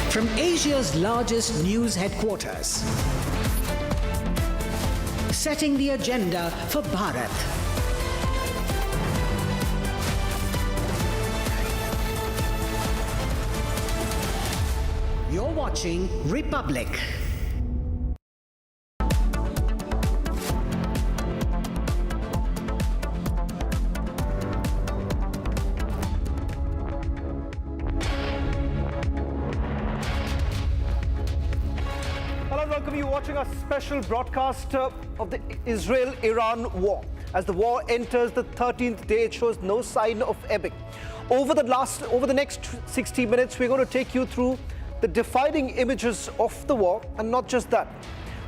From Asia's largest news headquarters, setting the agenda for Bharat. You're watching Republic. Hello and welcome. You're watching a special broadcast of the Israel-Iran war. As the war enters the 13th day, it shows no sign of ebbing. Over the next 60 minutes, we're going to take you through the defining images of the war, and not just that.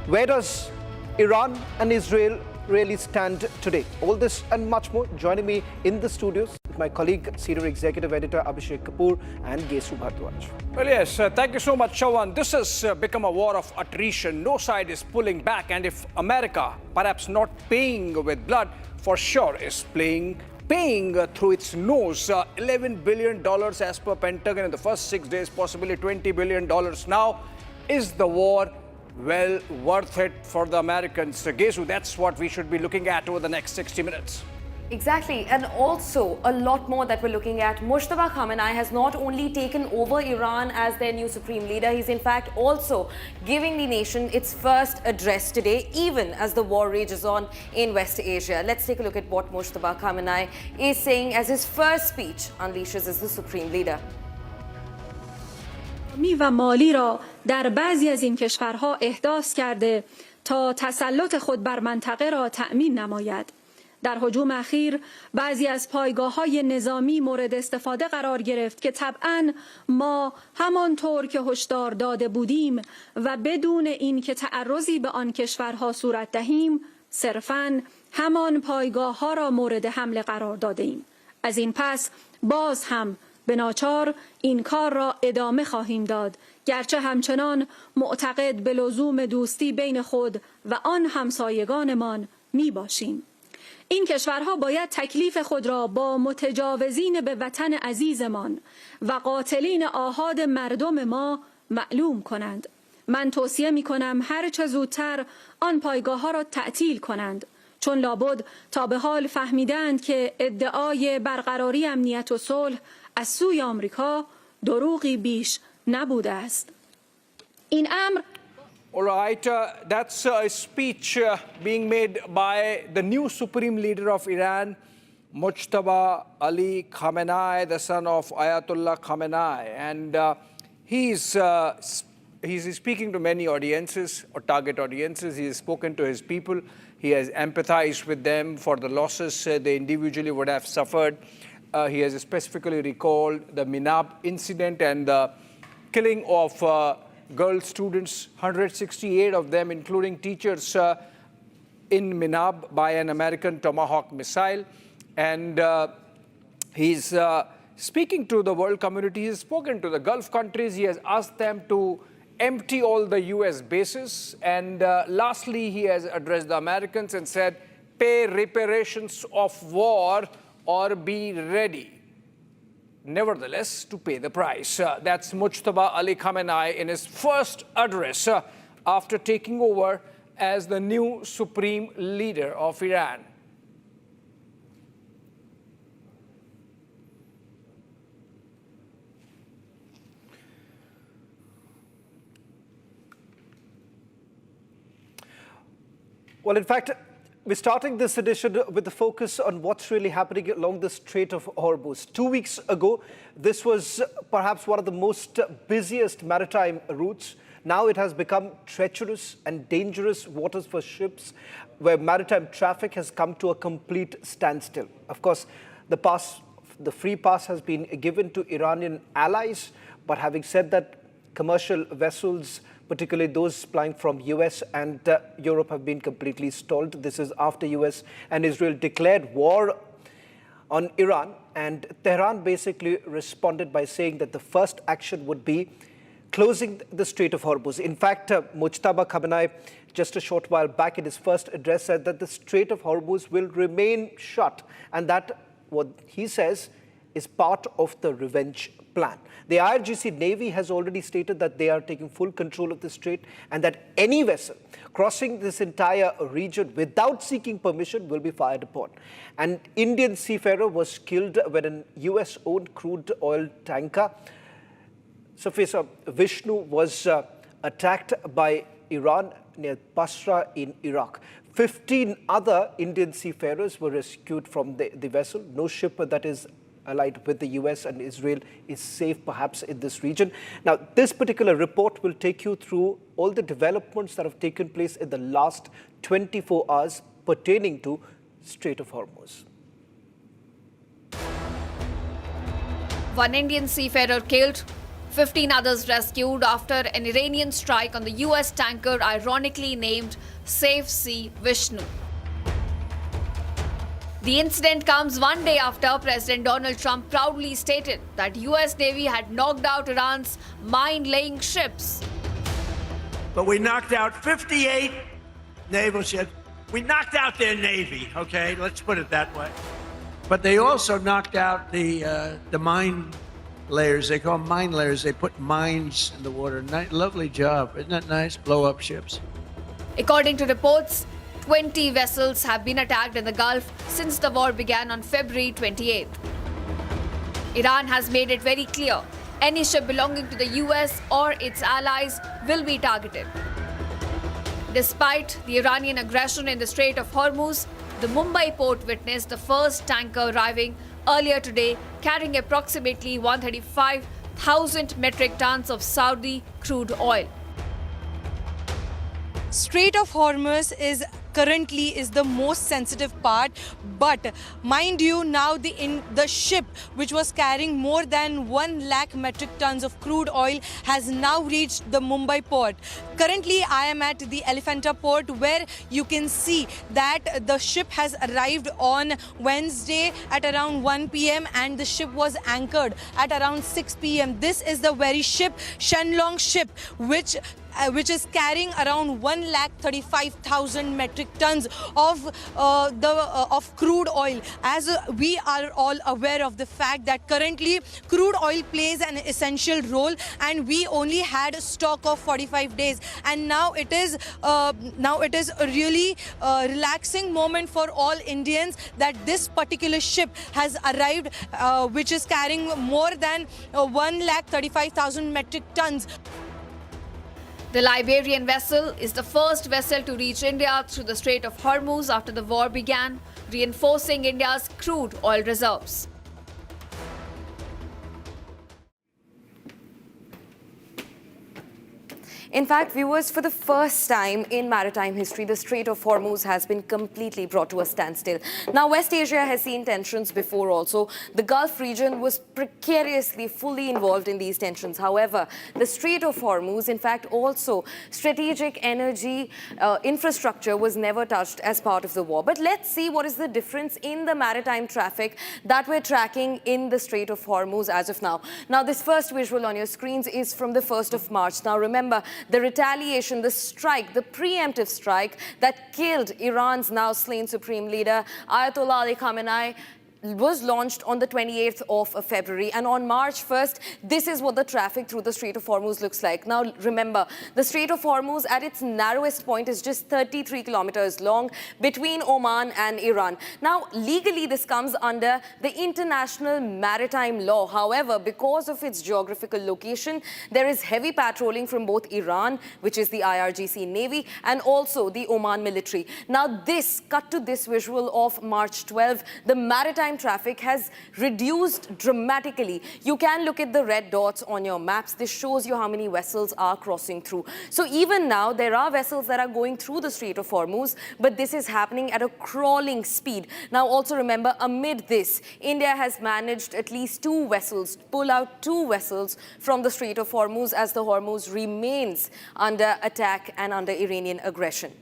Where does Iran and Israel really stand today? All this and much more. Joining me in the studios, my colleague, Senior Executive Editor Abhishek Kapoor and Gesu Bhardwaj. Well, yes, thank you so much, Chawan. This has become a war of attrition. No side is pulling back, and if America, perhaps not paying with blood, for sure is paying through its nose. $11 billion as per Pentagon in the first 6 days, possibly $20 billion now. Is the war well worth it for the Americans? Gesu, that's what we should be looking at over the next 60 minutes. Exactly, and also a lot more that we're looking at. Mujtaba Khamenei has not only taken over Iran as their new supreme leader, he's in fact also giving the nation its first address today, even as the war rages on in West Asia. Let's take a look at what Mujtaba Khamenei is saying as his first speech unleashes as the supreme leader. و مالی را در بعضی از این کشورها احداث کرده تا تسلط خود بر منطقه را تأمین نماید. در هجوم اخیر بعضی از پایگاه‌های نظامی مورد استفاده قرار گرفت که طبعاً ما همانطور که هشدار داده بودیم و بدون اینکه تعرضی به آن کشورها صورت دهیم صرفاً همان پایگاه‌ها را مورد حمله قرار داده‌ایم. از این پس باز هم به ناچار این کار را ادامه خواهیم داد، گرچه همچنان معتقد به لزوم دوستی بین خود و آن همسایگانمان می باشیم. این کشورها باید تکلیف خود را با متجاوزین به وطن عزیزمان و قاتلین آحاد مردم ما معلوم کنند. من توصیه می کنم هر چه زودتر آن پایگاه ها را تعطیل کنند، چون لابد تا به حال فهمیدند که ادعای برقراری امنیت و صلح از سوی آمریکا دروغی بیش نبوده است. این امر All right, that's a speech being made by the new supreme leader of Iran, Mujtaba Ali Khamenei, the son of Ayatollah Khamenei. And he's speaking to many audiences or target audiences. He has spoken to his people. He has empathized with them for the losses they individually would have suffered. He has specifically recalled the Minab incident and the killing of girl students, 168 of them, including teachers in Minab by an American Tomahawk missile. And he's speaking to the world community. He's spoken to the Gulf countries. He has asked them to empty all the US bases. And lastly, he has addressed the Americans and said, pay reparations of war or be ready, nevertheless, to pay the price. That's Mujtaba Ali Khamenei in his first address after taking over as the new supreme leader of Iran. Well, in fact, we're starting this edition with the focus on what's really happening along the Strait of Hormuz. 2 weeks ago, this was perhaps one of the most busiest maritime routes. Now it has become treacherous and dangerous waters for ships, where maritime traffic has come to a complete standstill. Of course, the free pass has been given to Iranian allies, but having said that, commercial vessels, particularly those flying from US and Europe, have been completely stalled. This is after US and Israel declared war on Iran, and Tehran basically responded by saying that the first action would be closing the Strait of Hormuz. In fact, Mujtaba Khamenei, just a short while back in his first address, said that the Strait of Hormuz will remain shut, and that, what he says, is part of the revenge plan. The IRGC Navy has already stated that they are taking full control of the strait, and that any vessel crossing this entire region without seeking permission will be fired upon. An Indian seafarer was killed when an US-owned crude oil tanker, Surfacer Vishnu, was attacked by Iran near Basra in Iraq. 15 other Indian seafarers were rescued from the vessel. No ship that is allied with the US and Israel is safe perhaps in this region. Now, this particular report will take you through all the developments that have taken place in the last 24 hours pertaining to Strait of Hormuz. One Indian seafarer killed, 15 others rescued after an Iranian strike on the US tanker ironically named Safe Sea Vishnu. The incident comes one day after President Donald Trump proudly stated that US Navy had knocked out Iran's mine-laying ships. But we knocked out 58 naval ships. We knocked out their Navy, okay? Let's put it that way. But they also knocked out the mine layers. They call them mine layers. They put mines in the water. Lovely job. Isn't that nice? Blow up ships. According to reports, 20 vessels have been attacked in the Gulf since the war began on February 28th. Iran has made it very clear any ship belonging to the US or its allies will be targeted. Despite the Iranian aggression in the Strait of Hormuz, the Mumbai port witnessed the first tanker arriving earlier today, carrying approximately 135,000 metric tons of Saudi crude oil. Strait of Hormuz is currently the most sensitive part, but mind you, now the ship which was carrying more than 1 lakh metric tons of crude oil has now reached the Mumbai port. Currently, I am at the Elephanta port, where you can see that the ship has arrived on Wednesday at around 1 p.m. and the ship was anchored at around 6 p.m. This is the very ship, Shenlong ship, which is carrying around 1,35,000 metric tons of crude oil. As we are all aware of the fact that currently crude oil plays an essential role, and we only had a stock of 45 days, and now it is a really relaxing moment for all Indians that this particular ship has arrived, which is carrying more than 1,35,000 metric tons. The Liberian vessel is the first vessel to reach India through the Strait of Hormuz after the war began, reinforcing India's crude oil reserves. In fact, viewers, for the first time in maritime history, the Strait of Hormuz has been completely brought to a standstill. Now, West Asia has seen tensions before also. The Gulf region was precariously fully involved in these tensions. However, the Strait of Hormuz, in fact, also strategic energy infrastructure was never touched as part of the war. But let's see what is the difference in the maritime traffic that we're tracking in the Strait of Hormuz as of now. Now, this first visual on your screens is from the 1st of March. Now, remember, the retaliation, the strike, the preemptive strike that killed Iran's now slain supreme leader, Ayatollah Ali Khamenei, was launched on the 28th of February. And on March 1st, this is what the traffic through the Strait of Hormuz looks like. Now, remember, the Strait of Hormuz at its narrowest point is just 33 kilometers long between Oman and Iran. Now, legally, this comes under the international maritime law. However, because of its geographical location, there is heavy patrolling from both Iran, which is the IRGC Navy, and also the Oman military. Now, cut to this visual of March 12, the maritime traffic has reduced dramatically. You can look at the red dots on your maps. This shows you how many vessels are crossing through. So even now, there are vessels that are going through the Strait of Hormuz, but this is happening at a crawling speed. Now, also remember, amid this, India has managed at least pull out two vessels from the Strait of Hormuz as the Hormuz remains under attack and under Iranian aggression.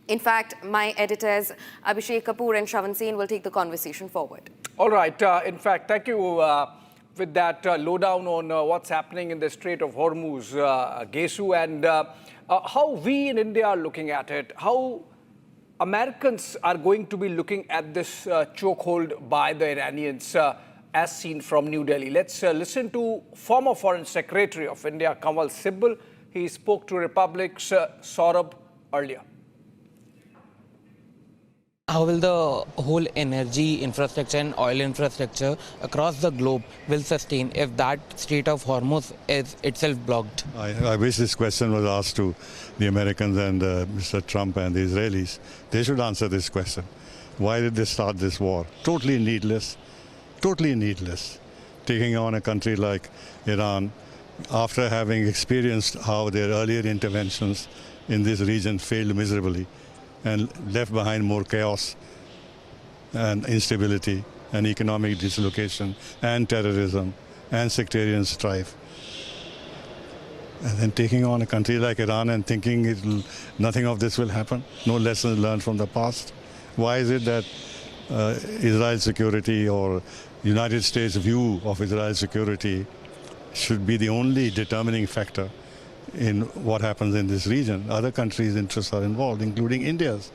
In fact, my editors, Abhishek Kapoor and Shravan Sen, will take the conversation forward. All right. In fact, thank you with that lowdown on what's happening in the Strait of Hormuz, Gesu, and how we in India are looking at it, how Americans are going to be looking at this chokehold by the Iranians as seen from New Delhi. Let's listen to former Foreign Secretary of India, Kanwal Sibbal. He spoke to Republic's Saurabh earlier. How will the whole energy infrastructure and oil infrastructure across the globe will sustain if that Strait of Hormuz is itself blocked? I wish this question was asked to the Americans and Mr. Trump and the Israelis. They should answer this question. Why did they start this war? Totally needless, taking on a country like Iran after having experienced how their earlier interventions in this region failed miserably and left behind more chaos and instability and economic dislocation and terrorism and sectarian strife. And then taking on a country like Iran and thinking nothing of this will happen, no lessons learned from the past. Why is it that Israel's security or United States' view of Israel's security should be the only determining factor in what happens in this region? Other countries' interests are involved, including India's.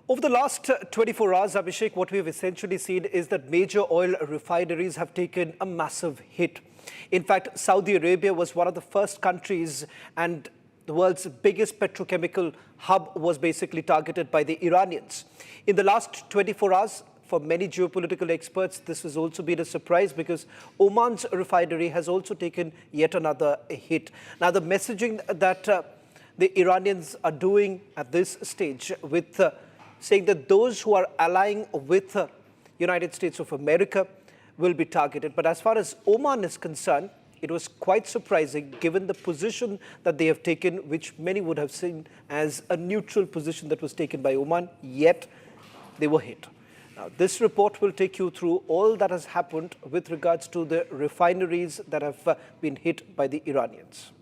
Over the last 24 hours, Abhishek, what we have essentially seen is that major oil refineries have taken a massive hit. In fact, Saudi Arabia was one of the first countries, and the world's biggest petrochemical hub was basically targeted by the Iranians. In the last 24 hours, for many geopolitical experts, this has also been a surprise because Oman's refinery has also taken yet another hit. Now, the messaging that the Iranians are doing at this stage with saying that those who are allying with United States of America will be targeted. But as far as Oman is concerned, it was quite surprising given the position that they have taken, which many would have seen as a neutral position that was taken by Oman, yet they were hit. Now, this report will take you through all that has happened with regards to the refineries that have been hit by the Iranians.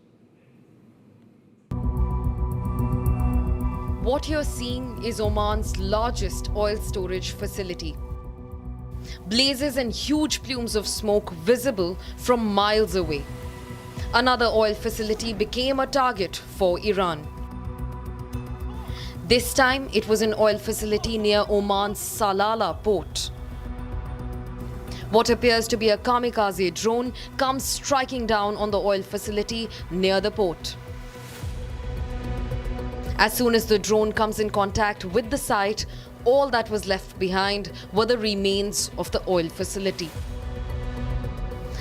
What you're seeing is Oman's largest oil storage facility. Blazes and huge plumes of smoke visible from miles away. Another oil facility became a target for Iran. This time, it was an oil facility near Oman's Salalah port. What appears to be a kamikaze drone comes striking down on the oil facility near the port. As soon as the drone comes in contact with the site, all that was left behind were the remains of the oil facility.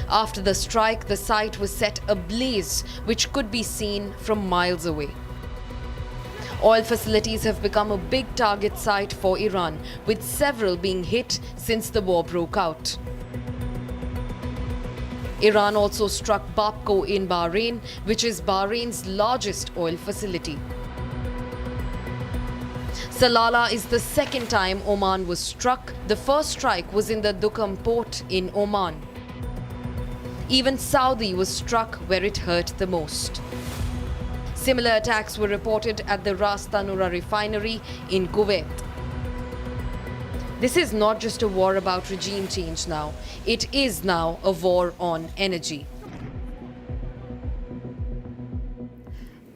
After the strike, the site was set ablaze, which could be seen from miles away. Oil facilities have become a big target site for Iran, with several being hit since the war broke out. Iran also struck Babco in Bahrain, which is Bahrain's largest oil facility. Salalah is the second time Oman was struck. The first strike was in the Duqm port in Oman. Even Saudi was struck where it hurt the most. Similar attacks were reported at the Ras Tanura refinery in Kuwait. This is not just a war about regime change now. It is now a war on energy.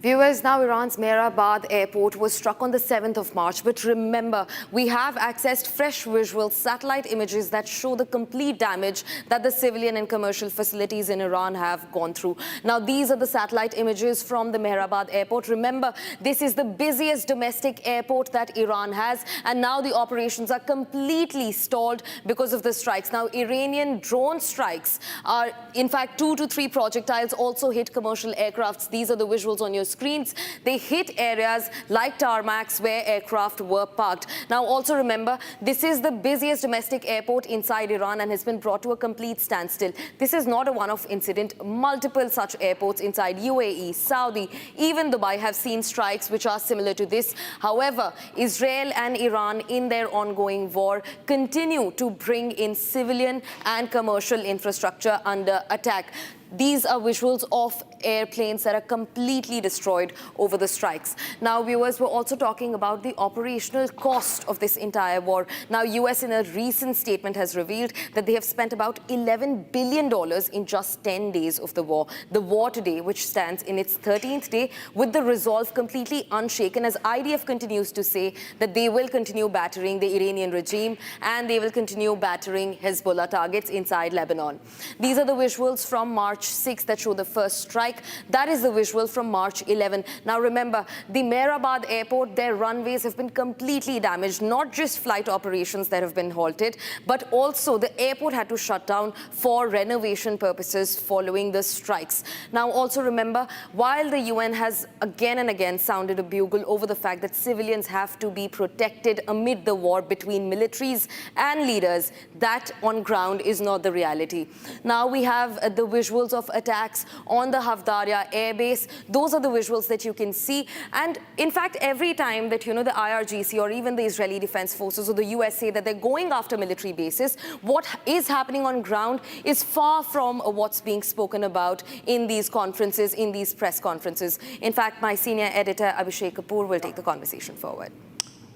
Viewers, now Iran's Mehrabad airport was struck on the 7th of March. But remember, we have accessed fresh visual satellite images that show the complete damage that the civilian and commercial facilities in Iran have gone through. Now, these are the satellite images from the Mehrabad airport. Remember, this is the busiest domestic airport that Iran has. And now the operations are completely stalled because of the strikes. Now, Iranian drone strikes are, in fact, 2 to 3 projectiles also hit commercial aircrafts. These are the visuals on your screens. They hit areas like tarmacs where aircraft were parked. Now, also remember, this is the busiest domestic airport inside Iran and has been brought to a complete standstill. This is not a one-off incident. Multiple such airports inside UAE, Saudi, even Dubai have seen strikes which are similar to this. However, Israel and Iran in their ongoing war continue to bring in civilian and commercial infrastructure under attack. These are visuals of airplanes that are completely destroyed over the strikes. Now, viewers, we're also talking about the operational cost of this entire war. Now, US in a recent statement has revealed that they have spent about $11 billion in just 10 days of the war. The war today, which stands in its 13th day, with the resolve completely unshaken, as IDF continues to say that they will continue battering the Iranian regime and they will continue battering Hezbollah targets inside Lebanon. These are the visuals from March 6 that show the first strike. That is the visual from March 11. Now remember, the Mehrabad airport, their runways have been completely damaged, not just flight operations that have been halted, but also the airport had to shut down for renovation purposes following the strikes. Now also remember, while the UN has again and again sounded a bugle over the fact that civilians have to be protected amid the war between militaries and leaders, that on ground is not the reality. Now we have the visuals of attacks on the Hafdaria airbase. Those are the visuals that you can see. And in fact, every time that, the IRGC or even the Israeli Defense Forces or the US say that they're going after military bases, what is happening on ground is far from what's being spoken about in these conferences, in these press conferences. In fact, my senior editor, Abhishek Kapoor, will take the conversation forward.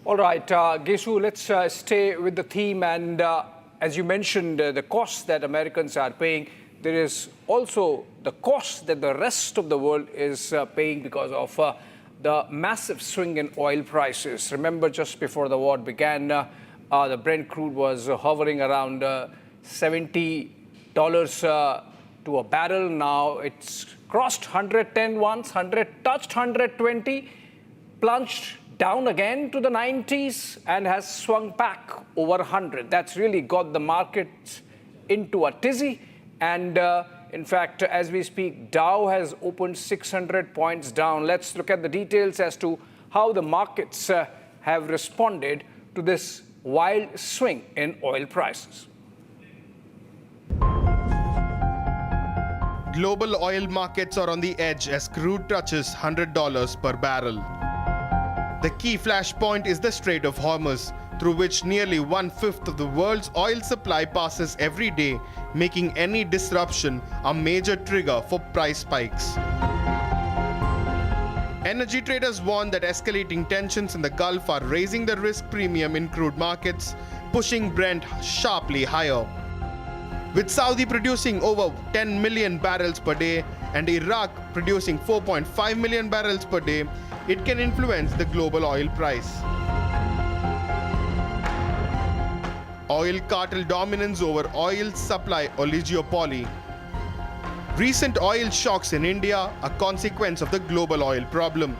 All right, Gesu, let's stay with the theme. And as you mentioned, the costs that Americans are paying, there is also the cost that the rest of the world is paying because of the massive swing in oil prices. Remember, just before the war began, the Brent crude was hovering around $70 to a barrel. Now it's crossed 110 once, touched 120, plunged down again to the 90s and has swung back over 100. That's really got the markets into a tizzy. And in fact, as we speak, Dow has opened 600 points down. Let's look at the details as to how the markets have responded to this wild swing in oil prices. Global oil markets are on the edge as crude touches $100 per barrel. The key flashpoint is the Strait of Hormuz, through which nearly 1/5 of the world's oil supply passes every day, making any disruption a major trigger for price spikes. Energy traders warn that escalating tensions in the Gulf are raising the risk premium in crude markets, pushing Brent sharply higher. With Saudi producing over 10 million barrels per day and Iraq producing 4.5 million barrels per day, it can influence the global oil price. Oil cartel dominance over oil supply oligopoly. Recent oil shocks in India, a consequence of the global oil problem.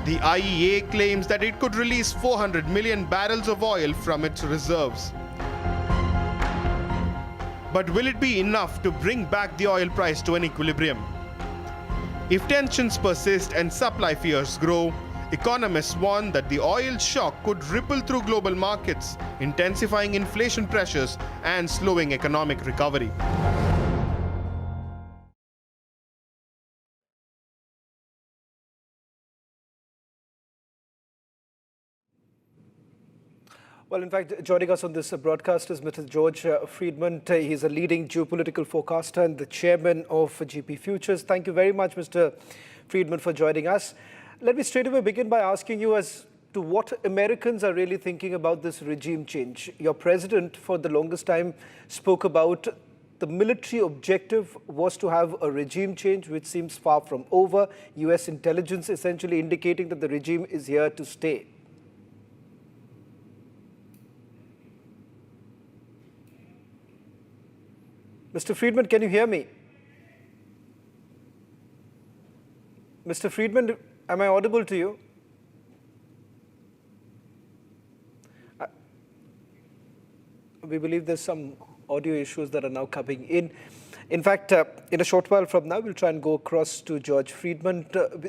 The IEA claims that it could release 400 million barrels of oil from its reserves. But will it be enough to bring back the oil price to an equilibrium? If tensions persist and supply fears grow, economists warn that the oil shock could ripple through global markets, intensifying inflation pressures and slowing economic recovery. Well, in fact, joining us on this broadcast is Mr. George Friedman. He's a leading geopolitical forecaster and the chairman of GP Futures. Thank you very much, Mr. Friedman, for joining us. Let me straight away begin by asking you as to what Americans are really thinking about this regime change. Your president, for the longest time, spoke about the military objective was to have a regime change, which seems far from over. US intelligence essentially indicating that the regime is here to stay. Mr. Friedman, can you hear me? Mr. Friedman, am I audible to you? We believe there's some audio issues that are now coming in. In fact, in a short while from now, we'll try and go across to George Friedman.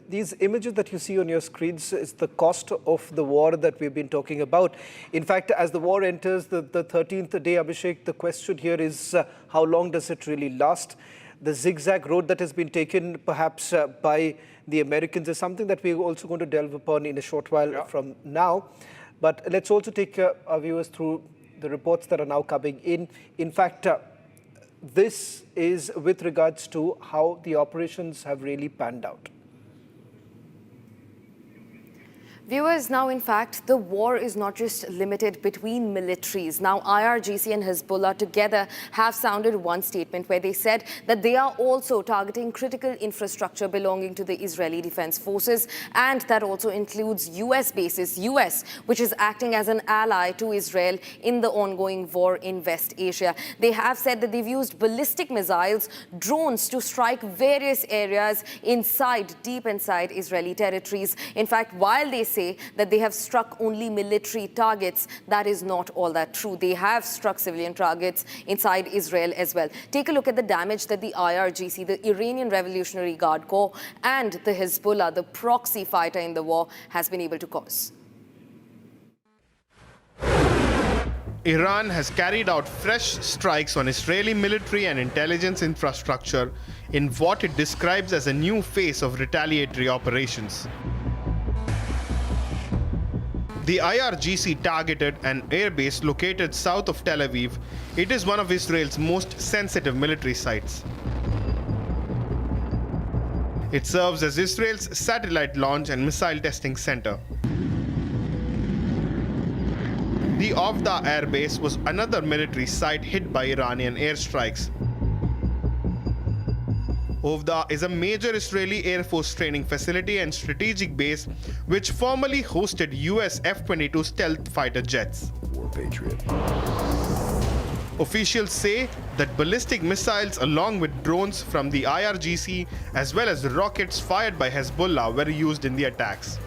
These images that you see on your screens is the cost of the war that we've been talking about. In fact, as the war enters the 13th day, Abhishek, the question here is how long does it really last? The zigzag road that has been taken perhaps by the Americans is something that we're also going to delve upon in a short while from now. But let's also take our viewers through the reports that are now coming in. In fact, this is with regards to how the operations have really panned out? Viewers, now in fact, the war is not just limited between militaries. Now IRGC and Hezbollah together have sounded one statement where they said that they are also targeting critical infrastructure belonging to the Israeli Defense Forces, and that also includes US bases, US, which is acting as an ally to Israel in the ongoing war in West Asia. They have said that they've used ballistic missiles, drones to strike various areas deep inside Israeli territories. In fact, while they say that they have struck only military targets, that is not all that true. They have struck civilian targets inside Israel as well. Take a look at the damage that the IRGC, the Iranian Revolutionary Guard Corps, and the Hezbollah, the proxy fighter in the war, has been able to cause. Iran has carried out fresh strikes on Israeli military and intelligence infrastructure in what it describes as a new phase of retaliatory operations. The IRGC targeted an airbase located south of Tel Aviv. It is one of Israel's most sensitive military sites. It serves as Israel's satellite launch and missile testing center. The Avda airbase was another military site hit by Iranian airstrikes. Avda is a major Israeli Air Force training facility and strategic base which formerly hosted US F-22 stealth fighter jets. War Patriot. Officials say that ballistic missiles along with drones from the IRGC as well as rockets fired by Hezbollah were used in the attacks.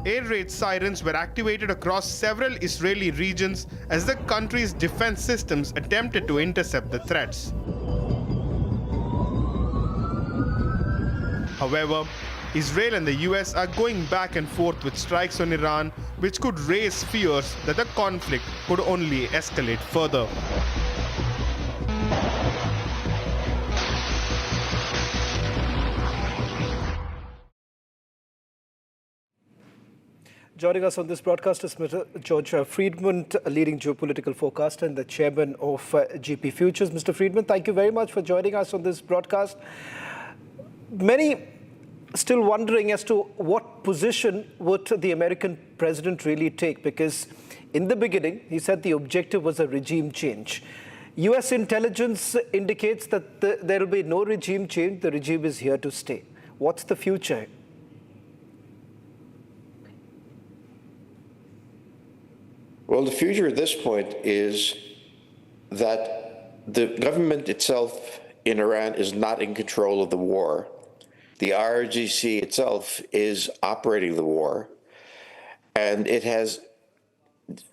Air raid sirens were activated across several Israeli regions as the country's defense systems attempted to intercept the threats. However, Israel and the US are going back and forth with strikes on Iran, which could raise fears that the conflict could only escalate further. Joining us on this broadcast is Mr. George Friedman, a leading geopolitical forecaster and the chairman of GP Futures. Mr. Friedman, thank you very much for joining us on this broadcast. Many still wondering as to what position would the American president really take, because in the beginning, he said the objective was a regime change. US intelligence indicates that there will be no regime change. The regime is here to stay. What's the future? Well, the future at this point is that the government itself in Iran is not in control of the war. The IRGC itself is operating the war, and it has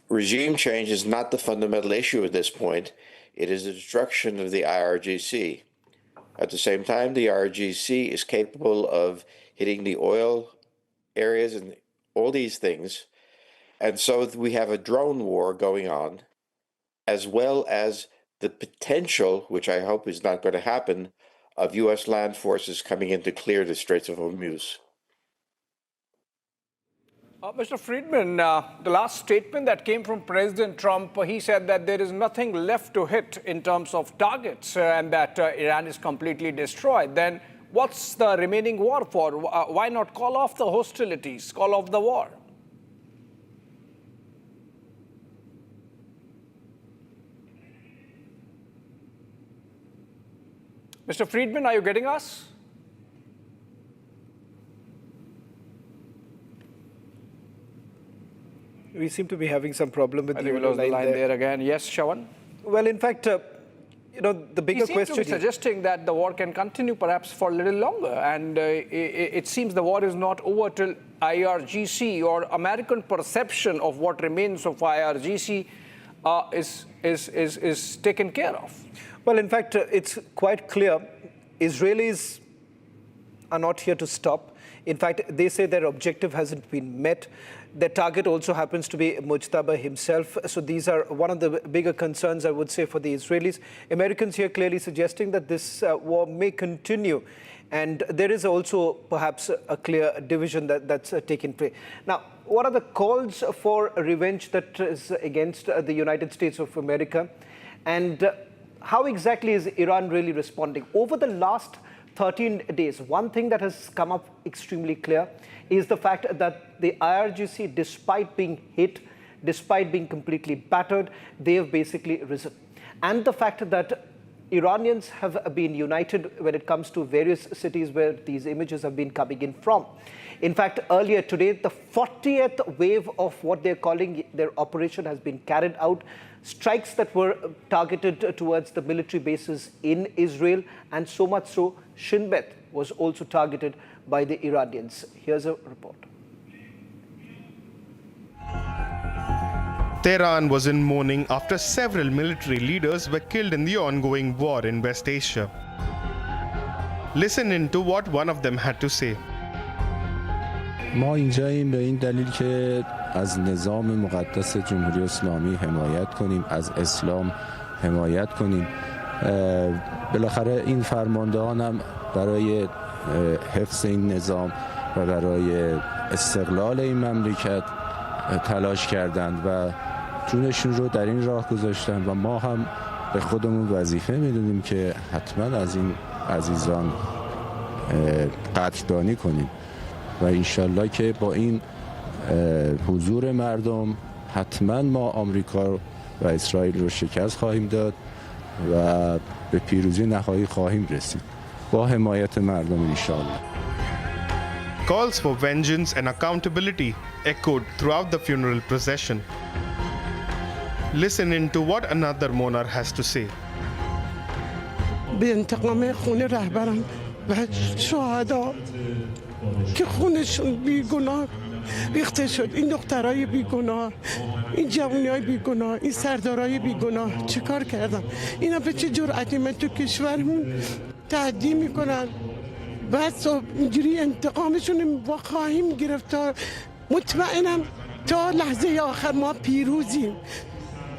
regime change is not the fundamental issue at this point. It is the destruction of the IRGC. At the same time, the IRGC is capable of hitting the oil areas and all these things. And so we have a drone war going on, as well as the potential, which I hope is not going to happen, of U.S. land forces coming in to clear the Strait of Hormuz. Mr. Friedman, the last statement that came from President Trump, he said that there is nothing left to hit in terms of targets and that Iran is completely destroyed. Then what's the remaining war for? Why not call off the hostilities, call off the war? Mr. Friedman, are you getting us? We seem to be having some problem with the line there again. Yes, Shawan? Well, in fact, the bigger question... He seems to be suggesting that the war can continue perhaps for a little longer. And it seems the war is not over till IRGC or American perception of what remains of IRGC is taken care of. Well, in fact, it's quite clear Israelis are not here to stop. In fact, they say their objective hasn't been met. Their target also happens to be Mujtaba himself. So these are one of the bigger concerns, I would say, for the Israelis. Americans here clearly suggesting that this war may continue. And there is also perhaps a clear division that's taken place. Now, what are the calls for revenge that is against the United States of America? And how exactly is Iran really responding? Over the last 13 days, one thing that has come up extremely clear is the fact that the IRGC, despite being hit, despite being completely battered, they have basically risen. And the fact that Iranians have been united when it comes to various cities where these images have been coming in from. In fact, earlier today, the 40th wave of what they're calling their operation has been carried out. Strikes that were targeted towards the military bases in Israel, and so much so, Shin Bet was also targeted by the Iranians. Here's a report. Tehran was in mourning after several military leaders were killed in the ongoing war in West Asia. Listen in to what one of them had to say. ما اینجاییم به این دلیل که از نظام مقدس جمهوری اسلامی حمایت کنیم، از اسلام حمایت کنیم. بالاخره این فرماندهان هم برای حفظ این نظام و برای استقلال این مملکت تلاش کردند و جونشون رو در این راه گذاشتن و ما هم به خودمون وظیفه میدونیم که حتما از این عزیزان قدردانی کنیم و انشالله که با این حضور مردم حتما ما آمریکا و اسرائیل رو شکست خواهیم داد و به پیروزی نهایی خواهیم رسید با حمایت مردم انشالله. Calls for vengeance and accountability echoed throughout the funeral procession. Listen in to what another monarch has to say. به انتقام خون رهبرم و شهدا که خونشون بیگناه ریخته شد، این دخترای بیگناه، این جوانای بیگناه، این سردارای بیگناه چیکار کردن؟ اینا به چه جرأتی من تو کشورمون تعدی میکنن؟ بعد اینجوری انتقامشون با خواهیم گرفت تا مطمئنم تا لحظه آخر ما پیروزیم.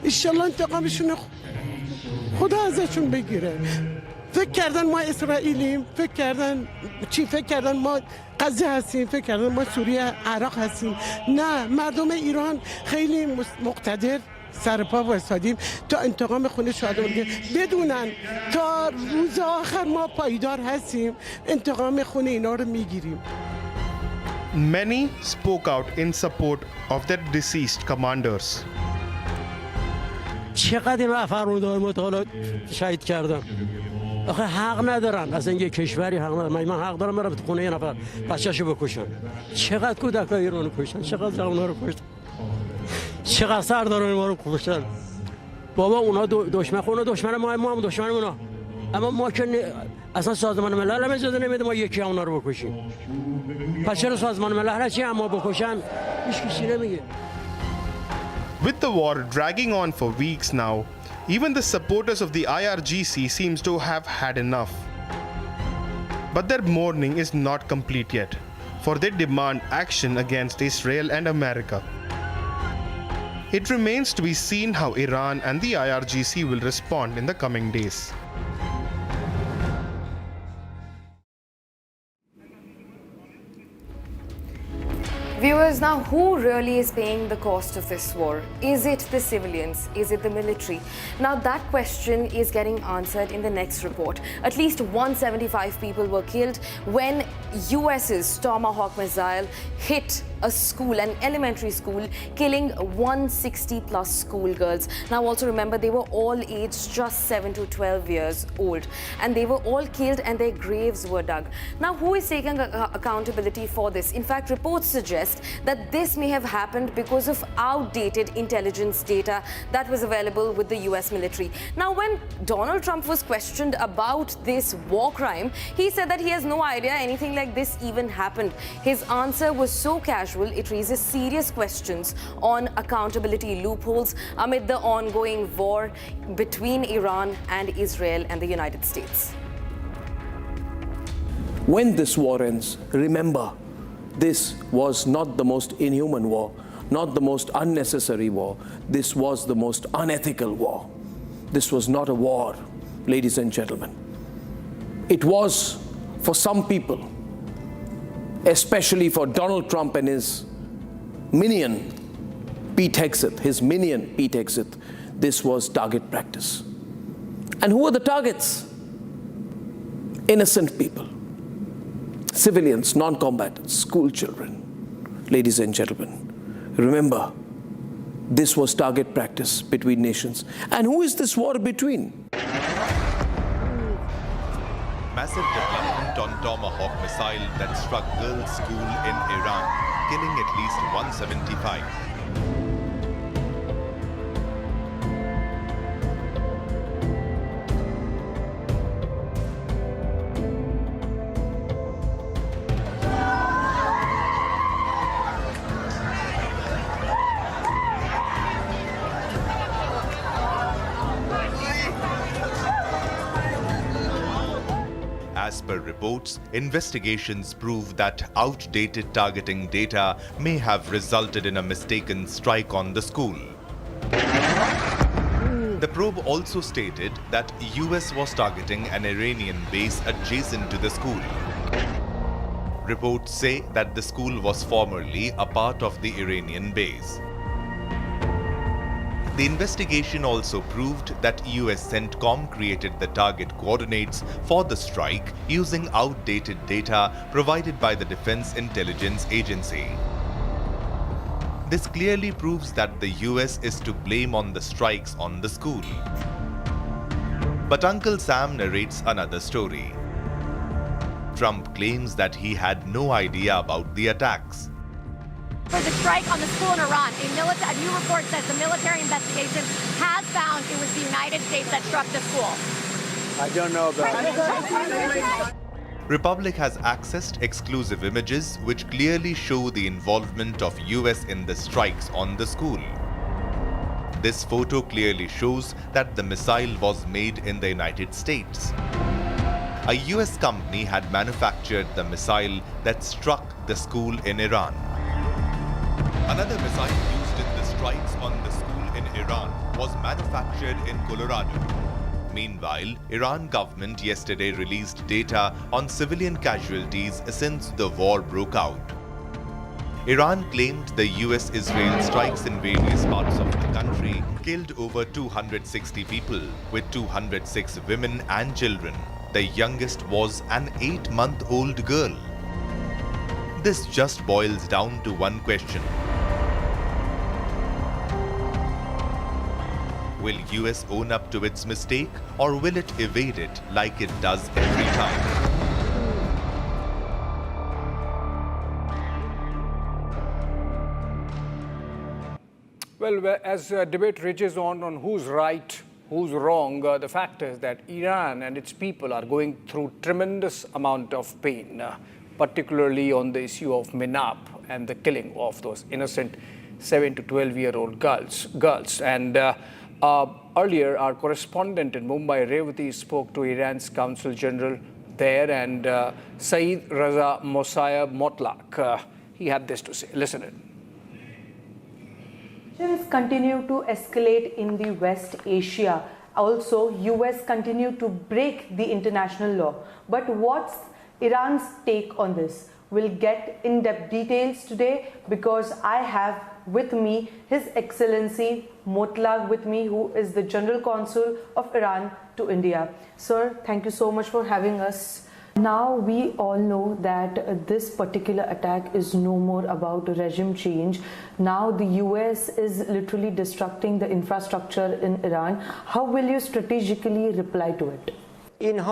انشالله انتقامشون خدا ازشون بگیره. فکر کردن ما اسرائیلیم، فکر کردن ما غزه هستیم، فکر کردن ما سوریه عراق هستیم. نه، مردم ایران خیلی مقتدر سر پا وایسادیم تا انتقام خون شهدا بگیریم، بدونن تا روز آخر ما پایدار هستیم، انتقام خون اینا رو میگیریم. Many spoke out in support of their deceased commanders. چقدر این فرماندهان متعال شهید کردن؟ آخه حق ندارن، اصلا یه کشوری حق ندارن. من حق دارم برم تو خونه یه نفر بچه‌شو بکشم. چقدر کودکای ایرانو کشتن، چقدر جوونا رو کشتن، چقدر سرداران ما رو کشتن. بابا اونا دشمن ما هم دشمن اونا. اما ما که اصلا سازمان ملل هم اجازه نمیده ما یکی اونا رو بکشیم. پس چرا سازمان ملل چی اما بکشن؟ هیچ کسی نمیگه. With the war dragging on for weeks now, even the supporters of the IRGC seems to have had enough. But their mourning is not complete yet, for they demand action against Israel and America. It remains to be seen how Iran and the IRGC will respond in the coming days. Viewers, now who really is paying the cost of this war? Is it the civilians? Is it the military? Now that question is getting answered in the next report. At least 175 people were killed when US's Tomahawk missile hit a school, an elementary school, killing 160 plus schoolgirls. Now also remember, they were all aged just 7 to 12 years old, and they were all killed and their graves were dug. Now who is taking accountability for this? In fact, reports suggest that this may have happened because of outdated intelligence data that was available with the US military. Now when Donald Trump was questioned about this war crime, he said that he has no idea anything like this even happened. His answer was so casual, it raises serious questions on accountability loopholes amid the ongoing war between Iran and Israel and the United States. When this war ends, remember, this was not the most inhuman war, not the most unnecessary war. This was the most unethical war. This was not a war, ladies and gentlemen. It was for some people, especially for Donald Trump and his minion, Pete Hegseth, this was target practice. And who are the targets? Innocent people, civilians, non-combatants, school children. Ladies and gentlemen, remember, this was target practice between nations. And who is this war between? Massive development on Tomahawk missile that struck girls' school in Iran, killing at least 175. As per reports, investigations prove that outdated targeting data may have resulted in a mistaken strike on the school. The probe also stated that US was targeting an Iranian base adjacent to the school. Reports say that the school was formerly a part of the Iranian base. The investigation also proved that US CENTCOM created the target coordinates for the strike using outdated data provided by the Defense Intelligence Agency. This clearly proves that the US is to blame on the strikes on the school. But Uncle Sam narrates another story. Trump claims that he had no idea about the attacks. For the strike on the school in Iran, a new report says the military investigation has found it was the United States that struck the school. I don't know about it. Republic has accessed exclusive images which clearly show the involvement of US in the strikes on the school. This photo clearly shows that the missile was made in the United States. A US company had manufactured the missile that struck the school in Iran. Another missile used in the strikes on the school in Iran was manufactured in Colorado. Meanwhile, Iran government yesterday released data on civilian casualties since the war broke out. Iran claimed the US-Israel strikes in various parts of the country killed over 260 people, with 206 women and children. The youngest was an 8-month-old girl. This just boils down to one question. Will US own up to its mistake, or will it evade it like it does every time? Well, as debate rages on who's right, who's wrong, the fact is that Iran and its people are going through tremendous amount of pain, particularly on the issue of Minab and the killing of those innocent 7 to 12-year-old girls. And earlier, our correspondent in Mumbai, Revati, spoke to Iran's Consul General there, and Saeed Raza Mosayyab Motlaq. He had this to say. Listen in. Tensions continue to escalate in the West Asia. Also, US continue to break the international law. But what's Iran's take on this? We'll get in-depth details today because I have with me His Excellency Motlaq with me, who is the General Consul of Iran to India. Sir, thank you so much for having us. Now we all know that this particular attack is no more about regime change. Now the US is literally destructing the infrastructure in Iran. How will you strategically reply to it? In the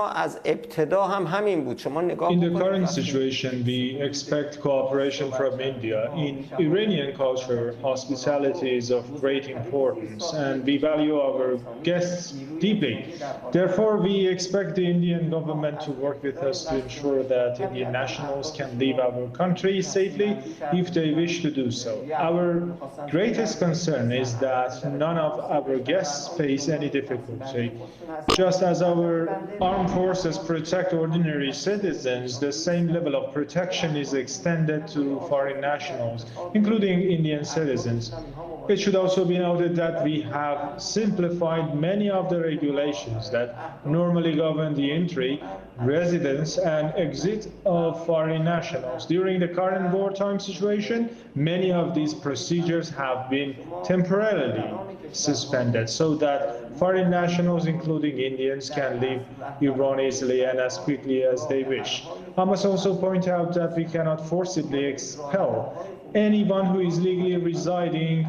current situation, we expect cooperation from India. In Iranian culture, hospitality is of great importance, and we value our guests deeply. Therefore, we expect the Indian government to work with us to ensure that Indian nationals can leave our country safely if they wish to do so. Our greatest concern is that none of our guests face any difficulty. Just as our armed forces protect ordinary citizens, the same level of protection is extended to foreign nationals, including Indian citizens. It should also be noted that we have simplified many of the regulations that normally govern the entry, residence, and exit of foreign nationals. During the current wartime situation, many of these procedures have been temporarily suspended so that foreign nationals, including Indians, can leave Iran easily and as quickly as they wish. I must also point out that we cannot forcibly expel anyone who is legally residing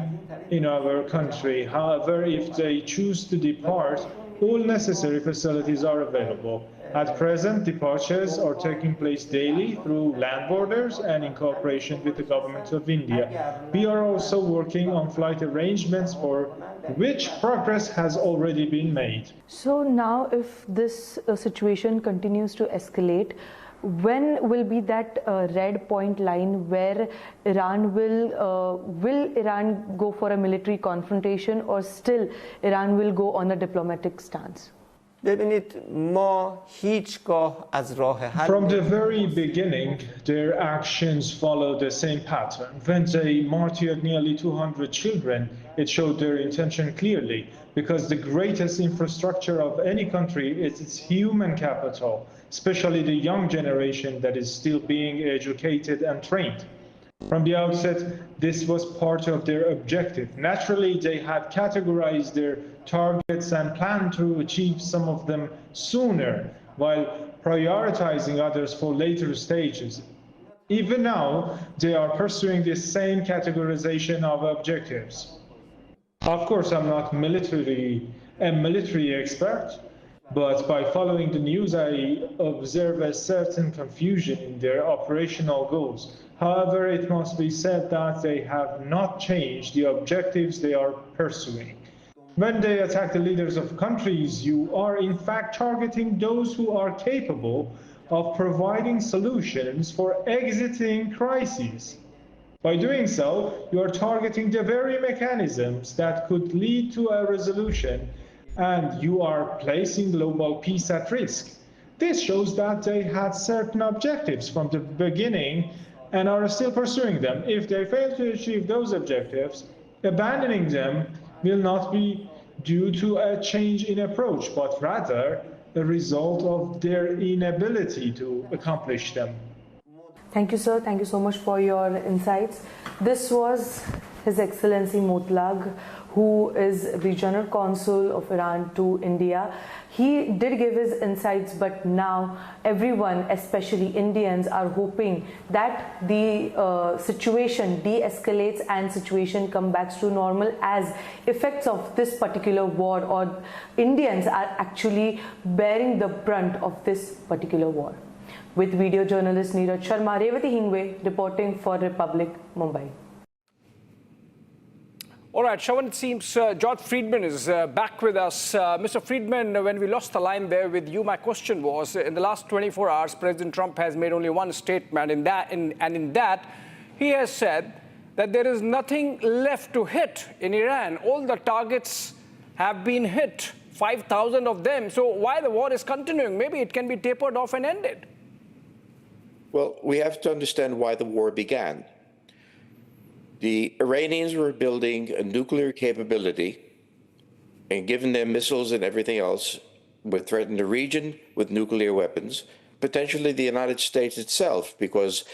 in our country. However, if they choose to depart, all necessary facilities are available. At present, departures are taking place daily through land borders and in cooperation with the government of India. We are also working on flight arrangements for which progress has already been made. So now if this situation continues to escalate, when will be that red point line where Iran will Iran go for a military confrontation, or still Iran will go on a diplomatic stance? From the very beginning, their actions followed the same pattern. When they martyred nearly 200 children, it showed their intention clearly, because the greatest infrastructure of any country is its human capital, especially the young generation that is still being educated and trained. From the outset, this was part of their objective. Naturally, they had categorized their targets and planned to achieve some of them sooner, while prioritizing others for later stages. Even now, they are pursuing the same categorization of objectives. Of course, I'm not a military expert, but by following the news, I observe a certain confusion in their operational goals. However, it must be said that they have not changed the objectives they are pursuing. When they attack the leaders of countries, you are in fact targeting those who are capable of providing solutions for exiting crises. By doing so, you are targeting the very mechanisms that could lead to a resolution, and you are placing global peace at risk. This shows that they had certain objectives from the beginning and are still pursuing them. If they fail to achieve those objectives, abandoning them will not be due to a change in approach, but rather a result of their inability to accomplish them. Thank you, sir. Thank you so much for your insights. This was His Excellency Motlag, who is the General Consul of Iran to India. He did give his insights, but now everyone, especially Indians, are hoping that the situation de-escalates and situation comes back to normal, as effects of this particular war, or Indians are actually bearing the brunt of this particular war. With video journalist Neeraj Sharma, Revati Hingwe reporting for Republic, Mumbai. All right, Shawan, it seems George Friedman is back with us. Mr. Friedman, when we lost the line there with you, my question was, in the last 24 hours, President Trump has made only one statement, and in that, he has said that there is nothing left to hit in Iran. All the targets have been hit, 5,000 of them. So why the war is continuing? Maybe it can be tapered off and ended. Well, we have to understand why the war began. The Iranians were building a nuclear capability, and given them missiles and everything else, would threaten the region with nuclear weapons, potentially the United States itself, because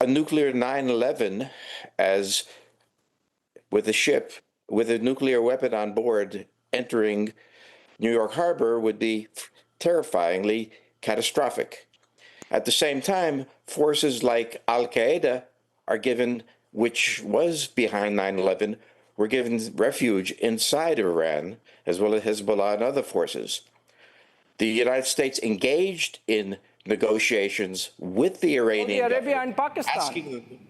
a nuclear 9/11, as with a ship with a nuclear weapon on board entering New York Harbor, would be terrifyingly catastrophic. At the same time, forces like Al-Qaeda are given, which was behind 9/11, were given refuge inside of Iran, as well as Hezbollah and other forces. The United States engaged in negotiations with the Iranian Saudi Arabia and Pakistan.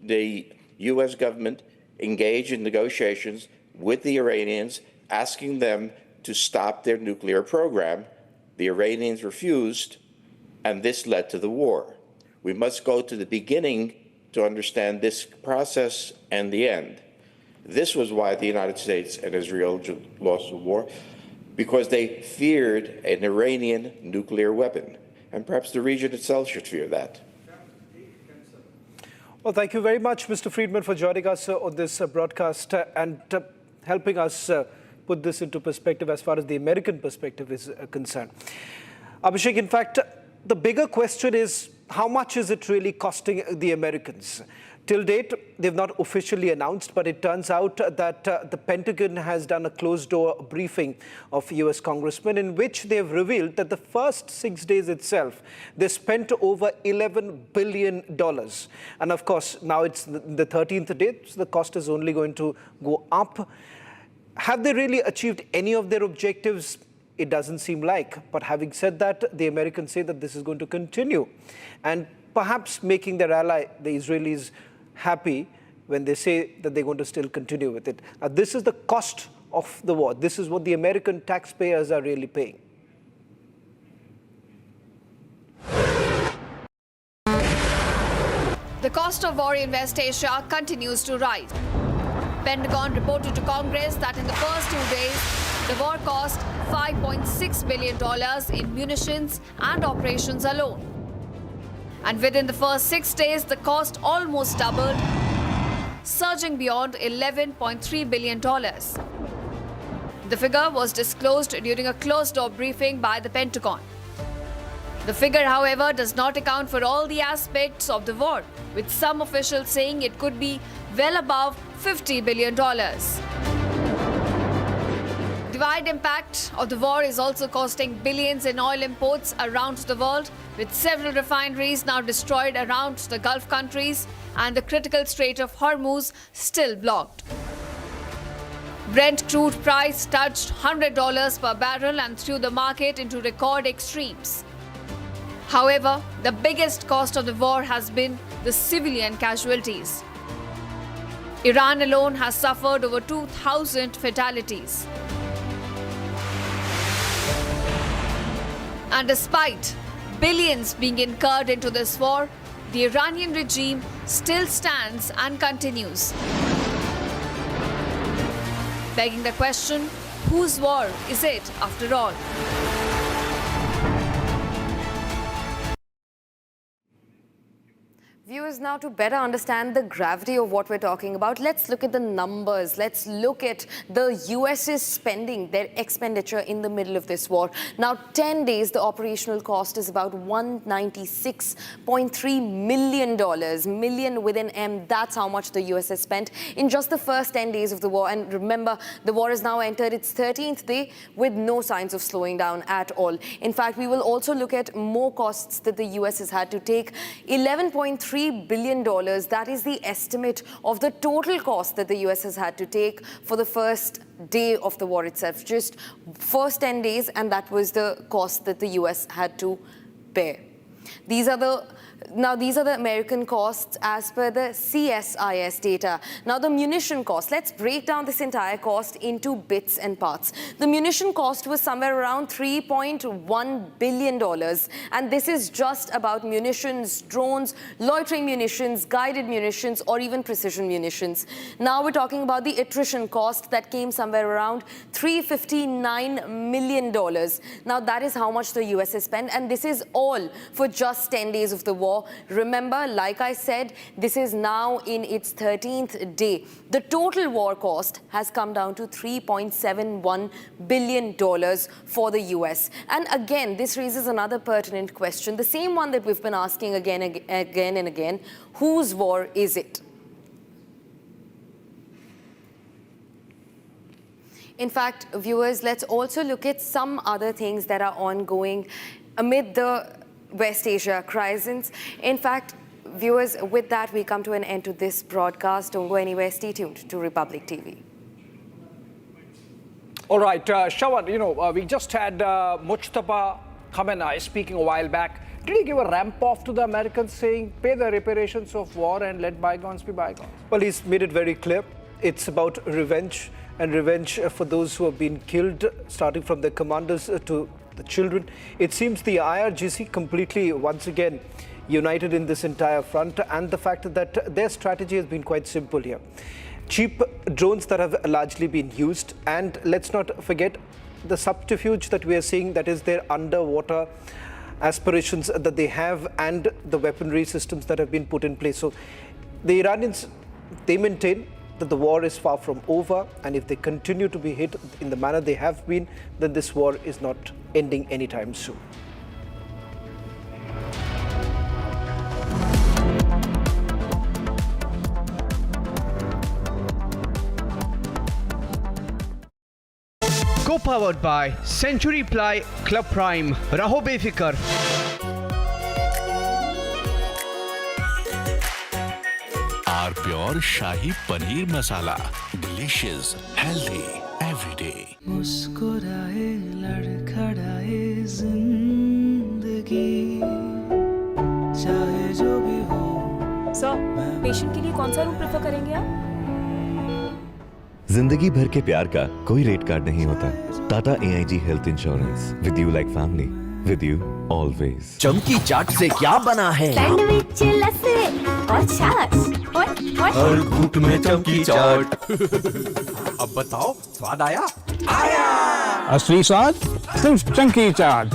The U.S. government engaged in negotiations with the Iranians, asking them to stop their nuclear program. The Iranians refused, and this led to the war. We must go to the beginning to understand this process and the end. This was why the United States and Israel lost the war, because they feared an Iranian nuclear weapon. And perhaps the region itself should fear that. Well, thank you very much, Mr. Friedman, for joining us on this broadcast and helping us put this into perspective as far as the American perspective is concerned. Abhishek, in fact, the bigger question is, how much is it really costing the Americans? Till date, they've not officially announced, but it turns out that the Pentagon has done a closed-door briefing of US congressmen in which they've revealed that the first 6 days itself, they spent over $11 billion. And of course, now it's the 13th day, so the cost is only going to go up. Have they really achieved any of their objectives? It doesn't seem like. But having said that, the Americans say that this is going to continue, and perhaps making their ally, the Israelis, happy when they say that they're going to still continue with it. Now, this is the cost of the war. This is what the American taxpayers are really paying. The cost of war in West Asia continues to rise. Pentagon reported to Congress that in the first 2 days, the war cost $5.6 billion in munitions and operations alone. And within the first 6 days, the cost almost doubled, surging beyond $11.3 billion. The figure was disclosed during a closed-door briefing by the Pentagon. The figure, however, does not account for all the aspects of the war, with some officials saying it could be well above $50 billion. The wide impact of the war is also costing billions in oil imports around the world, with several refineries now destroyed around the Gulf countries and the critical Strait of Hormuz still blocked. Brent crude price touched $100 per barrel and threw the market into record extremes. However, the biggest cost of the war has been the civilian casualties. Iran alone has suffered over 2,000 fatalities. And despite billions being incurred into this war, the Iranian regime still stands and continues. Begging the question, whose war is it after all? Viewers, now to better understand the gravity of what we're talking about, let's look at the numbers. Let's look at the US's spending, their expenditure in the middle of this war. Now, 10 days, the operational cost is about $196.3 million. Million with an M, that's how much the US has spent in just the first 10 days of the war. And remember, the war has now entered its 13th day with no signs of slowing down at all. In fact, we will also look at more costs that the US has had to take. $11.3 billion, that is the estimate of the total cost that the US has had to take for the first day of the war itself. Just first 10 days, and that was the cost that the US had to bear. These are the American costs as per the CSIS data. Now, the munition cost, let's break down this entire cost into bits and parts. The munition cost was somewhere around $3.1 billion. And this is just about munitions, drones, loitering munitions, guided munitions, or even precision munitions. Now we're talking about the attrition cost that came somewhere around $359 million. Now, that is how much the US has spent. And this is all for just 10 days of the war. Remember, like I said, this is now in its 13th day. The total war cost has come down to $3.71 billion for the US. And again, this raises another pertinent question, the same one that we've been asking again and again. Whose war is it? In fact, viewers, let's also look at some other things that are ongoing amid the West Asia crisis. In fact, viewers, with that, we come to an end to this broadcast. Don't go anywhere. Stay tuned to Republic TV. All right, Shravan, we just had Mujtaba Khamenei speaking a while back. Did he give a ramp off to the Americans saying, pay the reparations of war and let bygones be bygones? Well, he's made it very clear. It's about revenge, and revenge for those who have been killed, starting from the commanders to the children. It seems the IRGC completely, once again, united in this entire front, and the fact that their strategy has been quite simple here. Cheap drones that have largely been used, and let's not forget the subterfuge that we are seeing, that is their underwater aspirations that they have and the weaponry systems that have been put in place. So The Iranians, they maintain that the war is far from over, and if they continue to be hit in the manner they have been, then this war is not ending anytime soon. Co-powered by Century Ply Club Prime. Raho befikar. Our Pure Shahi Paneer Masala. Delicious, healthy, every day. मुस्कुराए लड़खड़ाए जिंदगी चाहे जो भी हो। Sir, patient के लिए कौन सा रूम प्रेफर करेंगे आप? जिंदगी भर के प्यार का कोई रेट कार्ड नहीं होता। Tata AIG health insurance, with you like family, with you always. चमकी चाट से क्या बना है? सैंडविच, लस्सी और छाछ हर घूंट में चमकी चाट। अब बताओ, स्वाद आया? आया। असली स्वाद सिर्फ चमकी चाट।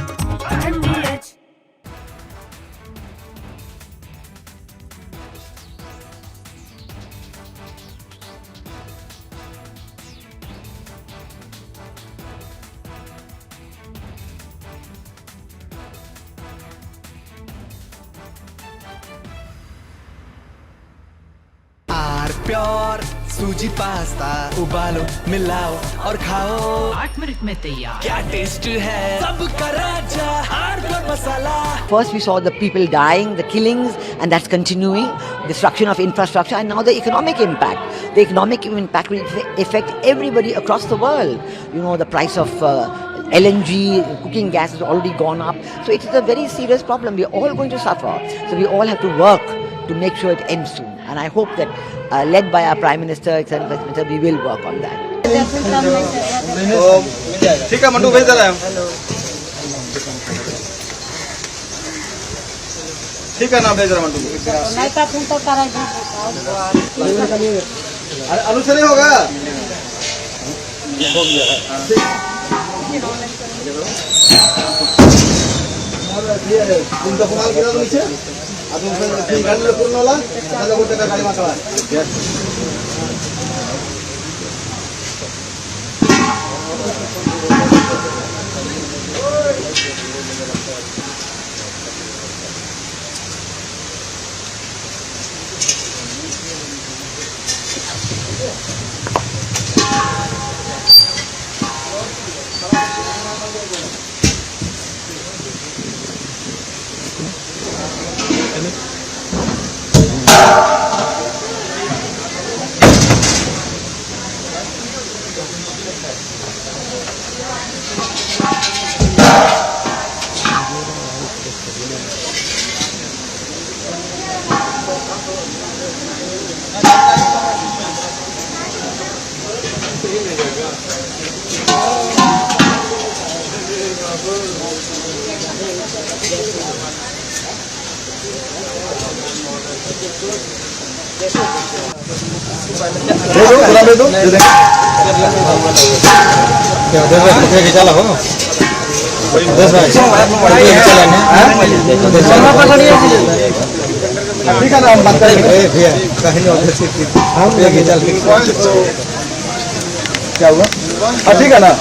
प्योर सूजी पास्ता उबालो, मिलाओ और खाओ। 8 मिनट में तैयार। क्या टेस्ट है सबका राजा hardcore masala. First we saw the people dying, the killings, and that's continuing, destruction of infrastructure, and now the economic impact. The economic impact will affect everybody across the world. You know, the price of LNG, cooking gas has already gone up. So it is a very serious problem. We're all going to suffer. So we all have to work to make sure it ends soon. And I hope that, led by our Prime Minister, etc., we will work on that. ठीक है mandu भेज दे रहे हैं। ठीक है ना भेज रहे मंडू। नहीं तो तुम तो करेगा। आलू से नहीं होगा। तुमको कमाल किया तो नीचे। अब तुम गाड़ी ले पूर्ण वाला, चलो गोटे का गाड़ी मार चला। दे दो चला हो 10 भाई ठीक है ना हम बात करेंगे कहीं और हम लेके चल क्या हुआ ठीक है ना।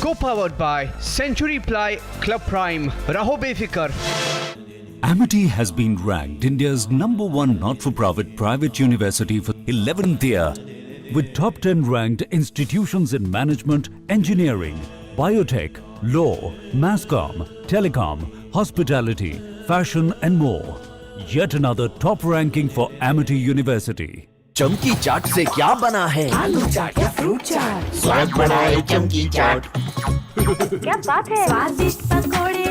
Co-powered by Century Ply Club Prime. Raho befikar. Amity has been ranked India's #1 not-for-profit private university for 11th year, with top 10 ranked institutions in management, engineering, biotech, law, masscom, telecom, hospitality, fashion and more. Yet another top ranking for Amity University. चमकी चाट से क्या बना है? आलू चाट या fruit चाट। स्वाद बढ़ाए चमकी चाट। क्या बात है? स्वादिष्ट पकोड़े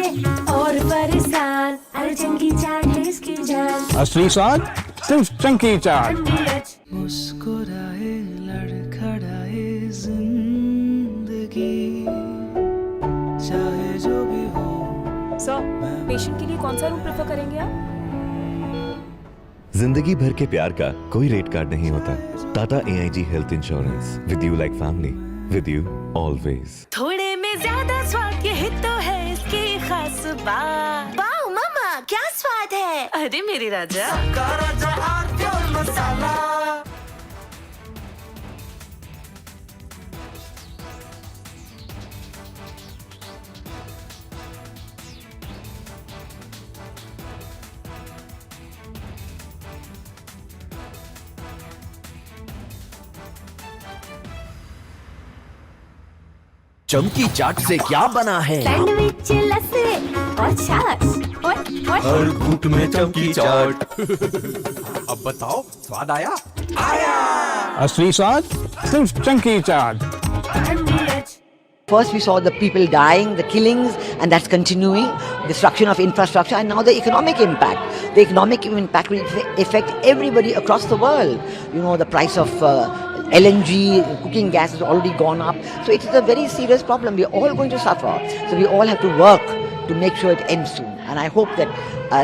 और फरसान, अरे चमकी चाट है इसकी जान। असली स्वाद सिर्फ चमकी चाट। मुस्कुराए लड़खड़ाए जिंदगी चाहे जो भी हो। सर, पेशेंट के लिए कौन सा रूम प्रेफर करेंगे आप? जिंदगी भर के प्यार का कोई रेट कार्ड नहीं होता। Tata AIG health insurance, with you like family, with you always. थोड़े में ज्यादा स्वाद, यही तो है इसकी खास बात। वाओ मामा क्या स्वाद है। अरे मेरे राजा मसाला। चमकी चाट से क्या बना है? सैंडविच लस्सी और छाछ और हर घूंट में चमकी चाट। अब बताओ स्वाद आया? असली स्वाद सिर्फ चंकी चाट। First we saw the people dying, the killings, and that's continuing, destruction of infrastructure, and now the economic impact. The economic impact will affect everybody across the world. You know, the price of LNG, cooking gas has already gone up. So it is a very serious problem. We are all going to suffer. So we all have to work to make sure it ends soon. And I hope that,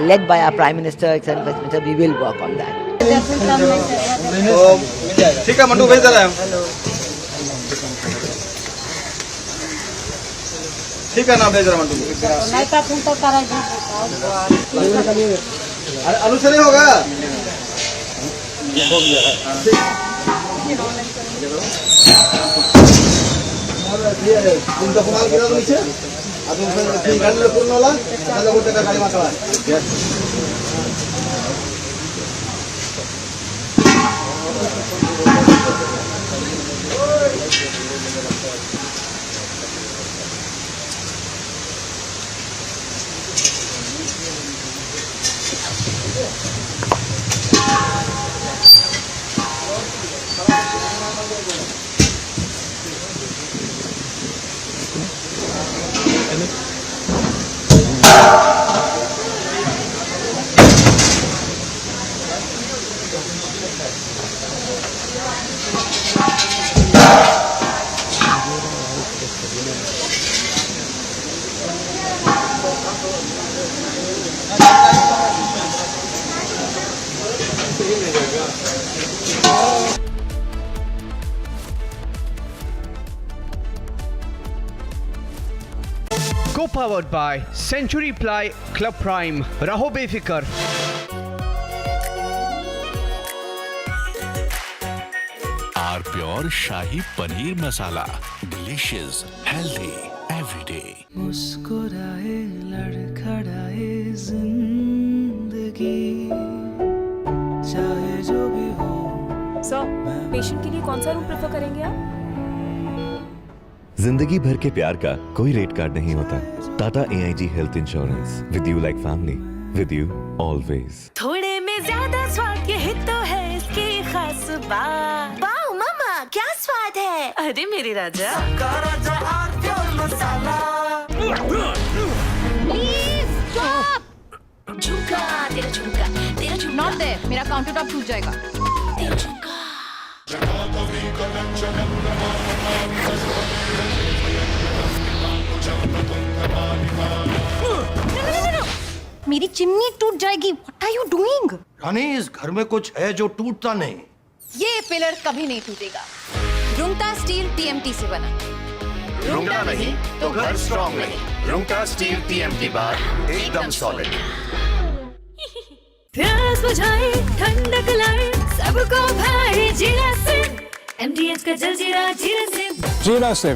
led by our Prime Minister, etc., we will work on that. ठीक है mandu भेज दे रहे हैं हम। ठीक है ना भेज रहे हैं मंडू। आलू से नहीं होगा। तुमचा कुणाल केला नीचे अजून गाडीला पूर्ण होला त्याला गोटे का गाडी मागवा Co-powered by Century Ply Club Prime. Raho befikar. Our pure Shahi Paneer Masala. Delicious, healthy, every day. मुस्कुराए लड़खड़ाए जिंदगी चाहे जो भी हो। सर, पेशेंट के लिए कौन सा रूम प्रेफर करेंगे आप? जिंदगी भर के प्यार का कोई रेट कार्ड नहीं होता। Tata AIG health insurance, with you like family, with you always. थोड़े में ज्यादा स्वाद यही तो है इसकी खास बात। वाओ मामा क्या स्वाद है। अरे मेरे राजा मसाला। Please stop. झुमका तेरा झुमका तेरा झुमका। नॉट देयर, मेरा काउंटर टॉप टूट जाएगा। तेरा झुमका। मेरी चिमनी टूट जाएगी। What are you doing? रानी इस घर में कुछ है जो टूटता नहीं। ये पिलर कभी नहीं टूटेगा। रुंगटा स्टील TMT से बना। रुंगटा नहीं तो घर स्ट्रॉन्ग नहीं। रुंगटा स्टील TMT बार एकदम सॉलिड। प्यास बुझाए ठंडक लाए सबको भाई जीरा से। MDH का जलजीरा जीरा से। जीरा से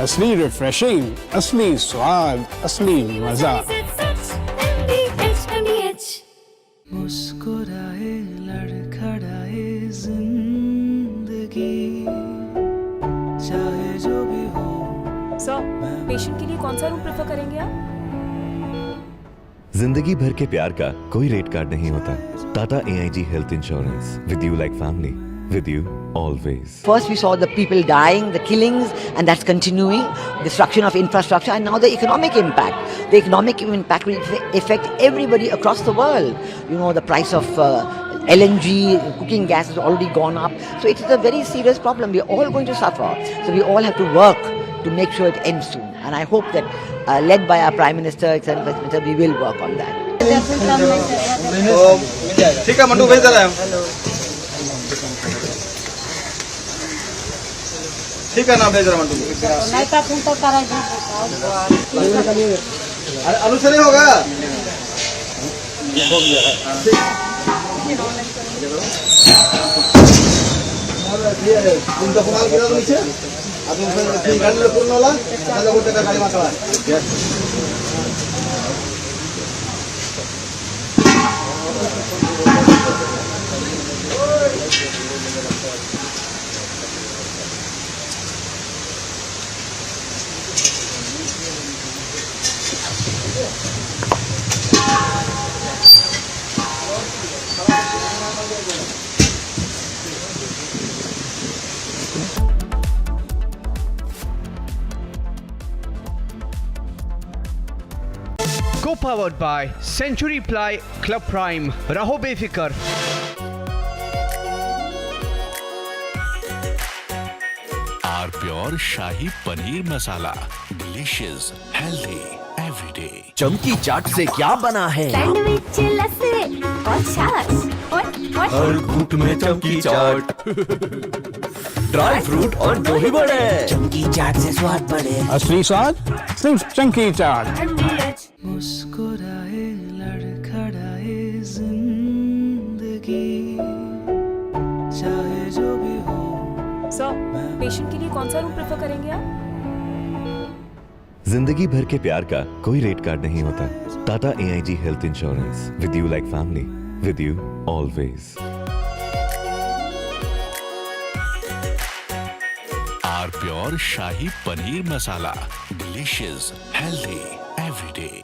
असली रिफ्रेशिंग, असली स्वाद, असली मजा। मुस्कुराए लड़खड़ाए जिंदगी चाहे जो भी हो। सर, पेशेंट के लिए कौन सा रूम प्रेफर करेंगे आप? जिंदगी भर के प्यार का कोई रेट कार्ड नहीं होता। Tata AIG health insurance, with you like family, with you always. First we saw the people dying, the killings, and that's continuing, destruction of infrastructure, and now the economic impact. The economic impact will affect everybody across the world. You know, the price of LNG, cooking gas has already gone up. So it is a very serious problem. We are all going to suffer. So we all have to work to make sure it ends soon. And I hope that, led by our Prime Minister, etc., we will work on that. ठीक है mandu भेज दे रहे हैं हम। ठीक है ना भेज रहे हैं मंडू। नहीं तो तुम तो कराई दो। आलू से नहीं होगा इंतफाल गिरा दो नीचे अब फिर गाड़ी लो पूर्ण वाला ना लोगों का गाड़ी मार रहा Co-powered by Century Ply Club Prime. Raho befikar. Our pure Shahi Paneer Masala. Delicious, healthy, every day. चमकी चाट से क्या बना है? सैंडविच लस्सी और छाछ हर घूंट में चमकी चाट ड्राई फ्रूट और दही बड़े चमकी चाट से स्वाद बढ़े असली स्वाद सिर्फ चंकी चाट मुस्कुराए लड़खड़ाए जिंदगी चाहे जो भी हो। सर, पेशेंट के लिए कौन सा रूम प्रेफर करेंगे आप? जिंदगी भर के प्यार का कोई रेट कार्ड नहीं होता। Tata AIG health insurance, with you like family, with you always. Our pure Shahi Paneer Masala. Delicious, healthy, every day.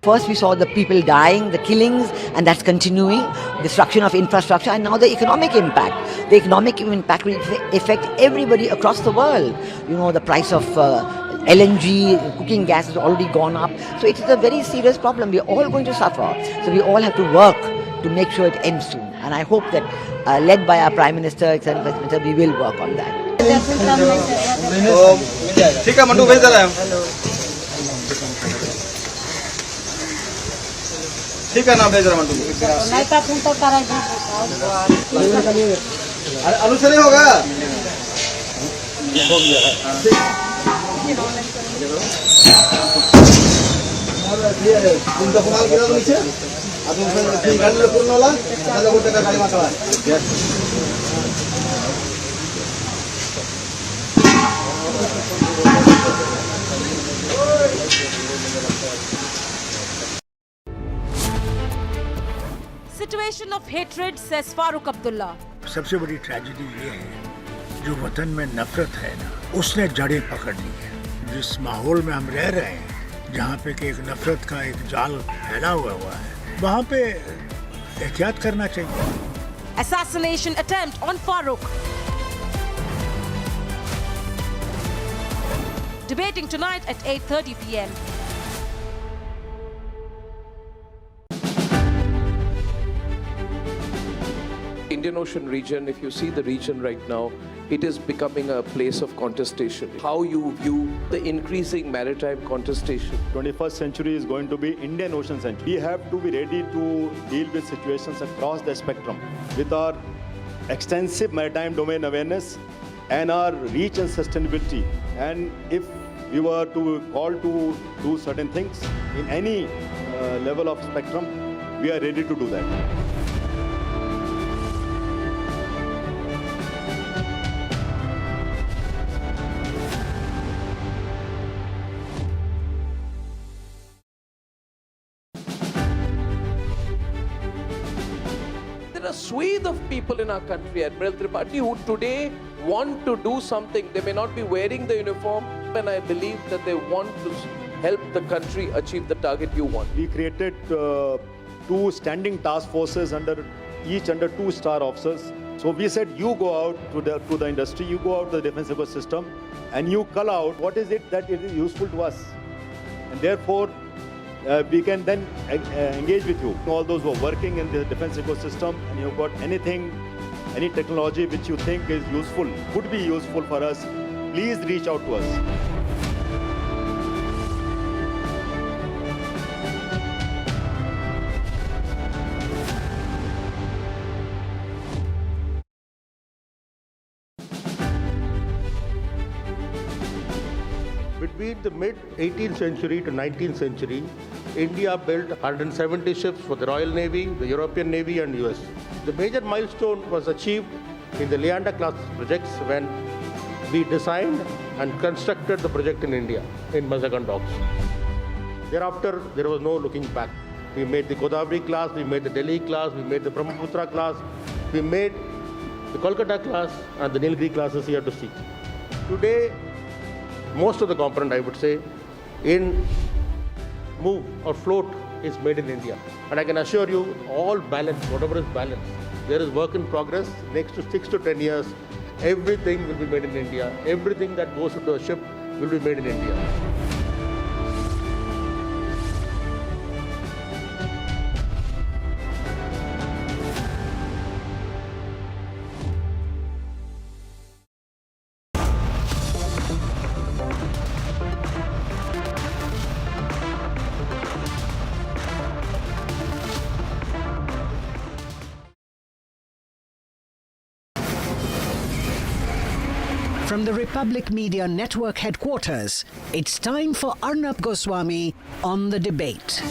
First we saw the people dying, the killings, and that's continuing, destruction of infrastructure, and now the economic impact. The economic impact will affect everybody across the world. You know, the price of LNG, cooking gas has already gone up. So it is a very serious problem. We are all going to suffer. So we all have to work to make sure it ends soon. And I hope that, led by our Prime Minister, Executive Minister, we will work on that. ठीक है mandu भेज दे रहे हैं ठीक है ना भेज रहा मंडू आलू से नहीं होगा इंतफाल गिरा दो नीचे अब फिर गाड़ी लो पूर्ण वाला ना लोगों का गाड़ी मार रहा Situation of hatred, says Farooq Abdullah. सबसे बड़ी ट्रेजेडी ये है जो वतन में नफरत है ना उसने जड़ें पकड़ ली है। जिस माहौल में हम रह रहे हैं जहाँ पे कि एक नफरत का एक जाल फैला हुआ है वहाँ पे एहतियात करना चाहिए। Assassination attempt on Farooq. Debating tonight at 8:30 p.m. Indian Ocean region, if you see the region right now, it is becoming a place of contestation. How you view the increasing maritime contestation? 21st century is going to be Indian Ocean century. We have to be ready to deal with situations across the spectrum with our extensive maritime domain awareness and our reach and sustainability. And if we were to call to do certain things in any level of spectrum, we are ready to do that. There are a swathe of people in our country, Admiral Tripathi, who today want to do something. They may not be wearing the uniform, and I believe that they want to help the country achieve the target you want. We created two standing task forces each under 2-star officers. So we said, you go out to the industry, you go out to the defense ecosystem, and you cull out what is it that is useful to us. And therefore, we can then engage with you. All those who are working in the defense ecosystem, and you've got anything, any technology which you think is useful, could be useful for us, please reach out to us. Between the mid-18th century to 19th century, India built 170 ships for the Royal Navy, the European Navy and US. The major milestone was achieved in the Leander class projects when we designed and constructed the project in India, in Mazagon docks. Thereafter, there was no looking back. We made the Godavari class, we made the Delhi class, we made the Brahmaputra class, we made the Kolkata class and the Nilgiri classes here to see. Today, most of the component, I would say, in move or float is made in India. And I can assure you, all balance, whatever is balance, there is work in progress. Next to 6 to 10 years, everything will be made in India. Everything that goes into a ship will be made in India. From the Republic Media Network headquarters, it's time for Arnab Goswami on The Debate.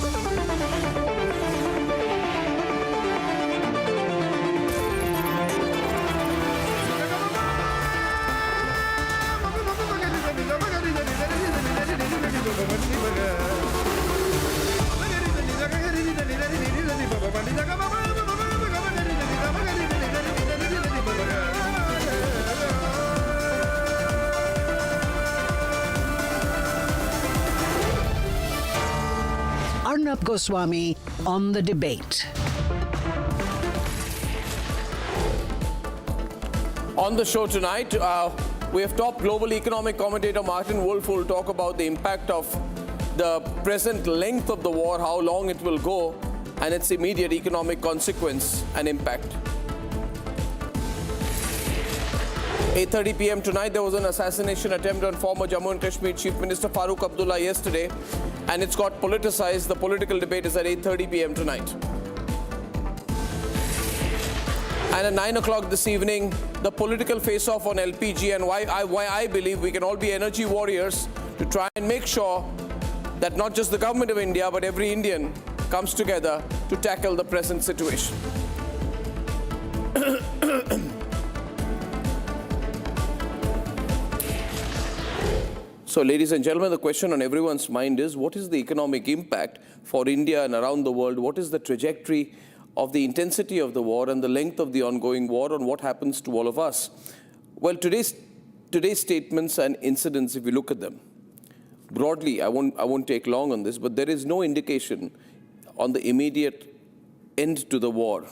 Arnab Goswami on The Debate. On the show tonight, we have top global economic commentator Martin Wolf, who will talk about the impact of the present length of the war, how long it will go, and its immediate economic consequence and impact. 8:30 p.m. tonight, there was an assassination attempt on former Jammu and Kashmir Chief Minister Farooq Abdullah yesterday, and it's got politicized. The political debate is at 8:30 p.m. tonight. And at 9 o'clock this evening, the political face-off on LPG and why I believe we can all be energy warriors to try and make sure that not just the government of India, but every Indian comes together to tackle the present situation. So, ladies and gentlemen, the question on everyone's mind is, what is the economic impact for India and around the world? What is the trajectory of the intensity of the war and the length of the ongoing war, and what happens to all of us? Well, today's statements and incidents, if we look at them, broadly, I won't take long on this, but there is no indication on the immediate end to the war,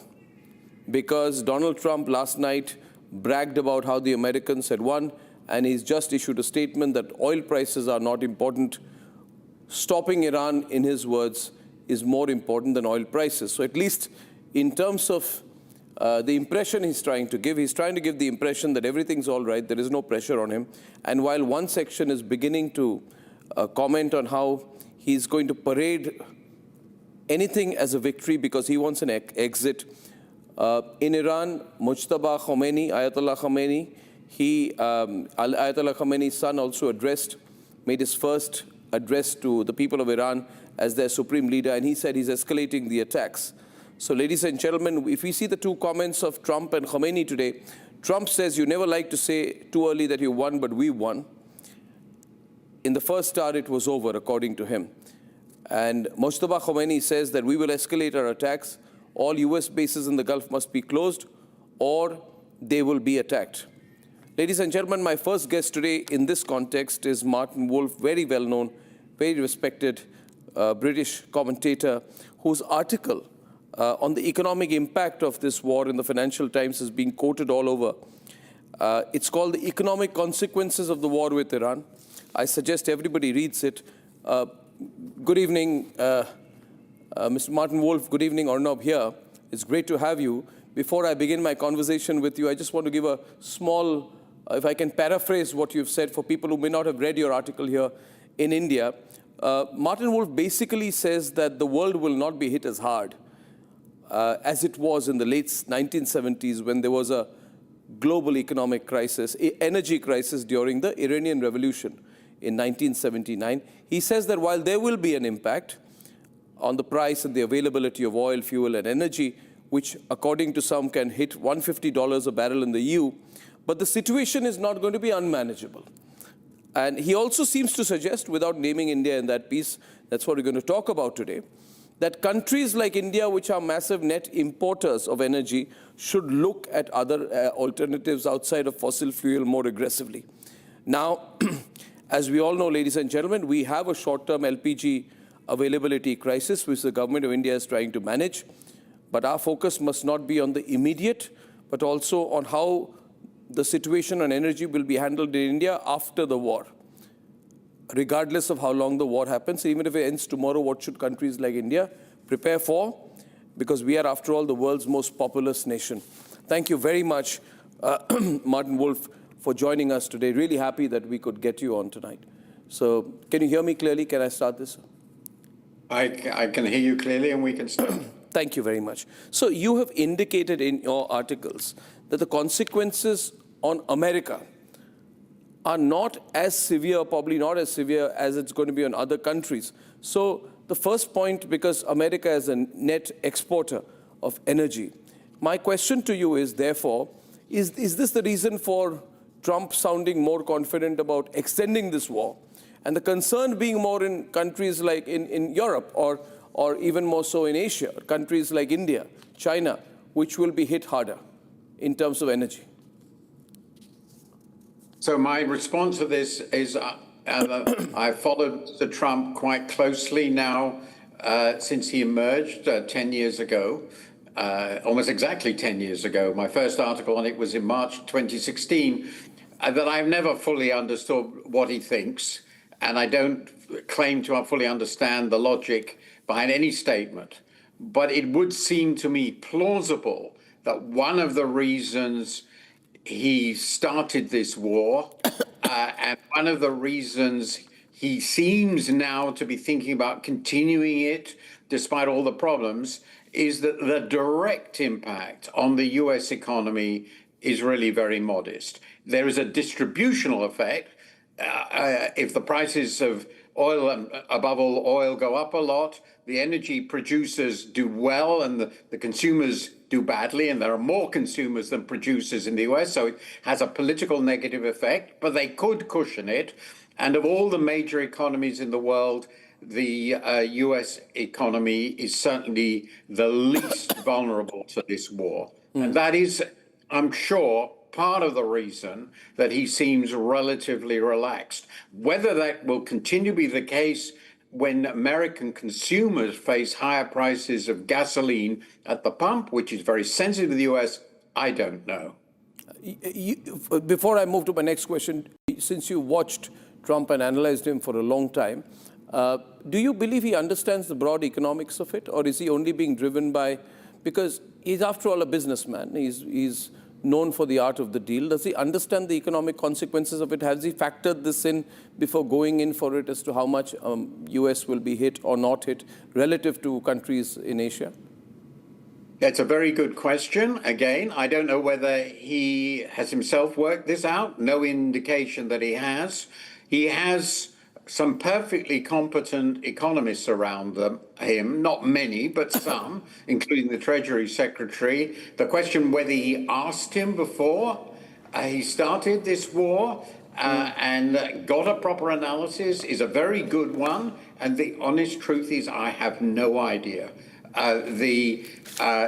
because Donald Trump last night bragged about how the Americans had won, and he's just issued a statement that oil prices are not important. Stopping Iran, in his words, is more important than oil prices. So at least in terms of the impression he's trying to give the impression that everything's all right, there is no pressure on him. And while one section is beginning to comment on how he's going to parade anything as a victory because he wants an exit, in Iran, Mujtaba Khomeini, Ayatollah Khomeini, Ayatollah Khomeini's son also made his first address to the people of Iran as their supreme leader, and he said he's escalating the attacks. So, ladies and gentlemen, if we see the two comments of Trump and Khomeini today, Trump says, you never like to say too early that you won, but we won. In the first hour, it was over, according to him. And Mujtaba Khomeini says that we will escalate our attacks. All US bases in the Gulf must be closed, or they will be attacked. Ladies and gentlemen, my first guest today in this context is Martin Wolf, very well-known, very respected British commentator, whose article on the economic impact of this war in the Financial Times is being quoted all over. It's called The Economic Consequences of the War with Iran. I suggest everybody reads it. Good evening, Mr. Martin Wolf. Good evening, Arnab here. It's great to have you. Before I begin my conversation with you, I just want to give a small, if I can paraphrase what you've said for people who may not have read your article here in India. Martin Wolf basically says that the world will not be hit as hard as it was in the late 1970s when there was a global economic crisis, energy crisis during the Iranian Revolution in 1979. He says that while there will be an impact on the price and the availability of oil, fuel, and energy, which according to some can hit $150 a barrel in the EU, but the situation is not going to be unmanageable. And he also seems to suggest, without naming India in that piece, that's what we're going to talk about today, that countries like India, which are massive net importers of energy, should look at other alternatives outside of fossil fuel more aggressively. Now, as we all know, ladies and gentlemen, we have a short-term LPG availability crisis, which the government of India is trying to manage. But our focus must not be on the immediate, but also on how the situation on energy will be handled in India after the war. Regardless of how long the war happens, even if it ends tomorrow, what should countries like India prepare for? Because we are, after all, the world's most populous nation. Thank you very much, Martin Wolf, for joining us today. Really happy that we could get you on tonight. So can you hear me clearly? Can I start this? I can hear you clearly, and we can start. Thank you very much. So you have indicated in your articles that the consequences on America are not as severe, probably not as severe as it's going to be on other countries. So the first point, because America is a net exporter of energy, my question to you is, therefore, is this the reason for Trump sounding more confident about extending this war? And the concern being more in countries like in Europe or even more so in Asia, countries like India, China, which will be hit harder in terms of energy. So my response to this is I've followed Mr. Trump quite closely now since he emerged 10 years ago, almost exactly 10 years ago. My first article on it was in March 2016, that I've never fully understood what he thinks, and I don't claim to fully understand the logic behind any statement. But it would seem to me plausible that one of the reasons he started this war, and one of the reasons he seems now to be thinking about continuing it despite all the problems, is that the direct impact on the US economy is really very modest. There is a distributional effect. If the prices of oil, and above all oil, go up a lot, the energy producers do well and the consumers do badly, and there are more consumers than producers in the US, so it has a political negative effect, but they could cushion it. And of all the major economies in the world, the US economy is certainly the least vulnerable to this war. And that is, I'm sure, part of the reason that he seems relatively relaxed. Whether that will continue to be the case when American consumers face higher prices of gasoline at the pump, which is very sensitive to the US, I don't know. Before I move to my next question, since you watched Trump and analyzed him for a long time, do you believe he understands the broad economics of it, or is he only being driven by, because he's after all a businessman, he's known for the art of the deal. Does he understand the economic consequences of it? Has he factored this in before going in for it as to how much US will be hit or not hit relative to countries in Asia? That's a very good question. Again, I don't know whether he has himself worked this out. No indication that he has. He has some perfectly competent economists around him, not many, but some, including the Treasury Secretary. The question whether he asked him before he started this war and got a proper analysis is a very good one. And the honest truth is I have no idea.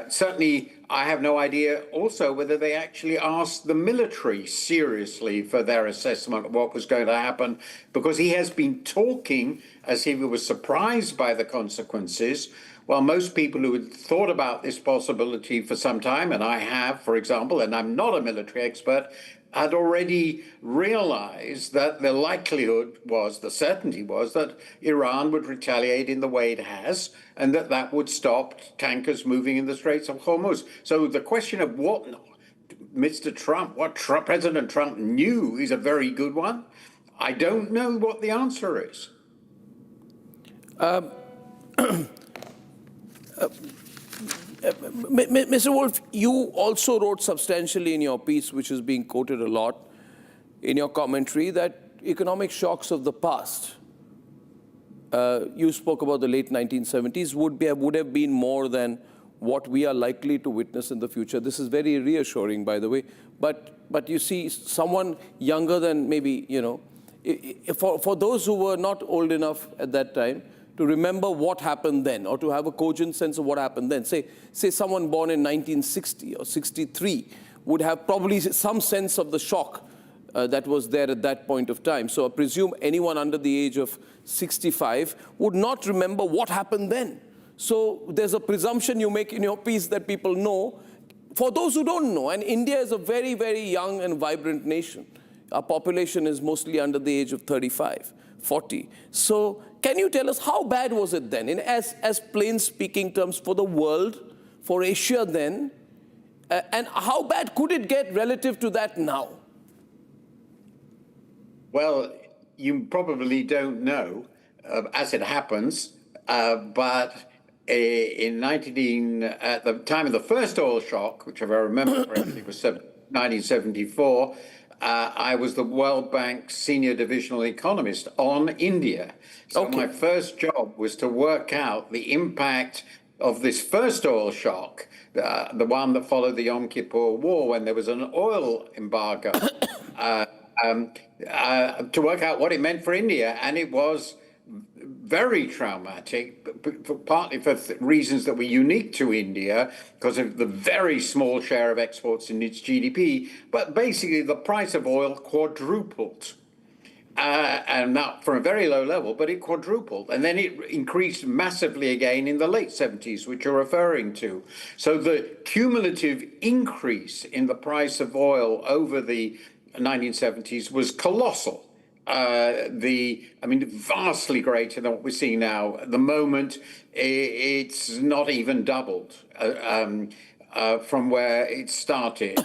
Certainly, I have no idea also whether they actually asked the military seriously for their assessment of what was going to happen, because he has been talking as if he was surprised by the consequences, while most people who had thought about this possibility for some time, and I have, for example, and I'm not a military expert, had already realized that the likelihood was, the certainty was, that Iran would retaliate in the way it has, and that would stop tankers moving in the Straits of Hormuz. So the question of what President Trump knew is a very good one. I don't know what the answer is. Mr. Wolf, you also wrote substantially in your piece, which is being quoted a lot in your commentary, that economic shocks of the past, you spoke about the late 1970s, would have been more than what we are likely to witness in the future. This is very reassuring, by the way. But you see, someone younger than maybe, for those who were not old enough at that time to remember what happened then, or to have a cogent sense of what happened then, say someone born in 1960 or 63 would have probably some sense of the shock that was there at that point of time. So I presume anyone under the age of 65 would not remember what happened then. So there's a presumption you make in your piece that people know. For those who don't know, and India is a very, very young and vibrant nation. Our population is mostly under the age of 35, 40. So can you tell us how bad was it then, as plain speaking terms, for the world, for Asia then, and how bad could it get relative to that now? Well, you probably don't know, as it happens, but at the time of the first oil shock, which if I remember correctly was 1974, I was the World Bank senior divisional economist on India. So my first job was to work out the impact of this first oil shock, the one that followed the Yom Kippur War, when there was an oil embargo, to work out what it meant for India. And it was very traumatic, partly for reasons that were unique to India, because of the very small share of exports in its GDP. But basically, the price of oil quadrupled. And not from a very low level, but it quadrupled. And then it increased massively again in the late 70s, which you're referring to. So the cumulative increase in the price of oil over the 1970s was colossal. Vastly greater than what we're seeing now. At the moment, it's not even doubled from where it started.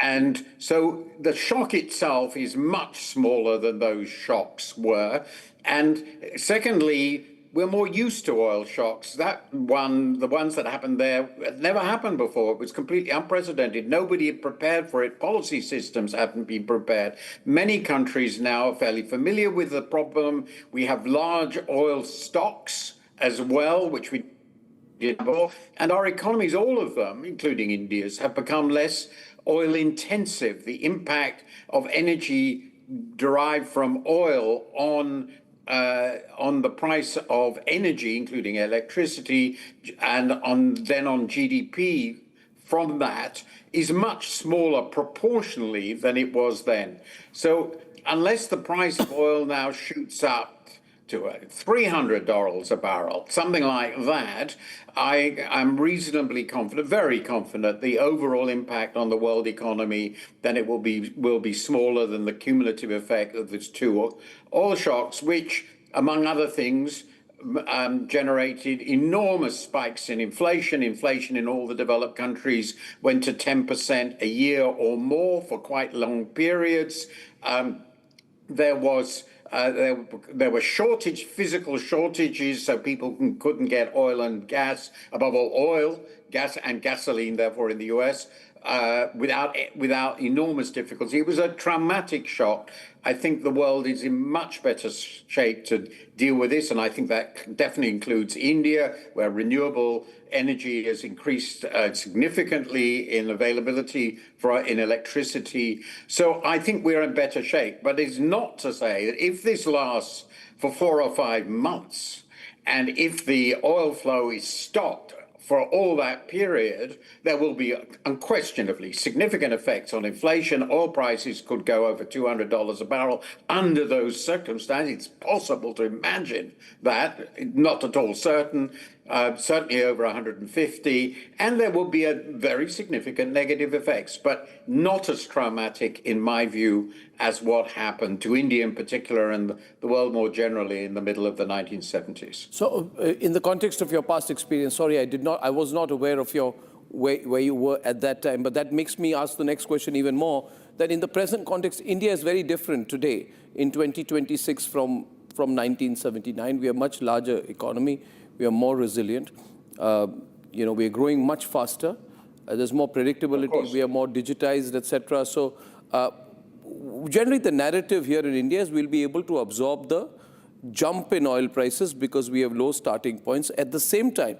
And so the shock itself is much smaller than those shocks were. And secondly, we're more used to oil shocks. The ones that happened there never happened before. It was completely unprecedented. Nobody had prepared for it. Policy systems hadn't been prepared. Many countries now are fairly familiar with the problem. We have large oil stocks as well, which we did before. And our economies, all of them, including India's, have become less oil intensive. The impact of energy derived from oil on the price of energy, including electricity, and then on GDP from that is much smaller proportionally than it was then. So unless the price of oil now shoots up to $300 a barrel, something like that, I'm reasonably confident, very confident, the overall impact on the world economy, then it will be smaller than the cumulative effect of these two oil shocks, which, among other things, generated enormous spikes in inflation. Inflation in all the developed countries went to 10% a year or more for quite long periods. There were physical shortages, so people couldn't get oil and gas, above all oil, gas and gasoline, therefore, in the US, without enormous difficulty. It was a traumatic shock. I think the world is in much better shape to deal with this, and I think that definitely includes India, where renewable energy has increased significantly in availability in electricity. So I think we're in better shape. But it's not to say that if this lasts for 4 or 5 months, and if the oil flow is stopped for all that period, there will be unquestionably significant effects on inflation. Oil prices could go over $200 a barrel. Under those circumstances, it's possible to imagine that, not at all certain. certainly over 150, and there will be a very significant negative effects, but not as traumatic, in my view, as what happened to India in particular and the world more generally in the middle of the 1970s. So, in the context of your past experience, sorry, I was not aware of where you were at that time, but that makes me ask the next question even more, that in the present context, India is very different today in 2026 from 1979. We are a much larger economy. We are more resilient. We are growing much faster. There's more predictability. We are more digitized, etc. So, generally, the narrative here in India is we'll be able to absorb the jump in oil prices because we have low starting points. At the same time,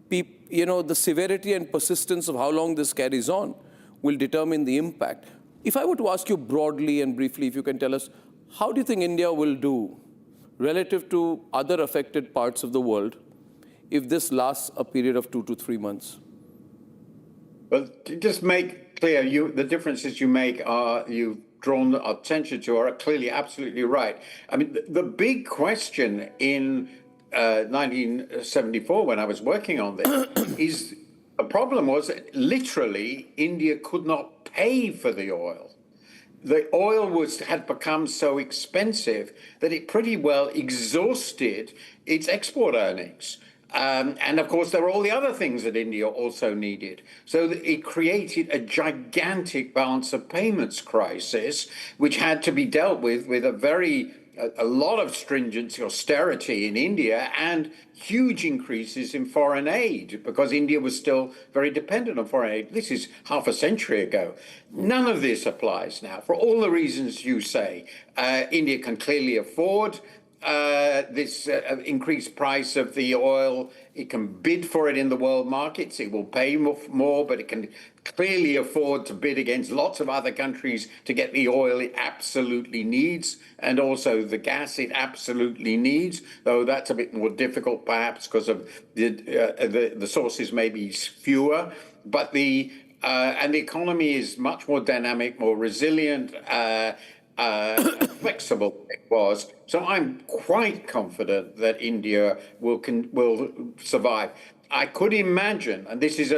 the severity and persistence of how long this carries on will determine the impact. If I were to ask you broadly and briefly, if you can tell us, how do you think India will do relative to other affected parts of the world if this lasts a period of 2 to 3 months? Well, to just make clear, the differences you make you've drawn attention to are clearly absolutely right. I mean, the big question in 1974, when I was working on this, is the problem was that literally India could not pay for the oil. The oil had become so expensive that it pretty well exhausted its export earnings. And of course, there were all the other things that India also needed. So it created a gigantic balance of payments crisis, which had to be dealt with a lot of stringency, austerity in India, and huge increases in foreign aid, because India was still very dependent on foreign aid. This is half a century ago. None of this applies now, for all the reasons you say. India can clearly afford this increased price of the oil. It can bid for it in the world markets. It will pay more, but it can clearly afford to bid against lots of other countries to get the oil it absolutely needs, and also the gas it absolutely needs, though that's a bit more difficult perhaps because of the sources may be fewer. But and the economy is much more dynamic, more resilient, flexible than it was. So I'm quite confident that India will survive. I could imagine, and this is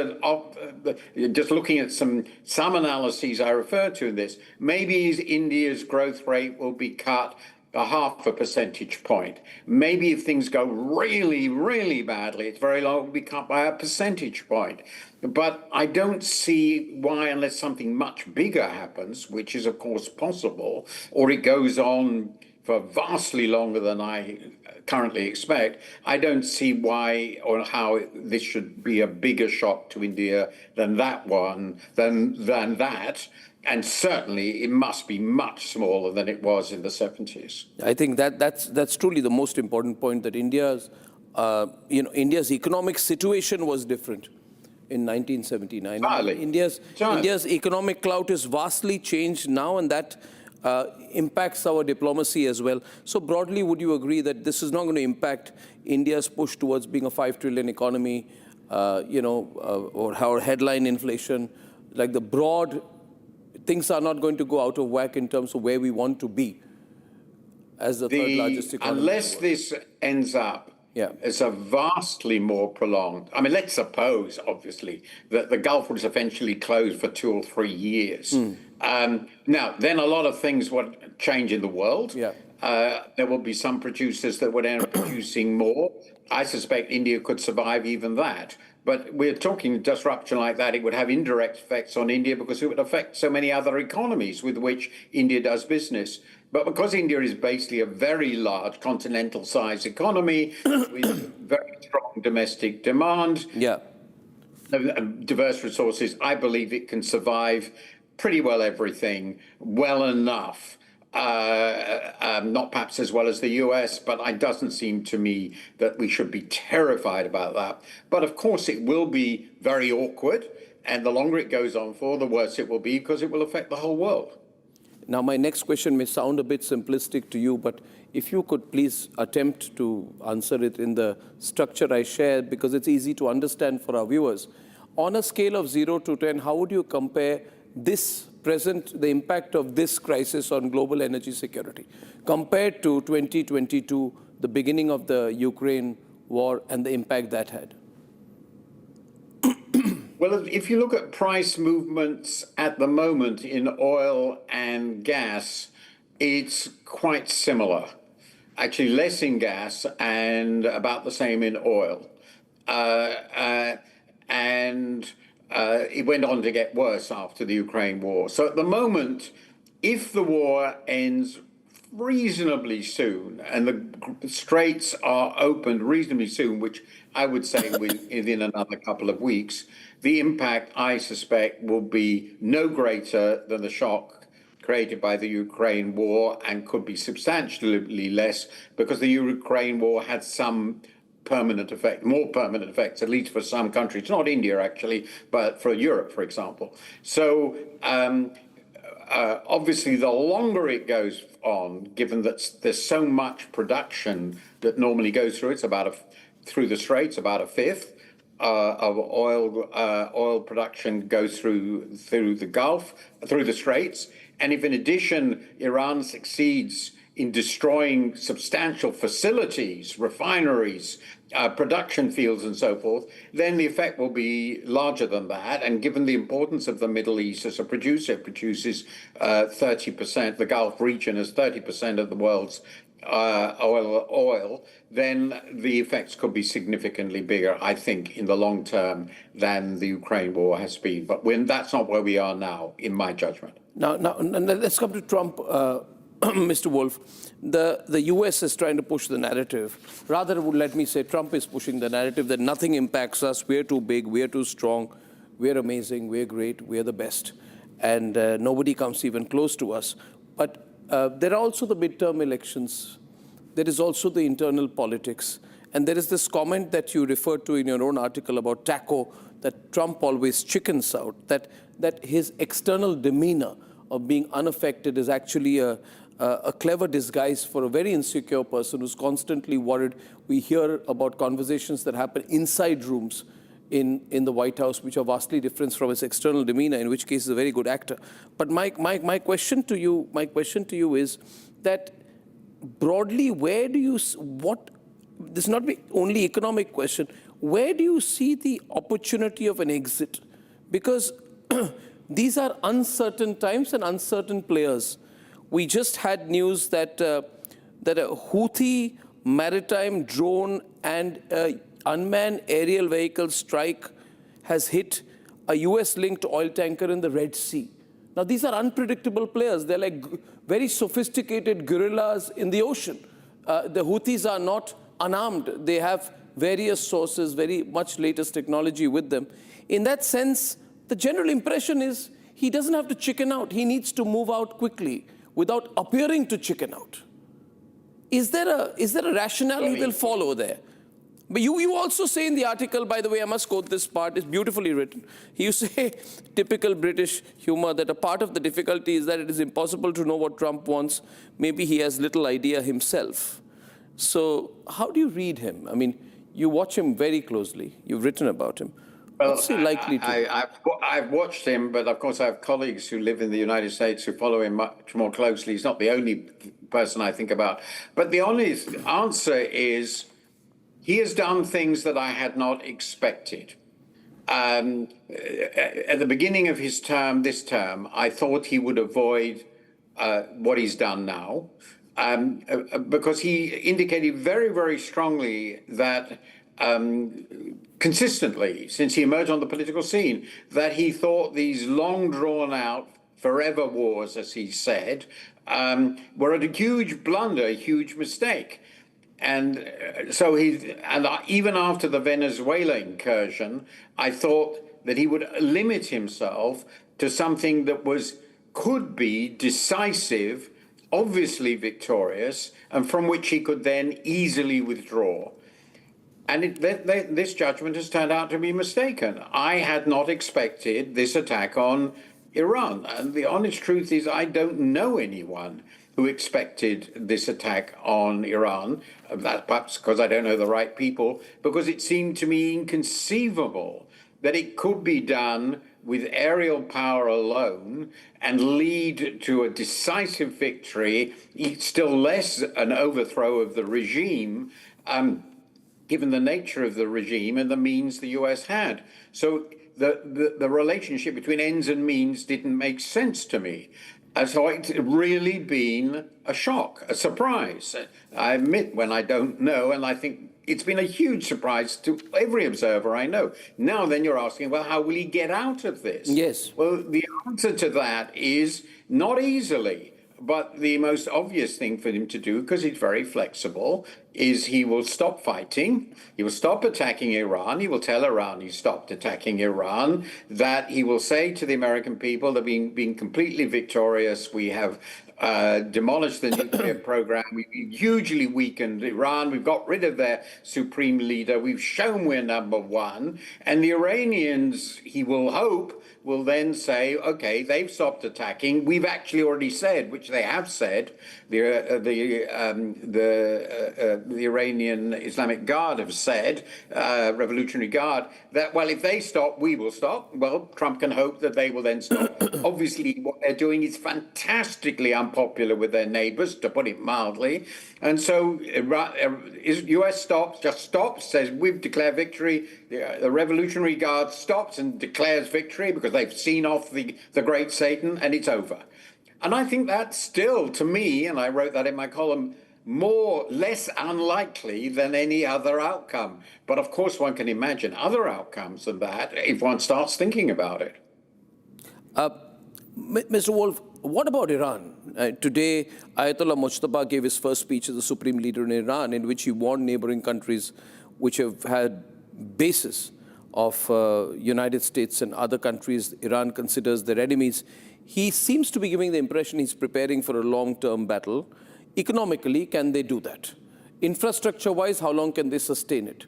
just looking at some analyses I referred to in this, maybe India's growth rate will be cut a half a percentage point. Maybe if things go really, really badly, it's very low, it will be cut by a percentage point. But I don't see why, unless something much bigger happens, which is of course possible, or it goes on for vastly longer than I currently expect, I don't see why or how this should be a bigger shock to India than that. And certainly it must be much smaller than it was in the 70s. I think that's truly the most important point, that India's economic situation was different in 1979. India's economic clout is vastly changed now, and that impacts our diplomacy as well. So broadly, would you agree that this is not going to impact India's push towards being a 5 trillion economy, or our headline inflation, like the broad things are not going to go out of whack in terms of where we want to be as the third largest economy? Unless this ends up as a vastly more prolonged, I mean, let's suppose, obviously, that the Gulf was eventually closed for 2 or 3 years. Now, then a lot of things would change in the world. There will be some producers that would end up producing more. I suspect India could survive even that. But we're talking disruption like that, it would have indirect effects on India because it would affect so many other economies with which India does business. But because India is basically a very large continental-sized economy with very strong domestic demand, diverse resources, I believe it can survive pretty well everything well enough. Not perhaps as well as the US, but it doesn't seem to me that we should be terrified about that. But of course, it will be very awkward, and the longer it goes on for, the worse it will be, because it will affect the whole world. Now, my next question may sound a bit simplistic to you, but if you could please attempt to answer it in the structure I shared, because it's easy to understand for our viewers. On a scale of 0 to 10, how would you compare the impact of this crisis on global energy security compared to 2022, the beginning of the Ukraine war and the impact that had? Well, if you look at price movements at the moment in oil and gas, it's quite similar. Actually, less in gas and about the same in oil. It went on to get worse after the Ukraine war. So at the moment, if the war ends reasonably soon and the straits are opened reasonably soon, which I would say within another couple of weeks, the impact, I suspect, will be no greater than the shock created by the Ukraine war and could be substantially less because the Ukraine war had some permanent effect, more permanent effects, at least for some countries, not India actually, but for Europe, for example. So obviously, the longer it goes on, given that there's so much production that normally goes through, through the Straits, about a fifth of oil production goes through the Gulf, through the Straits. And if in addition, Iran succeeds in destroying substantial facilities, refineries, production fields and so forth, then the effect will be larger than that. And given the importance of the Middle East as a producer, it produces 30%, the Gulf region is 30% of the world's oil, then the effects could be significantly bigger, I think, in the long term than the Ukraine war has been. But that's not where we are now, in my judgment. Now let's come to Trump, Mr. Wolf. The US is trying to push the narrative. Rather, let me say Trump is pushing the narrative that nothing impacts us, we're too big, we're too strong, we're amazing, we're great, we're the best. And nobody comes even close to us. But there are also the midterm elections. There is also the internal politics. And there is this comment that you referred to in your own article about Taco, that Trump always chickens out, that his external demeanor of being unaffected is actually a clever disguise for a very insecure person who's constantly worried. We hear about conversations that happen inside rooms in the White House, which are vastly different from his external demeanor, in which case he's a very good actor. But my question to you is that broadly, where do you, this is not the only economic question, where do you see the opportunity of an exit? Because these are uncertain times and uncertain players. We just had news that a Houthi maritime drone and unmanned aerial vehicle strike has hit a US-linked oil tanker in the Red Sea. Now, these are unpredictable players. They're like very sophisticated guerrillas in the ocean. The Houthis are not unarmed. They have various sources, very much latest technology with them. In that sense, the general impression is he doesn't have to chicken out. He needs to move out quickly without appearing to chicken out. Is there a rationale he will follow there? But you also say in the article, by the way, I must quote this part, it's beautifully written. You say, typical British humor, that a part of the difficulty is that it is impossible to know what Trump wants. Maybe he has little idea himself. So how do you read him? I mean, you watch him very closely. You've written about him. Well, what's he likely to? I've watched him, but of course I have colleagues who live in the United States who follow him much more closely. He's not the only person I think about. But the honest answer is, he has done things that I had not expected. At the beginning of his term, this term, I thought he would avoid what he's done now, because he indicated very, very strongly that consistently, since he emerged on the political scene, that he thought these long drawn out forever wars, as he said, were a huge blunder, a huge mistake. And so even after the Venezuela incursion, I thought that he would limit himself to something that could be decisive, obviously victorious, and from which he could then easily withdraw. And this judgment has turned out to be mistaken. I had not expected this attack on Iran. And the honest truth is, I don't know anyone who expected this attack on Iran. That's perhaps because I don't know the right people, because it seemed to me inconceivable that it could be done with aerial power alone and lead to a decisive victory, still less an overthrow of the regime, given the nature of the regime and the means the US had. So the relationship between ends and means didn't make sense to me. So it's really been a shock, a surprise. I admit when I don't know, and I think it's been a huge surprise to every observer I know. Now then you're asking, well, how will he get out of this? Yes. Well, the answer to that is not easily. But the most obvious thing for him to do, because he's very flexible, is he will stop fighting. He will stop attacking Iran. He will tell Iran he stopped attacking Iran. That he will say to the American people, they've been completely victorious. We have demolished the nuclear program. We've hugely weakened Iran. We've got rid of their supreme leader. We've shown we're number one. And the Iranians, he will hope, will then say, okay, they've stopped attacking. We've actually already said, which they have said, the Iranian Islamic Guard have said, Revolutionary Guard, that, well, if they stop, we will stop. Well, Trump can hope that they will then stop. Obviously, what they're doing is fantastically unpopular with their neighbors, to put it mildly. And so US stops, just stops, says we've declared victory. The Revolutionary Guard stops and declares victory because they've seen off the great Satan, and it's over. And I think that's still, to me, and I wrote that in my column, less unlikely than any other outcome. But of course, one can imagine other outcomes than that if one starts thinking about it. Mr. Wolf, what about Iran? Today, Ayatollah Mujtaba gave his first speech as the supreme leader in Iran, in which he warned neighboring countries which have had bases of United States and other countries Iran considers their enemies. He seems to be giving the impression he's preparing for a long-term battle. Economically, can they do that? Infrastructure-wise, how long can they sustain it?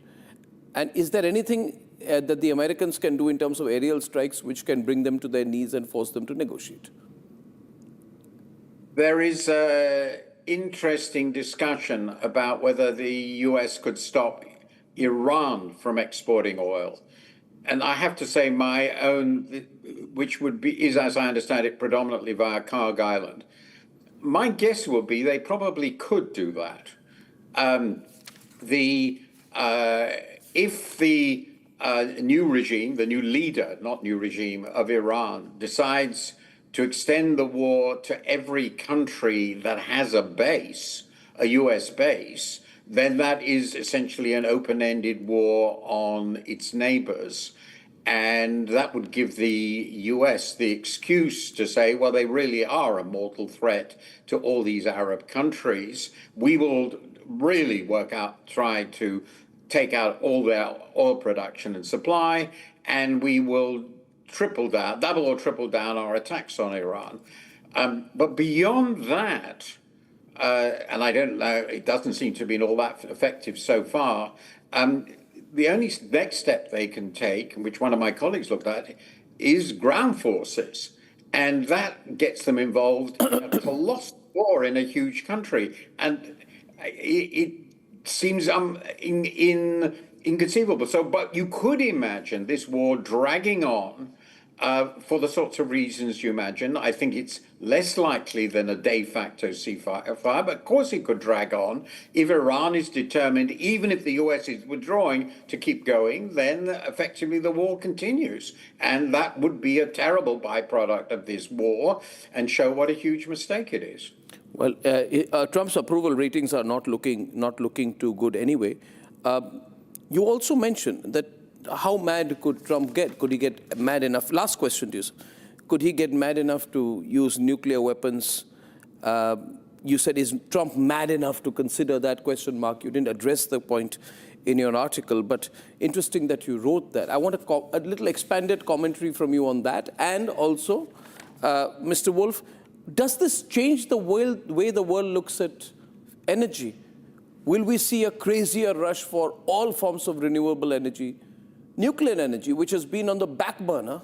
And is there anything that the Americans can do in terms of aerial strikes which can bring them to their knees and force them to negotiate? There is an interesting discussion about whether the US could stop Iran from exporting oil. And I have to say my own, which is, as I understand it, predominantly via Karg Island. My guess will be they probably could do that. If the new regime, the new leader, not new regime, of Iran decides to extend the war to every country that has a base, a US base, then that is essentially an open-ended war on its neighbors. And that would give the US the excuse to say, well, they really are a mortal threat to all these Arab countries. We will really try to take out all their oil production and supply, and we will double or triple down our attacks on Iran. But beyond that, and I don't know, it doesn't seem to have been all that effective so far. The only next step they can take, which one of my colleagues looked at, is ground forces. And that gets them involved in a colossal war in a huge country. And it seems inconceivable. But you could imagine this war dragging on for the sorts of reasons you imagine. I think it's less likely than a de facto ceasefire, but of course it could drag on. If Iran is determined, even if the US is withdrawing, to keep going, then effectively the war continues. And that would be a terrible byproduct of this war and show what a huge mistake it is. Well, Trump's approval ratings are not looking too good anyway. You also mentioned that how mad could Trump get? Could he get mad enough? Last question to you. Could he get mad enough to use nuclear weapons? You said, is Trump mad enough to consider that question mark? You didn't address the point in your article, but interesting that you wrote that. I want a little expanded commentary from you on that. And also, Mr. Wolf, does this change the way the world looks at energy? Will we see a crazier rush for all forms of renewable energy? Nuclear energy, which has been on the back burner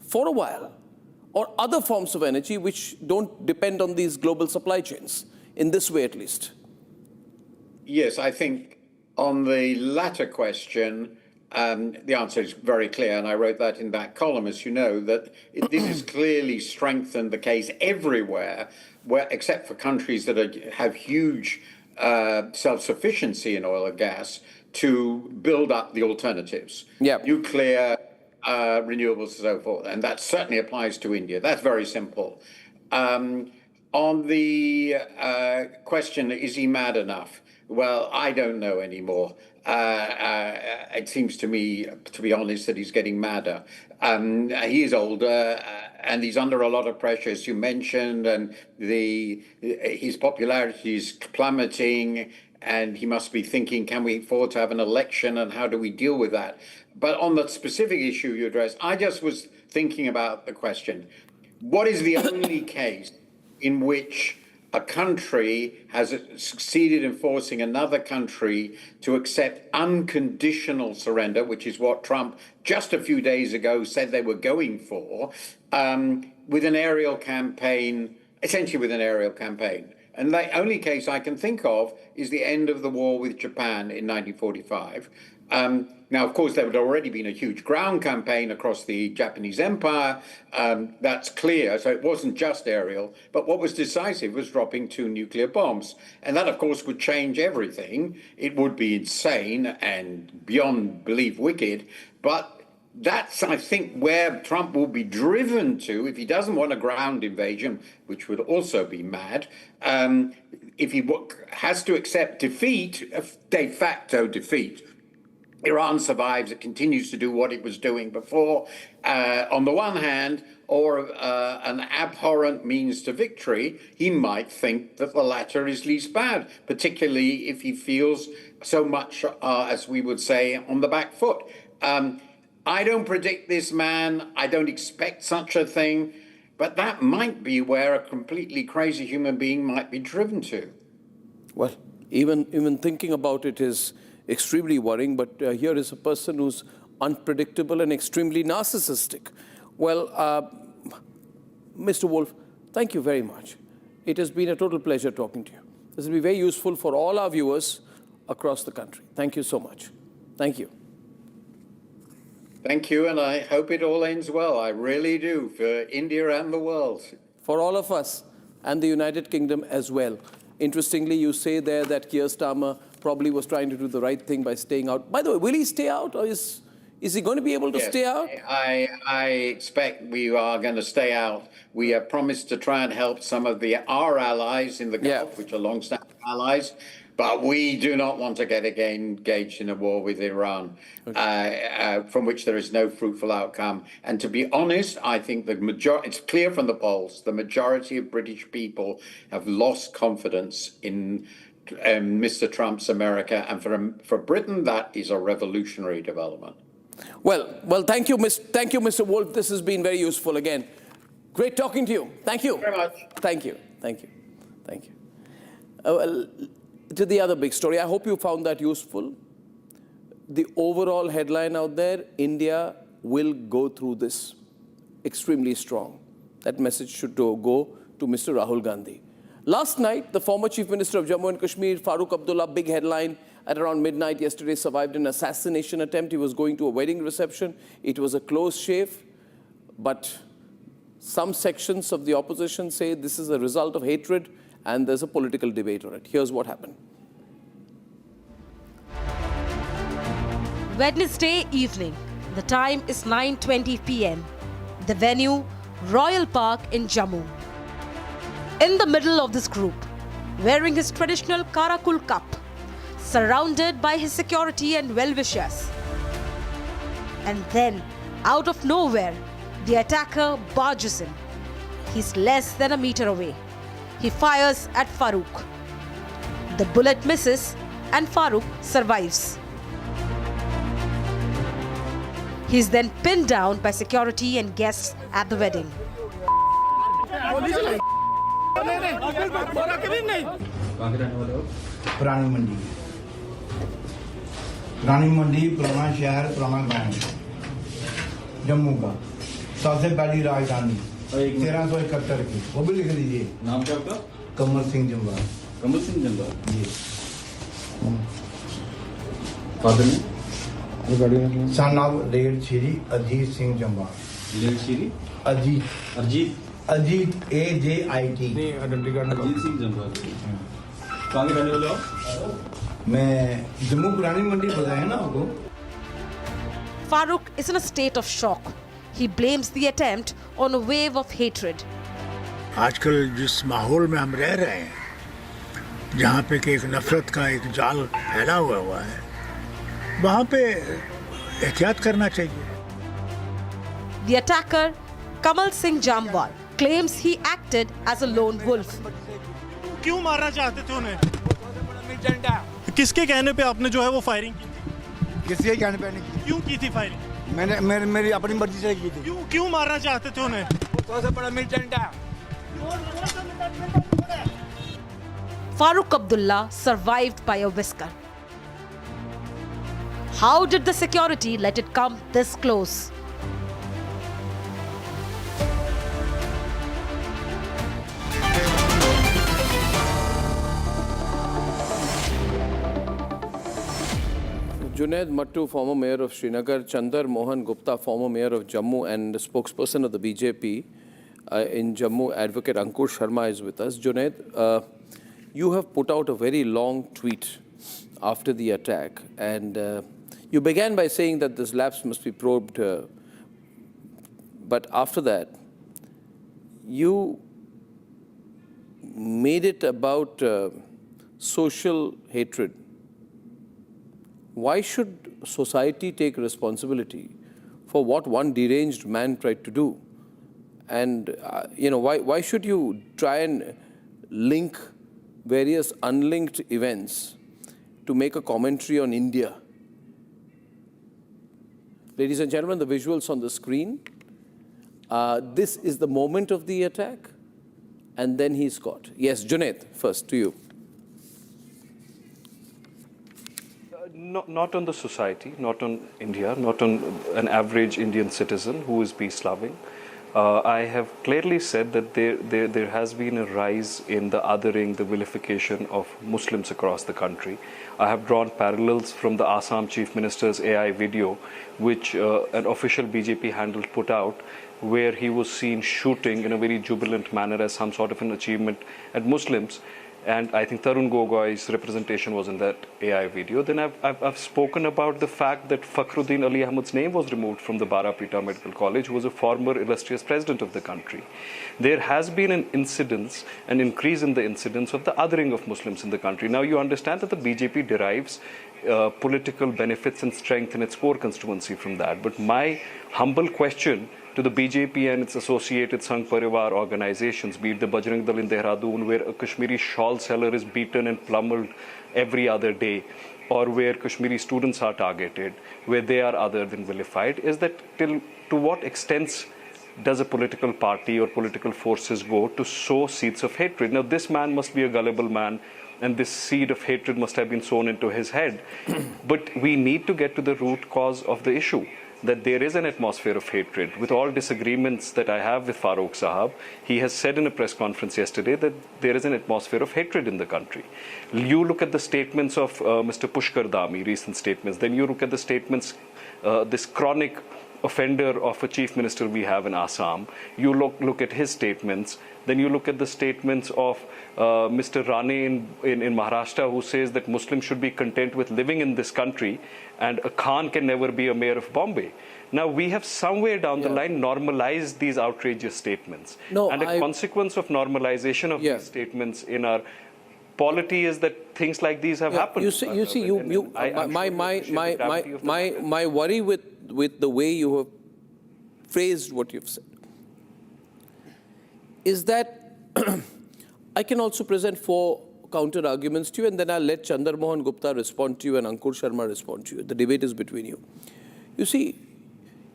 for a while, or other forms of energy which don't depend on these global supply chains, in this way at least? Yes, I think on the latter question, the answer is very clear, and I wrote that in that column, as you know, that this has clearly strengthened the case everywhere, except for countries that have huge self-sufficiency in oil and gas, to build up the alternatives. Nuclear, renewables, and so forth. And that certainly applies to India. That's very simple. On the question, is he mad enough? Well, I don't know anymore. It seems to me, to be honest, that he's getting madder. He is older, and he's under a lot of pressure, as you mentioned, and his popularity is plummeting, and he must be thinking, can we afford to have an election, and how do we deal with that? But on the specific issue you addressed, I just was thinking about the question, what is the only case in which a country has succeeded in forcing another country to accept unconditional surrender, which is what Trump just a few days ago said they were going for, with an aerial campaign, essentially with an aerial campaign. And the only case I can think of is the end of the war with Japan in 1945. Now, of course, there had already been a huge ground campaign across the Japanese empire. That's clear. So it wasn't just aerial. But what was decisive was dropping 2 nuclear bombs. And that, of course, would change everything. It would be insane and beyond belief wicked. But that's, I think, where Trump will be driven to if he doesn't want a ground invasion, which would also be mad. If he has to accept defeat, de facto defeat, Iran survives, it continues to do what it was doing before, on the one hand, or an abhorrent means to victory, he might think that the latter is least bad, particularly if he feels so much, as we would say, on the back foot. I don't predict this man. I don't expect such a thing. But that might be where a completely crazy human being might be driven to. Well, even thinking about it is extremely worrying, but here is a person who's unpredictable and extremely narcissistic. Well, Mr. Wolf, thank you very much. It has been a total pleasure talking to you. This will be very useful for all our viewers across the country. Thank you so much. Thank you. Thank you, and I hope it all ends well. I really do, for India and the world. For all of us, and the United Kingdom as well. Interestingly, you say there that Keir Starmer probably was trying to do the right thing by staying out. By the way, will he stay out, or is he going to be able to stay out? I expect we are going to stay out. We have promised to try and help some of our allies in the Gulf, which are long-standing allies, but we do not want to get again engaged in a war with Iran, from which there is no fruitful outcome. And to be honest, I think it's clear from the polls, the majority of British people have lost confidence in Mr. Trump's America, and for Britain, that is a revolutionary development. Well, thank you, Mr. Wolf. This has been very useful again. Great talking to you. Thank you very much. Thank you. To the other big story, I hope you found that useful. The overall headline out there: India will go through this extremely strong. That message should go to Mr. Rahul Gandhi. Last night, the former Chief Minister of Jammu and Kashmir, Farooq Abdullah, big headline at around midnight yesterday, survived an assassination attempt. He was going to a wedding reception. It was a close shave, but some sections of the opposition say this is a result of hatred, and there's a political debate on it. Here's what happened. Wednesday evening. The time is 9:20 p.m. The venue, Royal Park in Jammu. In the middle of this group, wearing his traditional Karakul cap, surrounded by his security and well-wishers. And then, out of nowhere, the attacker barges in. He's less than a meter away. He fires at Farooq. The bullet misses and Farooq survives. He's then pinned down by security and guests at the wedding. पुरानी मंडी पुराना शहर पुराना गांव जम्मू का सबसे पहली राजधानी 1371 की वो भी लिख दीजिए नाम क्या आपका कमल सिंह जम्वाल जी फादर ने son of late Shri Ajit Singh Jamwal Ajit AJIT Ajit Singh Jamwal कहाँ के रहने वाले हो मैं जम्मू पुरानी मंडी बताया ना आपको. Farooq is in a state of shock. He blames the attempt on a wave of hatred. आजकल जिस माहौल में हम रह रहे हैं, जहाँ पे कि एक नफरत का एक जाल फैला हुआ है, वहाँ पे एहतियात करना चाहिए. The attacker, Kamal Singh Jamwal, claims he acted as a lone wolf. क्यों मारना चाहते थे उन्हें? किसके कहने पे आपने जो है वो फायरिंग की थी? किसी कहने पे नहीं की. क्यों की थी फायरिंग? मेरी अपनी मर्जी से की थी. क्यों मारना चाहते थे उन्हें? बड़ा मिलिटेंट है. Farooq Abdullah survived by a whisker. How did the security let it come this close? Junaid Mattu, former mayor of Srinagar, Chandar Mohan Gupta, former mayor of Jammu and spokesperson of the BJP in Jammu, Advocate Ankur Sharma is with us. Junaid, you have put out a very long tweet after the attack, and you began by saying that this lapse must be probed, but after that, you made it about social hatred. Why should society take responsibility for what one deranged man tried to do? And, why should you try and link various unlinked events to make a commentary on India? Ladies and gentlemen, the visuals on the screen. This is the moment of the attack, and then he's caught. Yes, Junaid, first to you. Not on the society, not on India, not on an average Indian citizen who is peace-loving. I have clearly said that there has been a rise in the othering, the vilification of Muslims across the country. I have drawn parallels from the Assam Chief Minister's AI video, which an official BJP handle put out, where he was seen shooting in a very jubilant manner as some sort of an achievement at Muslims. And I think Tarun Gogoi's representation was in that AI video. Then I've spoken about the fact that Fakhruddin Ali Ahmed's name was removed from the Barapeta Medical College, who was a former illustrious president of the country. There has been an increase in the incidence of the othering of Muslims in the country. Now you understand that the BJP derives political benefits and strength in its core constituency from that. But my humble question to the BJP and its associated Sangh Parivar organizations, be it the Bajrang Dal in Dehradun, where a Kashmiri shawl seller is beaten and pummeled every other day, or where Kashmiri students are targeted, where they are other than vilified, is that to what extent does a political party or political forces go to sow seeds of hatred? Now, this man must be a gullible man, and this seed of hatred must have been sown into his head. But we need to get to the root cause of the issue, that there is an atmosphere of hatred. With all disagreements that I have with Farooq Sahab, he has said in a press conference yesterday that there is an atmosphere of hatred in the country. You look at the statements of Mr. Pushkar Dhami, recent statements, then you look at the statements, this chronic offender of a chief minister we have in Assam, you look at his statements, then you look at the statements of Mr. Rane in Maharashtra, who says that Muslims should be content with living in this country and a Khan can never be a mayor of Bombay. Now, we have somewhere down the line normalized these outrageous statements. And a consequence of normalization of these statements in our polity is that things like these have happened. My worry with the way you have phrased what you've said is that I can also present 4 counter arguments to you, and then I'll let Chandar Mohan Gupta respond to you and Ankur Sharma respond to you. The debate is between you. You see,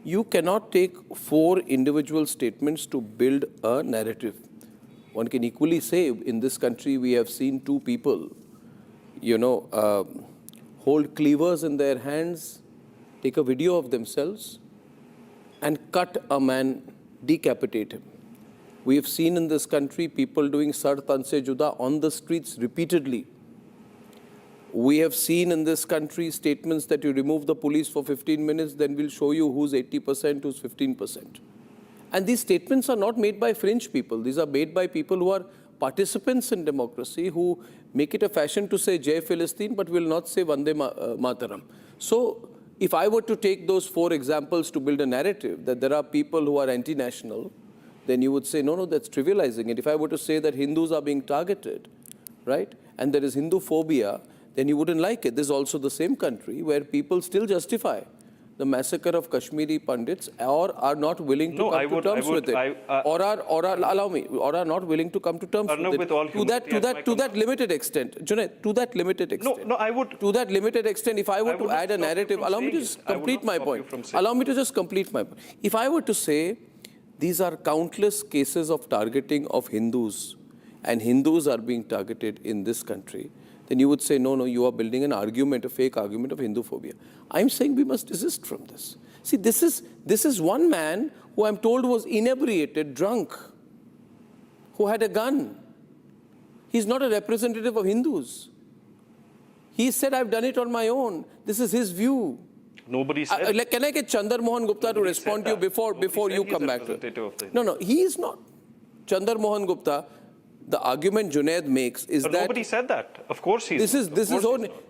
you cannot take 4 individual statements to build a narrative. One can equally say in this country we have seen 2 people, hold cleavers in their hands, take a video of themselves and cut a man, decapitate him. We have seen in this country people doing Sar Tan Se Juda on the streets repeatedly. We have seen in this country statements that you remove the police for 15 minutes, then we'll show you who's 80%, who's 15%. And these statements are not made by fringe people. These are made by people who are participants in democracy who make it a fashion to say Jai Philistine but will not say Vande Mataram. So if I were to take those 4 examples to build a narrative that there are people who are anti-national, then you would say, no, that's trivializing it. If I were to say that Hindus are being targeted, right, and there is Hindu phobia, then you wouldn't like it. This is also the same country where people still justify the massacre of Kashmiri Pandits or are not willing to come to terms with it. Or are not willing to come to terms with it. To that limited extent. Junaid, to that limited extent. No, I would. To that limited extent, if I were to add a narrative, allow me to just complete my point. Allow me to just complete my point. If I were to say these are countless cases of targeting of Hindus and Hindus are being targeted in this country, then you would say, no, you are building an argument, a fake argument of Hindu phobia. I'm saying we must desist from this. See, this is one man who I'm told was inebriated, drunk, who had a gun. He's not a representative of Hindus. He said, I've done it on my own. This is his view. Nobody said. Can I get Chandar Mohan Gupta to respond to you before you come back to it? No, he is not. Chandar Mohan Gupta, the argument Junaid makes is that nobody said that. Of course he is.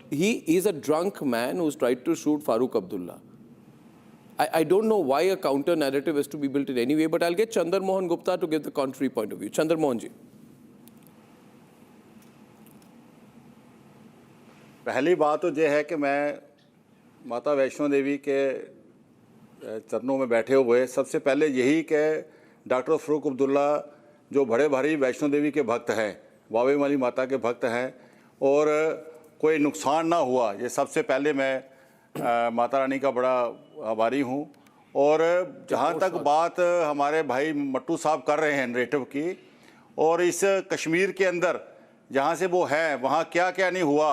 He is a drunk man who's tried to shoot Farooq Abdullah. I don't know why a counter narrative is to be built in any way, but I'll get Chandar Mohan Gupta to give the contrary point of view. Chandar Mohan ji. पहली बात तो ये है कि मैं माता वैष्णो देवी के चरणों में बैठे हुए सबसे पहले यही कि डॉक्टर फ़ारूक अब्दुल्ला जो बड़े भारी वैष्णो देवी के भक्त हैं, बावे वाली माता के भक्त हैं, और कोई नुकसान ना हुआ, ये सबसे पहले मैं माता रानी का बड़ा आभारी हूँ। और जहाँ तक बात हमारे भाई मट्टू साहब कर रहे हैं नरेटिव की, और इस कश्मीर के अंदर जहाँ से वो हैं वहाँ क्या क्या नहीं हुआ,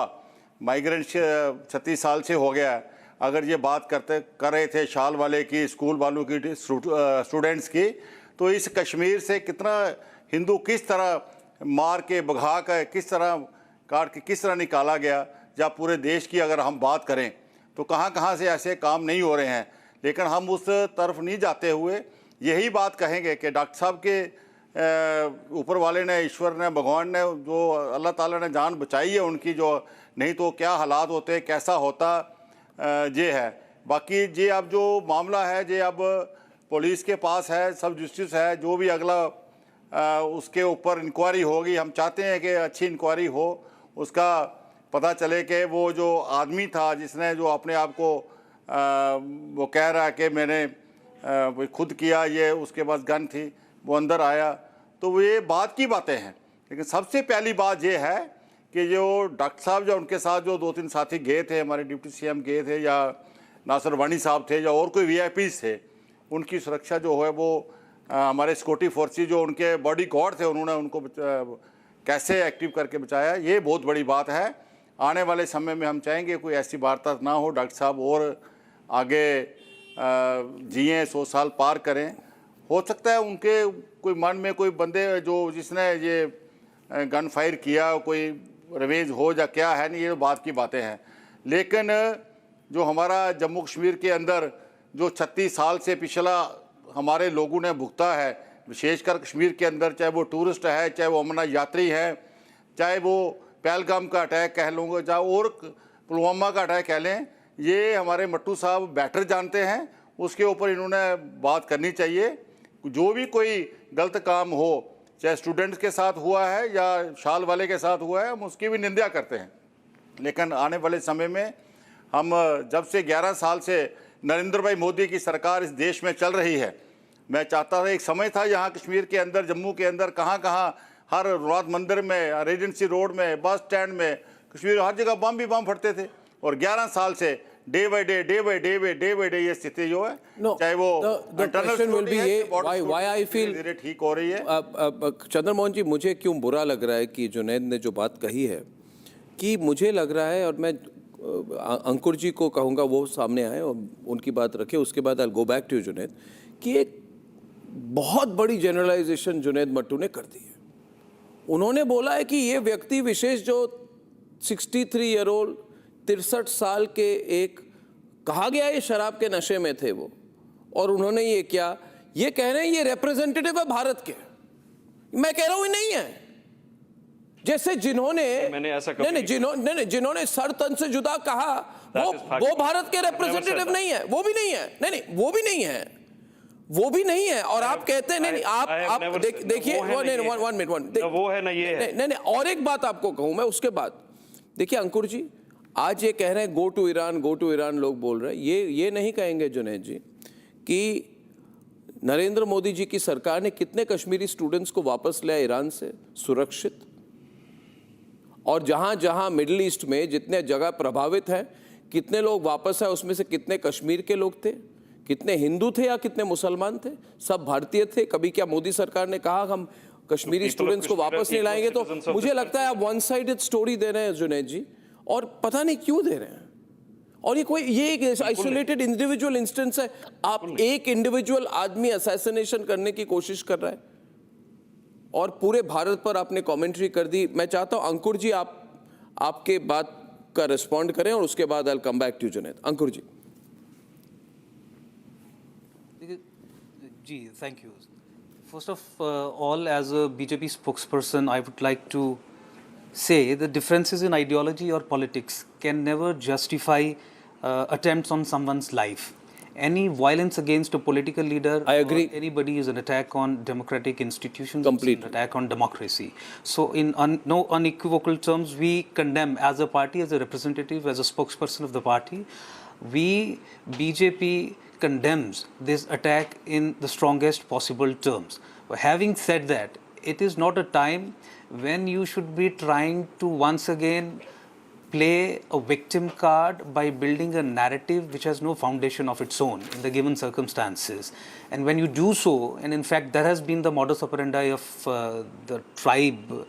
माइग्रेंट 36 साल से हो गया। अगर ये बात कर रहे थे शाल वाले की, स्कूल वालों की, स्टूडेंट्स की, तो इस कश्मीर से कितना हिंदू किस तरह मार के भगा कर किस तरह काट के किस तरह निकाला गया। जब पूरे देश की अगर हम बात करें तो कहाँ से ऐसे काम नहीं हो रहे हैं, लेकिन हम उस तरफ नहीं जाते हुए यही बात कहेंगे कि डॉक्टर साहब के ऊपर वाले ने, ईश्वर ने, भगवान ने, जो अल्लाह ताला ने जान बचाई है उनकी, जो नहीं तो क्या हालात होते, कैसा होता ये है। बाकी ये अब जो मामला है ये अब पुलिस के पास है, सब जस्टिस है, जो भी अगला उसके ऊपर इंक्वायरी होगी। हम चाहते हैं कि अच्छी इंक्वायरी हो, उसका पता चले कि वो जो आदमी था जिसने जो अपने आप को वो कह रहा है कि मैंने खुद किया, ये उसके पास गन थी, वो अंदर आया, तो ये बात की बातें हैं। लेकिन सबसे पहली बात ये है कि जो डॉक्टर साहब जो उनके साथ जो 2-3 साथी गए थे, हमारे डिप्टी सीएम गए थे, या नासिर वानी साहब थे, या और कोई वीआईपीज़ थे, उनकी सुरक्षा जो है वो हमारे सिक्योरिटी फोर्सेस जो उनके बॉडी गार्ड थे उन्होंने उनको कैसे एक्टिव करके बचाया, ये बहुत बड़ी बात है। आने वाले समय में हम चाहेंगे कोई ऐसी वारदात ना हो, डॉक्टर साहब और आगे जिए, 100 साल पार करें। हो सकता है उनके कोई मन में कोई बंदे जो जिसने ये गन फायर किया, कोई रिवेंज हो या क्या है, नहीं, ये बात की बातें हैं। लेकिन जो हमारा जम्मू कश्मीर के अंदर जो 36 साल से पिछला हमारे लोगों ने भुगता है, विशेषकर कश्मीर के अंदर, चाहे वो टूरिस्ट है, चाहे वो अमरनाथ यात्री है, चाहे वो पहलगाम का अटैक कह लूँगा, चाहे और पुलवामा का अटैक कह लें, ये हमारे मट्टू साहब बेटर जानते हैं। उसके ऊपर इन्होंने बात करनी चाहिए। जो भी कोई गलत काम हो, चाहे स्टूडेंट्स के साथ हुआ है या शाल वाले के साथ हुआ है, हम उसकी भी निंदा करते हैं। लेकिन आने वाले समय में हम जब से 11 साल से नरेंद्र भाई मोदी की सरकार इस देश में चल रही है, मैं चाहता था, एक समय था यहाँ कश्मीर के अंदर, जम्मू के अंदर, कहाँ हर रात मंदिर में, रेजेंसी रोड में, बस स्टैंड में, कश्मीर हर जगह बम भी बम फटते थे। और 11 साल से डे बाय डे ये स्थिति जो है, चाहे वो ठीक हो रही है। चंद्रमोहन जी, मुझे क्यों बुरा लग रहा है कि जुनैद ने जो बात कही है, कि मुझे लग रहा है, और मैं अंकुर जी को कहूँगा वो सामने आए और उनकी बात रखें, उसके बाद आई गो बैक टू जुनैद, कि एक बहुत बड़ी जनरलाइजेशन जुनैद मट्टू ने कर दी है। उन्होंने बोला है कि ये व्यक्ति विशेष जो 63 ईयर ओल्ड 63 साल के एक, कहा गया ये शराब के नशे में थे वो, और उन्होंने ये क्या, ये कह रहे हैं ये रिप्रेजेंटेटिव है भारत के। मैं कह रहा हूँ नहीं है, जैसे जिन्होंने मैंने ऐसा जिन्होंने सर तन से जुदा कहा, वो भारत के रिप्रेजेंटेटिव नहीं है, वो भी नहीं है, वो भी नहीं है, वो भी नहीं है। और आप कहते हैं नहीं, आप देखिए, वन मिनट, वो है ना ये है। नहीं, और एक बात आपको कहूं मैं उसके बाद। देखिए अंकुर जी, आज ये कह रहे हैं गो टू ईरान लोग बोल रहे हैं, ये नहीं कहेंगे जुनैद जी कि नरेंद्र मोदी जी की सरकार ने कितने कश्मीरी स्टूडेंट्स को वापस लिया ईरान से सुरक्षित, और जहां जहां मिडिल ईस्ट में जितने जगह प्रभावित हैं, कितने लोग वापस आए, उसमें से कितने कश्मीर के लोग थे, कितने हिंदू थे या कितने मुसलमान थे, सब भारतीय थे। कभी क्या मोदी सरकार ने कहा हम कश्मीरी स्टूडेंट्स को वापस नहीं लाएंगे? तो मुझे लगता है आप वन साइडेड स्टोरी दे रहे हैं जुनैद जी, और पता नहीं क्यों दे रहे हैं। और ये एक आइसोलेटेड इंडिविजुअल इंस्टेंस है। आप एक इंडिविजुअल आदमी असैसिनेशन करने की कोशिश कर रहा है और पूरे भारत पर आपने कमेंट्री कर दी। मैं चाहता हूं अंकुर जी आपके बात का रिस्पॉन्ड करें और उसके बाद I will come back to Junaid. Ankur ji. जी, thank you. First of all, as a BJP spokesperson, I would like to say the differences in ideology or politics can never justify attempts on someone's life. Any violence against a political leader, I agree, or anybody is an attack on democratic institutions, completely, an attack on democracy. So in no unequivocal terms, we condemn as a party, as a representative, as a spokesperson of the party, we BJP condemns this attack in the strongest possible terms. But having said that, it is not a time when you should be trying to once again play a victim card by building a narrative which has no foundation of its own in the given circumstances. And when you do so, and in fact that has been the modus operandi of the tribe,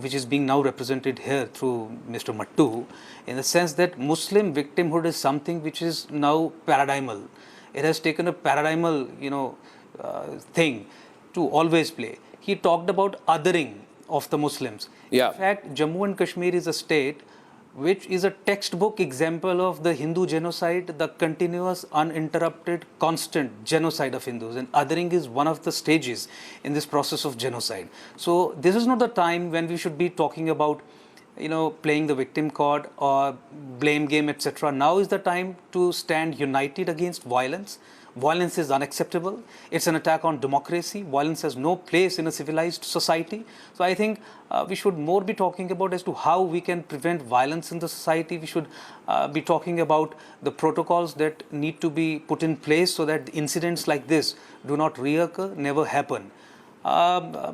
which is being now represented here through Mr. Mattu, in the sense that Muslim victimhood is something which is now paradigmal. It has taken a paradigmal, thing to always play. He talked about othering of the Muslims. Yeah. In fact, Jammu and Kashmir is a state which is a textbook example of the Hindu genocide, the continuous, uninterrupted, constant genocide of Hindus. And othering is one of the stages in this process of genocide. So this is not the time when we should be talking about, playing the victim card or blame game, etc. Now is the time to stand united against violence. Violence is unacceptable. It's an attack on democracy. Violence has no place in a civilized society. So I think we should more be talking about as to how we can prevent violence in the society. We should be talking about the protocols that need to be put in place so that incidents like this do not reoccur, never happen.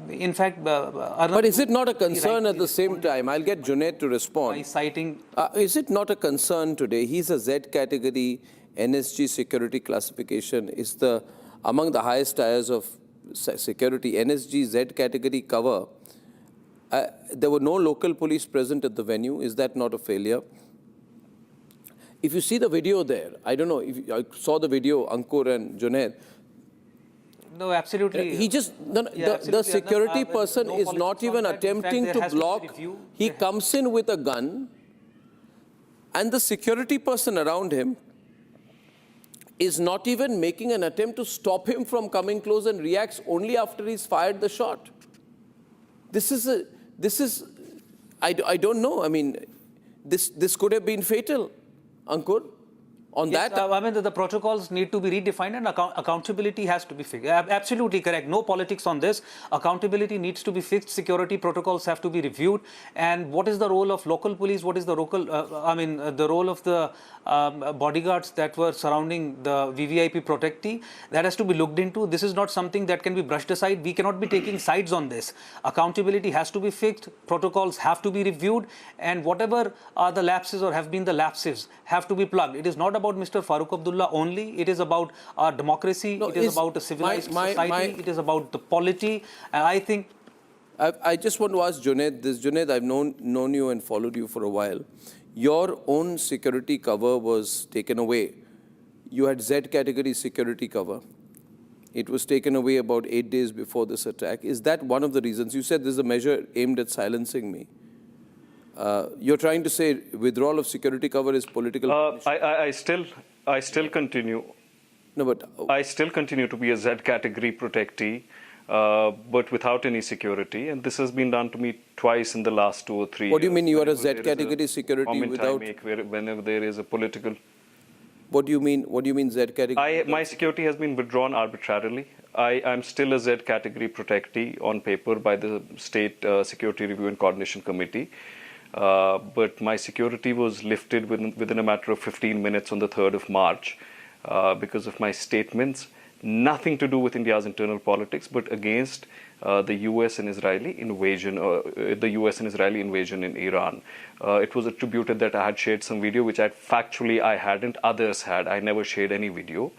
In fact, but is it not a concern at the same time? I'll get Junaid to respond. By citing, is it not a concern today? He's a Z category. NSG security classification is among the highest tiers of security. NSG Z category cover. There were no local police present at the venue. Is that not a failure? If you see the video there, I don't know if I saw the video, Ankur and Junaid. No, absolutely. He just, the security person is not even attempting to block. He comes in with a gun, and the security person around him is not even making an attempt to stop him from coming close and reacts only after he's fired the shot. I don't know. I mean, this could have been fatal, Ankur. On yes, that, I mean, the protocols need to be redefined and accountability has to be fixed. Absolutely correct. No politics on this. Accountability needs to be fixed. Security protocols have to be reviewed. And what is the role of local police? What is the local? The role of the bodyguards that were surrounding the VVIP protectee? That has to be looked into. This is not something that can be brushed aside. We cannot be taking sides on this. Accountability has to be fixed. Protocols have to be reviewed. And whatever are the lapses or have been the lapses have to be plugged. It is not about Mr. Farooq Abdullah only. It is about our democracy. No, it is about a civilized society. It is about the polity. And I think... I just want to ask Junaid this. Junaid, I've known you and followed you for a while. Your own security cover was taken away. You had Z category security cover. It was taken away about 8 days before this attack. Is that one of the reasons? You said this is a measure aimed at silencing me. You're trying to say withdrawal of security cover is political. I still continue. No, but I still continue to be a Z category protectee. but without any security. And this has been done to me twice in the last 2 or 3 years. What do you mean you are a Z category security without? Whenever there is a political. What do you mean? What do you mean Z category? My security has been withdrawn arbitrarily. I am still a Z category protectee on paper by the State Security Review and Coordination Committee. But my security was lifted within a matter of 15 minutes on the 3rd of March because of my statements, nothing to do with India's internal politics, but against the US and Israeli invasion, in Iran. It was attributed that I had shared some video, which factually I hadn't, others had. I never shared any video.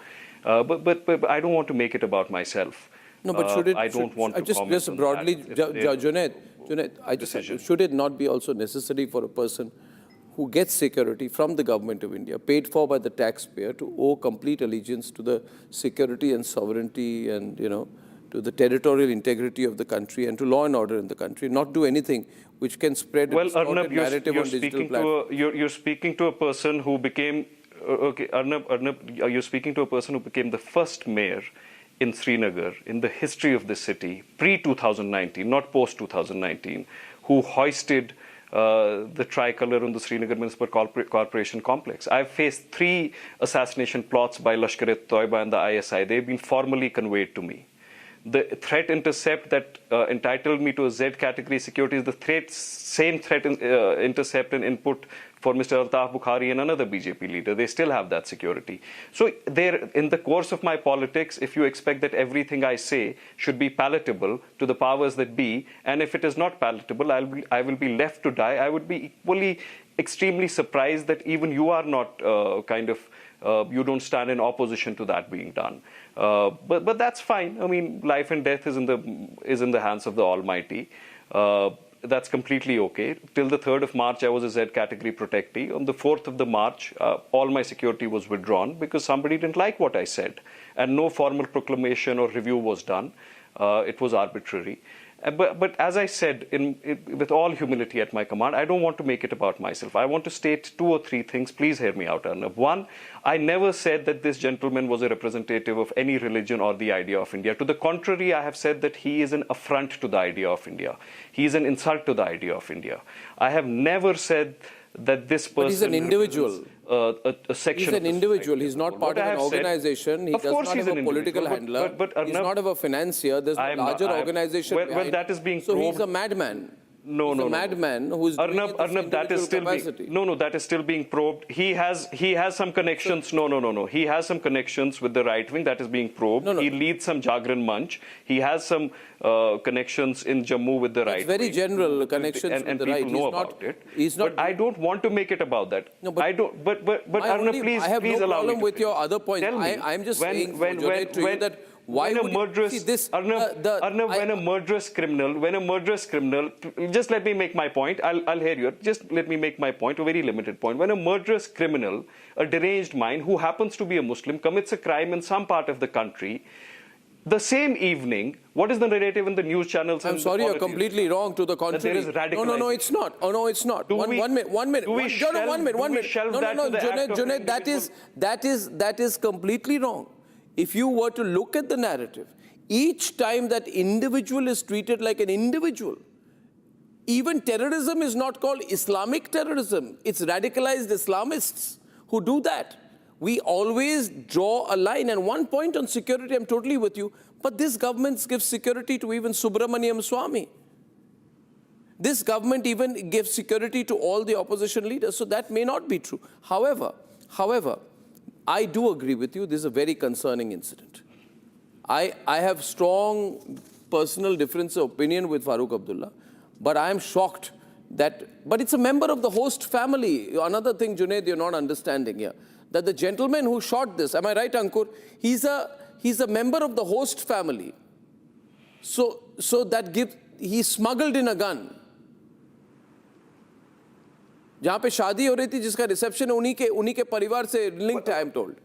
But I don't want to make it about myself. No, but should it? I don't want to comment just on broadly, that. Junaid, should it not be also necessary for a person who gets security from the government of India, paid for by the taxpayer, to owe complete allegiance to the security and sovereignty and, to the territorial integrity of the country and to law and order in the country, not do anything which can spread a distorted narrative on digital platforms? You're speaking to a person who became, Arnab, you're speaking to a person who became the first mayor in Srinagar in the history of the city, pre-2019, not post-2019, who hoisted the tricolour on the Srinagar Municipal Corporation complex. I've faced 3 assassination plots by Lashkar-e-Toiba and the ISI. They've been formally conveyed to me. The threat intercept that entitled me to a Z category security is the same threat intercept and input for Mr. Altaf Bukhari and another BJP leader. They still have that security. So in the course of my politics, if you expect that everything I say should be palatable to the powers that be, and if it is not palatable, I will be left to die, I would be equally extremely surprised that even you are not you don't stand in opposition to that being done. But that's fine. I mean, life and death is in the hands of the Almighty. That's completely okay. Till the 3rd of March, I was a Z category protectee. On the 4th of the March, all my security was withdrawn because somebody didn't like what I said. And no formal proclamation or review was done. It was arbitrary. But as I said, with all humility at my command, I don't want to make it about myself. I want to state 2 or 3 things. Please hear me out, Arnab. One, I never said that this gentleman was a representative of any religion or the idea of India. To the contrary, I have said that he is an affront to the idea of India. He is an insult to the idea of India. I have never said that this person... But he's an individual. A section. He's an individual. He's not part of an organization. He does not have a political handler. But he's not of a financier. There's a larger organization behind. When that is being so he's a madman. He's a madman who's Arnab, that is still that is still being probed. He has some connections. No. He has some connections with the right wing. That is being probed. He leads some Jagran Manch. He has some connections in Jammu with the right wing. Very general connections with the right. And people know about it. But I don't want to make it about that. No, but I don't. But Arnab, please, I have please no allow problem me with your other points. I'm just saying that. Why when a murderous, when a murderous criminal, just let me make my point. I'll hear you. Just let me make my point, a very limited point. When a murderous criminal, a deranged mind who happens to be a Muslim, commits a crime in some part of the country, the same evening, what is the narrative in the news channels? I'm sorry, you're completely wrong. To the contrary. There is radicalization. No, it's not. Oh, no, it's not. One minute. One minute. Junaid, that is completely wrong. If you were to look at the narrative, each time that individual is treated like an individual, even terrorism is not called Islamic terrorism. It's radicalized Islamists who do that. We always draw a line. And one point on security, I'm totally with you, but this government gives security to even Subramaniam Swamy. This government even gives security to all the opposition leaders. So that may not be true. However, I do agree with you. This is a very concerning incident. I have strong personal difference of opinion with Farooq Abdullah, but I am shocked that, but it's a member of the host family. Another thing, Junaid, you're not understanding here, that the gentleman who shot this, am I right, Ankur? He's a member of the host family. So that he smuggled in a gun. जहाँ पे शादी हो रही थी जिसका reception उन्हीं के परिवार से लिंक्ड है, I am told.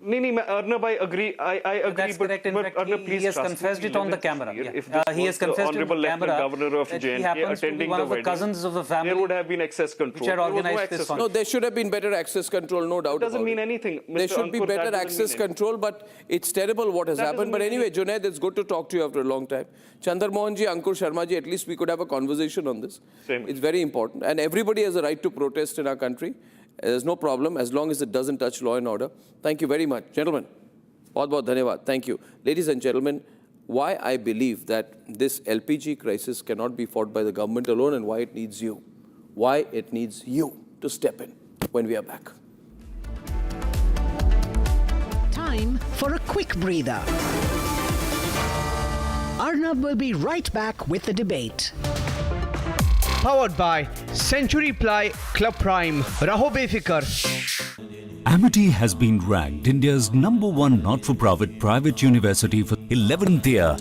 Arnab, I agree. I agree. That's correct. In fact, Arnab, please he has trust confessed me. it on the camera. He has confessed it on the camera Governor of that JNK he happens to be attending one the of the wedding. cousins of the family. There would have been access control. Which had organized this function. No, there should have been better access control, no doubt. It doesn't about mean it. anything. There Mr. should be Ankur, better that doesn't access mean anything. control, but it's terrible what has That happened. But doesn't mean anyway, Junaid, it's good to talk to you after a long time. Chandar Mohanji, Ankur Sharma ji, at least we could have a conversation on this. It's very important. And everybody has a right to protest in our country. There's no problem as long as it doesn't touch law and order. Thank you very much. Gentlemen, bahut dhanyawad. Thank you. Ladies and gentlemen, why I believe that this LPG crisis cannot be fought by the government alone and why it needs you. Why it needs you to step in when we are back. Time for a quick breather. Arnab will be right back with the debate. Powered by Century Ply Club Prime. Raho befikar. Amity has been ranked India's #1 not-for-profit private university for 11th year,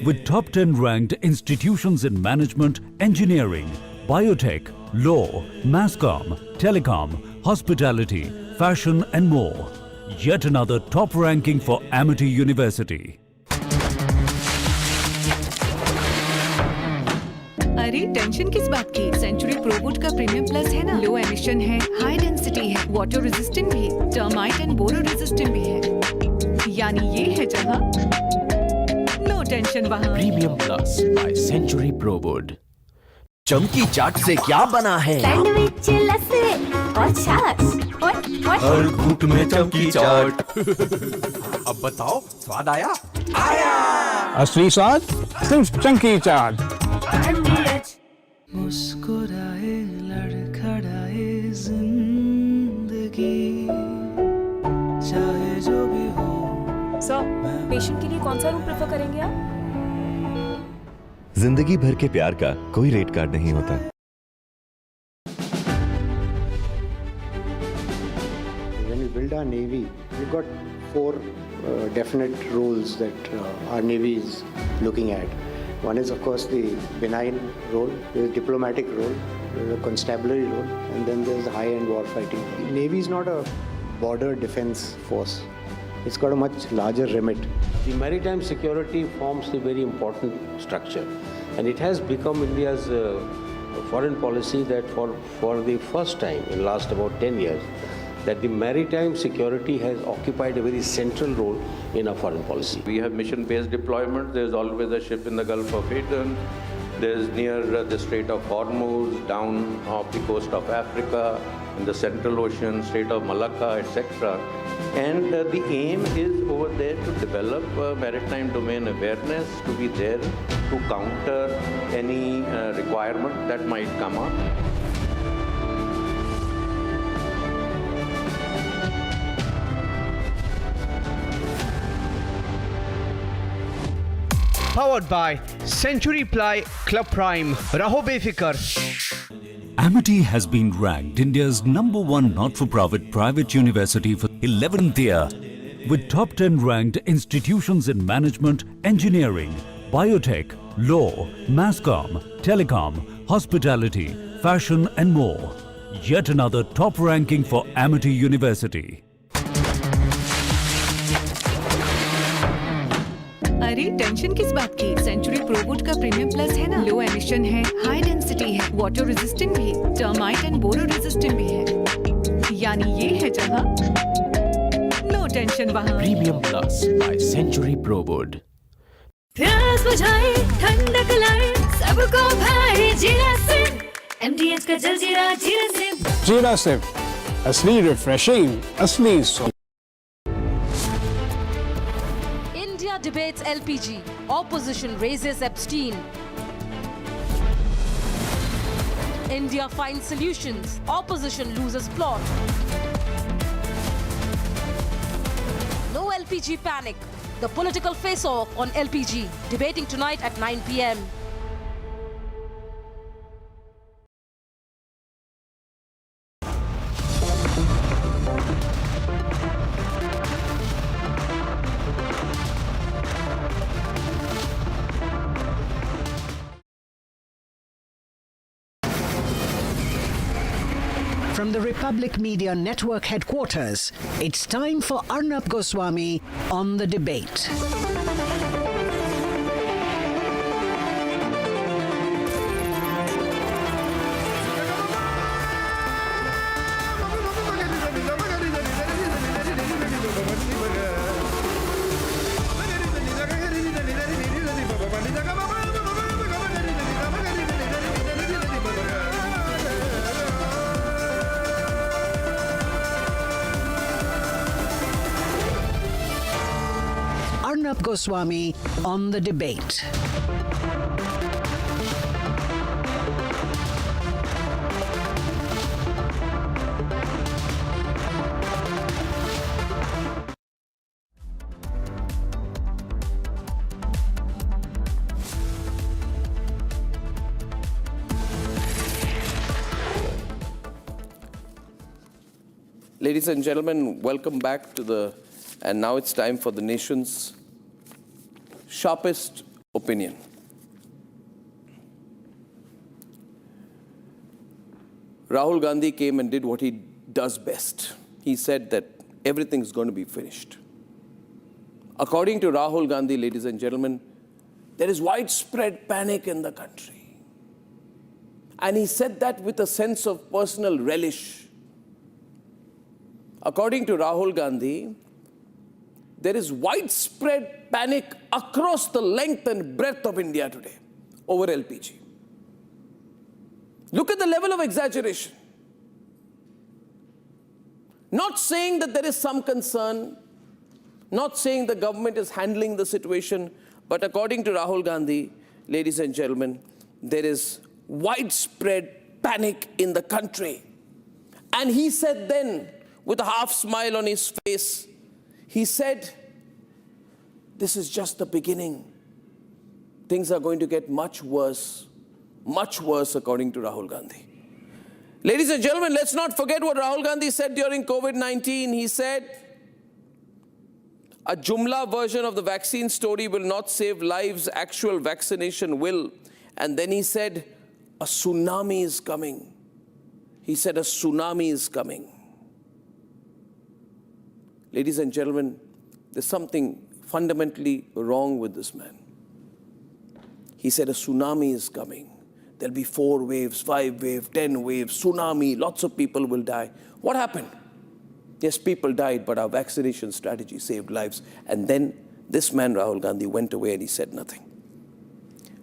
with top 10 ranked institutions in management, engineering, biotech, law, masscom, telecom, hospitality, fashion and more. Yet another top ranking for Amity University. अरे tension किस बात की? Century प्रोवुड का premium plus है ना, लो emission है, high density है, water resistant भी है, टर्माइट एंड बोरो रेजिस्टेंट भी है। यानी ये है जहां नो टेंशन वहां। Premium plus by Century Prowood. चमकी चाट से क्या बना है? सैंडविच, लस्सी और छाछ हर घूंट में चमकी चाट। अब बताओ स्वाद आया? आया। असली स्वाद सिर्फ चंकी चाट। मुस्कुराए लड़खड़ाए जिंदगी चाहे जो भी हो। सर, पेशेंट के लिए कौन सा रूम प्रेफर करेंगे आप? जिंदगी भर के प्यार का कोई रेट कार्ड नहीं होता। When we build our navy, we've got four definite roles that our navy is looking at. One is, of course, the benign role, the diplomatic role, the constabulary role, and then there's the high-end war fighting. The navy is not a border defense force. It's got a much larger remit. The maritime security forms a very important structure, and it has become India's foreign policy that for the first time in the last about 10 years, that the maritime security has occupied a very central role in our foreign policy. We have mission-based deployment. There's always a ship in the Gulf of Aden. There's near the Strait of Hormuz, down off the coast of Africa, in the Central Ocean, Strait of Malacca, etc. And the aim is over there to develop maritime domain awareness, to be there to counter any requirement that might come up. Powered by Century Ply Club Prime. Raho befikar. Amity has been ranked India's #1 not-for-profit private university for 11th year, with top 10 ranked institutions in management, engineering, biotech, law, masscom, telecom, hospitality, fashion and more. Yet another top ranking for Amity University. अरे tension किस बात की? Century प्रोवुड का premium plus है ना, लो emission है, high density है, water resistant भी है, टर्माइट एंड बोरो रेजिस्टेंट भी है। यानी ये है जहां नो टेंशन वहां। Premium plus by Century Prowood. प्यास बुझाए, ठंडक लाए, सबको भाए जीरा सिम। MDH का जलजीरा जीरा सिम। जीरा सिर्फ असली रिफ्रेशिंग, असली स्वाद। India debates LPG. Opposition raises abstain. India finds solutions. Opposition loses plot. No LPG panic. The political face-off on LPG. Debating tonight at 9 p.m. From From the Republic Media Network headquarters, it's time for Arnab Goswami on the debate. Arnab Goswami on the debate. Ladies and gentlemen, welcome back to and now it's time for the nation's sharpest opinion. Rahul Gandhi came and did what he does best. He said that everything's going to be finished. According to Rahul Gandhi, ladies and gentlemen, there is widespread panic in the country. And he said that with a sense of personal relish. According to Rahul Gandhi, there is widespread panic across the length and breadth of India today over LPG. Look at the level of exaggeration. Not saying that there is some concern, not saying the government is handling the situation, but according to Rahul Gandhi, ladies and gentlemen, there is widespread panic in the country. And he said then, with a half smile on his face, he said, this is just the beginning. Things are going to get much worse according to Rahul Gandhi. Ladies and gentlemen, let's not forget what Rahul Gandhi said during COVID-19. He said, a Jumla version of the vaccine story will not save lives, actual vaccination will. And then he said, a tsunami is coming. He said, a tsunami is coming. Ladies and gentlemen, there's something fundamentally wrong with this man. He said a tsunami is coming. There'll be 4 waves, 5 waves, 10 waves, tsunami, lots of people will die. What happened? Yes, people died, but our vaccination strategy saved lives. And then this man, Rahul Gandhi, went away and he said nothing.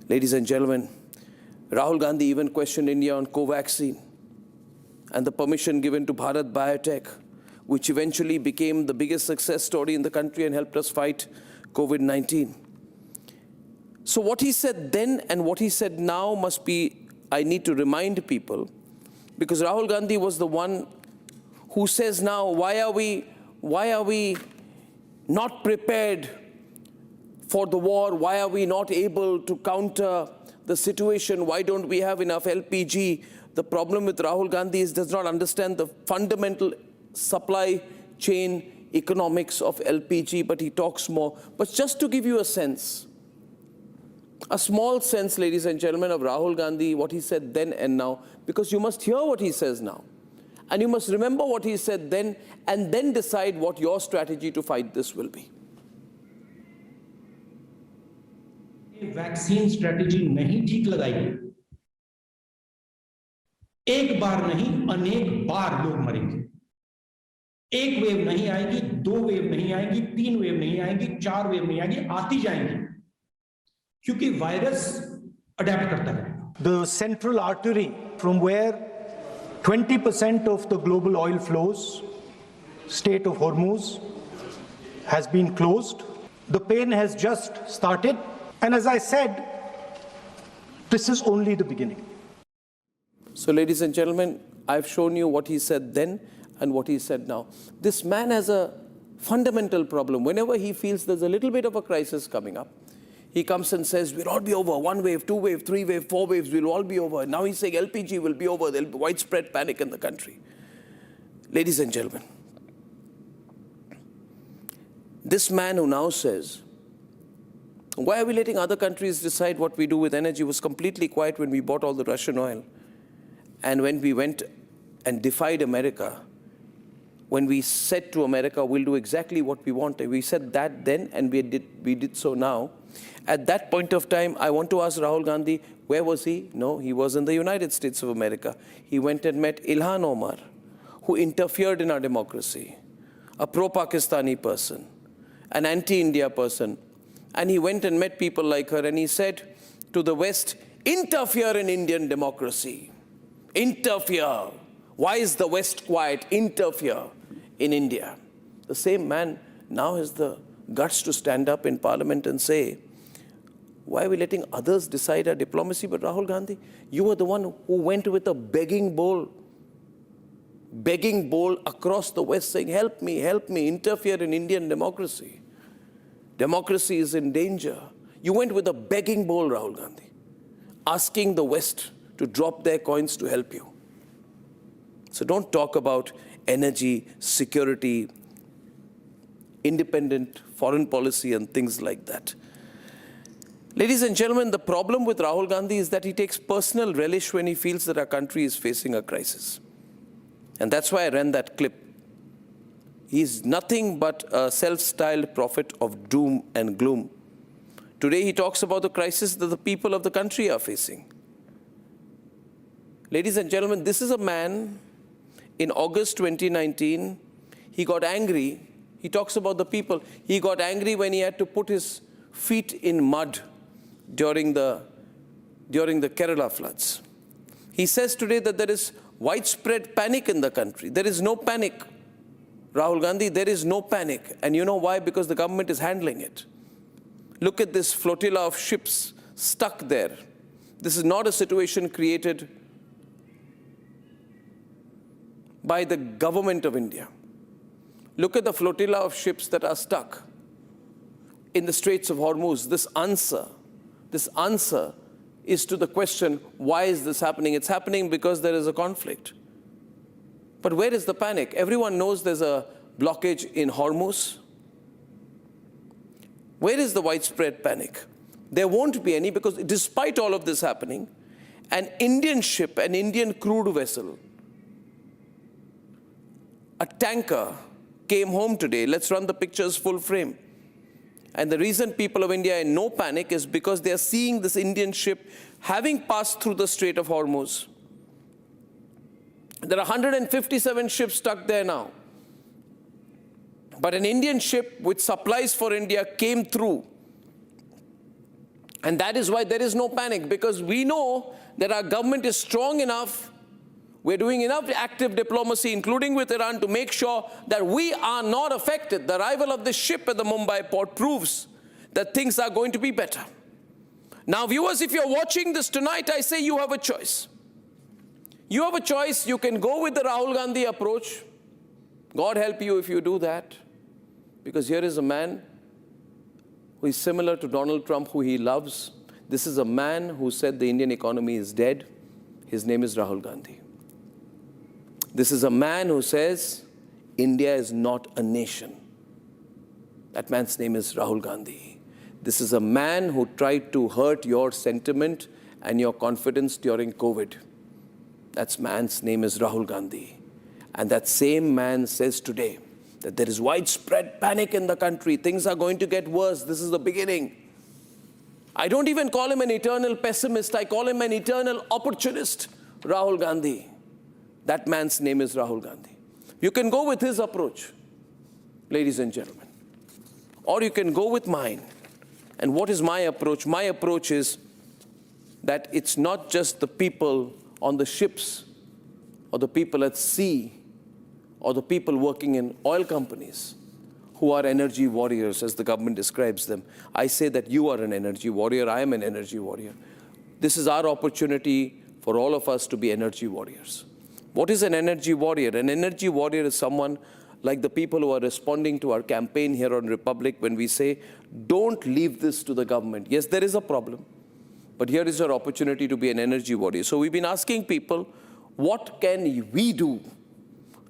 Ladies and gentlemen, Rahul Gandhi even questioned India on Covaxin and the permission given to Bharat Biotech, which eventually became the biggest success story in the country and helped us fight COVID-19. So what he said then and what he said now must be, I need to remind people, because Rahul Gandhi was the one who says now, why are we not prepared for the war? Why are we not able to counter the situation? Why don't we have enough LPG? The problem with Rahul Gandhi is does not understand the fundamental supply chain economics of LPG, but he talks more. But just to give you a sense, a small sense, ladies and gentlemen, of Rahul Gandhi, what he said then and now, because you must hear what he says now. And you must remember what he said then, and then decide what your strategy to fight this will be. Vaccine strategy नहीं ठीक लगाई, एक बार नहीं अनेक बार लोग मरेंगे। एक wave नहीं आएगी, 2 वेव नहीं आएगी, 3 वेव नहीं आएगी, 4 वेव नहीं आएगी, आती जाएंगी, क्योंकि वायरस अडैप्ट करता है। The central artery from where 20% of the global oil flows, Strait of Hormuz, has been closed. The pain has just started. And as I said, this is only the beginning. So, ladies and gentlemen, I've shown you what he said then and what he said now. This man has a fundamental problem. Whenever he feels there's a little bit of a crisis coming up, he comes and says, we'll all be over. 1 wave, 2 wave, 3 wave, 4 waves, we'll all be over. Now he's saying LPG will be over. There'll be widespread panic in the country. Ladies and gentlemen, this man who now says, why are we letting other countries decide what we do with energy, was completely quiet when we bought all the Russian oil. And when we went and defied America, when we said to America, we'll do exactly what we want. We said that then, and we did so now. At that point of time, I want to ask Rahul Gandhi, where was he? No, he was in the United States of America. He went and met Ilhan Omar, who interfered in our democracy, a pro-Pakistani person, an anti-India person. And he went and met people like her, and he said to the West, interfere in Indian democracy. Interfere. Why is the West quiet? Interfere in India. The same man now has the guts to stand up in Parliament and say, why are we letting others decide our diplomacy? But Rahul Gandhi, you were the one who went with a begging bowl across the West saying, help me, interfere in Indian democracy. Democracy is in danger. You went with a begging bowl, Rahul Gandhi, asking the West to drop their coins to help you. So don't talk about energy, security, independent foreign policy and things like that. Ladies and gentlemen, the problem with Rahul Gandhi is that he takes personal relish when he feels that our country is facing a crisis. And that's why I ran that clip. He's nothing but a self-styled prophet of doom and gloom. Today he talks about the crisis that the people of the country are facing. Ladies and gentlemen, this is a man, in August 2019, he got angry. He talks about the people. He got angry when he had to put his feet in mud during the Kerala floods. He says today that there is widespread panic in the country. There is no panic. Rahul Gandhi, there is no panic. And you know why? Because the government is handling it. Look at this flotilla of ships stuck there. This is not a situation created by the government of India. Look at the flotilla of ships that are stuck in the Straits of Hormuz. This answer is to the question, why is this happening? It's happening because there is a conflict. But where is the panic? Everyone knows there's a blockage in Hormuz. Where is the widespread panic? There won't be any, because despite all of this happening, an Indian ship, an Indian crude vessel, a tanker came home today. Let's run the pictures full frame. And the reason people of India are in no panic is because they are seeing this Indian ship having passed through the Strait of Hormuz. There are 157 ships stuck there now. But an Indian ship with supplies for India came through. And that is why there is no panic, because we know that our government is strong enough. We're doing enough active diplomacy, including with Iran, to make sure that we are not affected. The arrival of this ship at the Mumbai port proves that things are going to be better. Now, viewers, if you're watching this tonight, I say you have a choice. You have a choice. You can go with the Rahul Gandhi approach. God help you if you do that. Because here is a man who is similar to Donald Trump, who he loves. This is a man who said the Indian economy is dead. His name is Rahul Gandhi. This is a man who says India is not a nation. That man's name is Rahul Gandhi. This is a man who tried to hurt your sentiment and your confidence during COVID. That man's name is Rahul Gandhi. And that same man says today that there is widespread panic in the country. Things are going to get worse. This is the beginning. I don't even call him an eternal pessimist. I call him an eternal opportunist, Rahul Gandhi. That man's name is Rahul Gandhi. You can go with his approach, ladies and gentlemen, or you can go with mine. And what is my approach? My approach is that it's not just the people on the ships or the people at sea or the people working in oil companies who are energy warriors, as the government describes them. I say that you are an energy warrior. I am an energy warrior. This is our opportunity for all of us to be energy warriors. What is an energy warrior? An energy warrior is someone like the people who are responding to our campaign here on Republic when we say, don't leave this to the government. Yes, there is a problem, but here is our opportunity to be an energy warrior. So we've been asking people, what can we do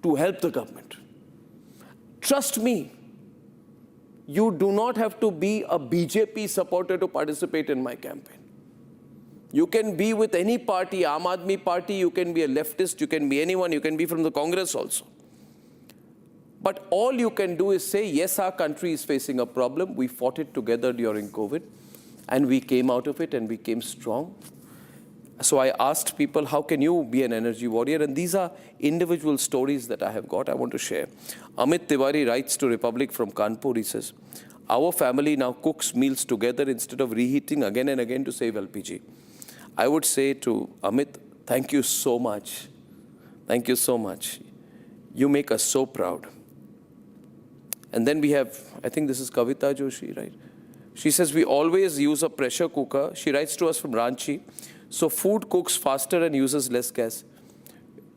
to help the government? Trust me, you do not have to be a BJP supporter to participate in my campaign. You can be with any party, Aam Aadmi Party, you can be a leftist, you can be anyone, you can be from the Congress also. But all you can do is say, yes, our country is facing a problem. We fought it together during COVID, and we came out of it and we came strong. So I asked people, how can you be an energy warrior? And these are individual stories that I have got, I want to share. Amit Tiwari writes to Republic from Kanpur, he says, our family now cooks meals together instead of reheating again and again to save LPG. I would say to Amit, thank you so much. Thank you so much. You make us so proud. And then we have, I think this is Kavita Joshi, right? She says, we always use a pressure cooker. She writes to us from Ranchi. So food cooks faster and uses less gas.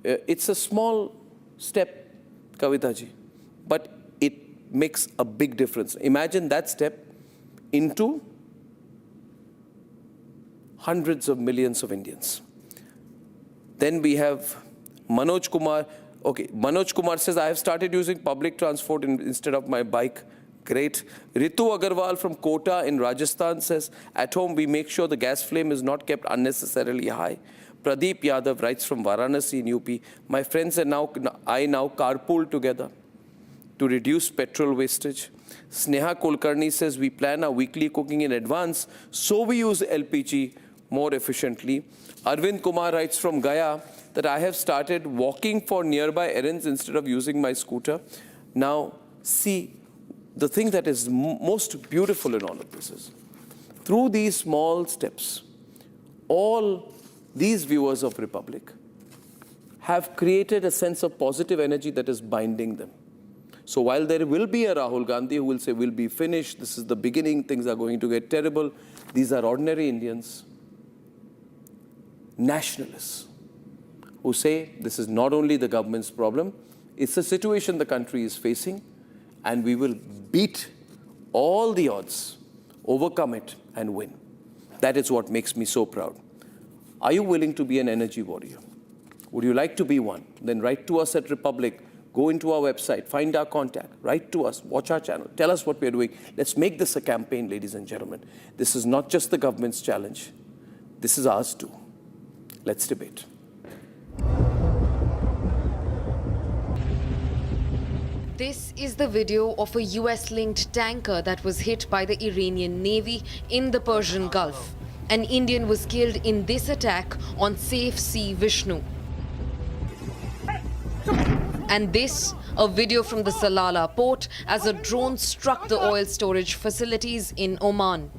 It's a small step, Kavita ji, but it makes a big difference. Imagine that step into hundreds of millions of Indians. Then we have Manoj Kumar. Okay, Manoj Kumar says, I have started using public transport instead of my bike. Great. Ritu Agarwal from Kota in Rajasthan says, at home we make sure the gas flame is not kept unnecessarily high. Pradeep Yadav writes from Varanasi in UP, my friends and I now carpool together to reduce petrol wastage. Sneha Kulkarni says, we plan our weekly cooking in advance, so we use LPG more efficiently. Arvind Kumar writes from Gaya that I have started walking for nearby errands instead of using my scooter. Now, see, the thing that is most beautiful in all of this is, through these small steps, all these viewers of Republic have created a sense of positive energy that is binding them. So while there will be a Rahul Gandhi who will say, we'll be finished, this is the beginning, things are going to get terrible, these are ordinary Indians, nationalists, who say this is not only the government's problem, it's a situation the country is facing, and we will beat all the odds, overcome it, and win. That is what makes me so proud. Are you willing to be an energy warrior? Would you like to be one? Then write to us at Republic. Go into our website, find our contact, write to us, watch our channel, tell us what we're doing. Let's make this a campaign, ladies and gentlemen. This is not just the government's challenge. This is ours too. Let's debate. This is the video of a US-linked tanker that was hit by the Iranian Navy in the Persian Gulf. An Indian was killed in this attack on Safe Sea Vishnu. And this, a video from the Salalah port as a drone struck the oil storage facilities in Oman.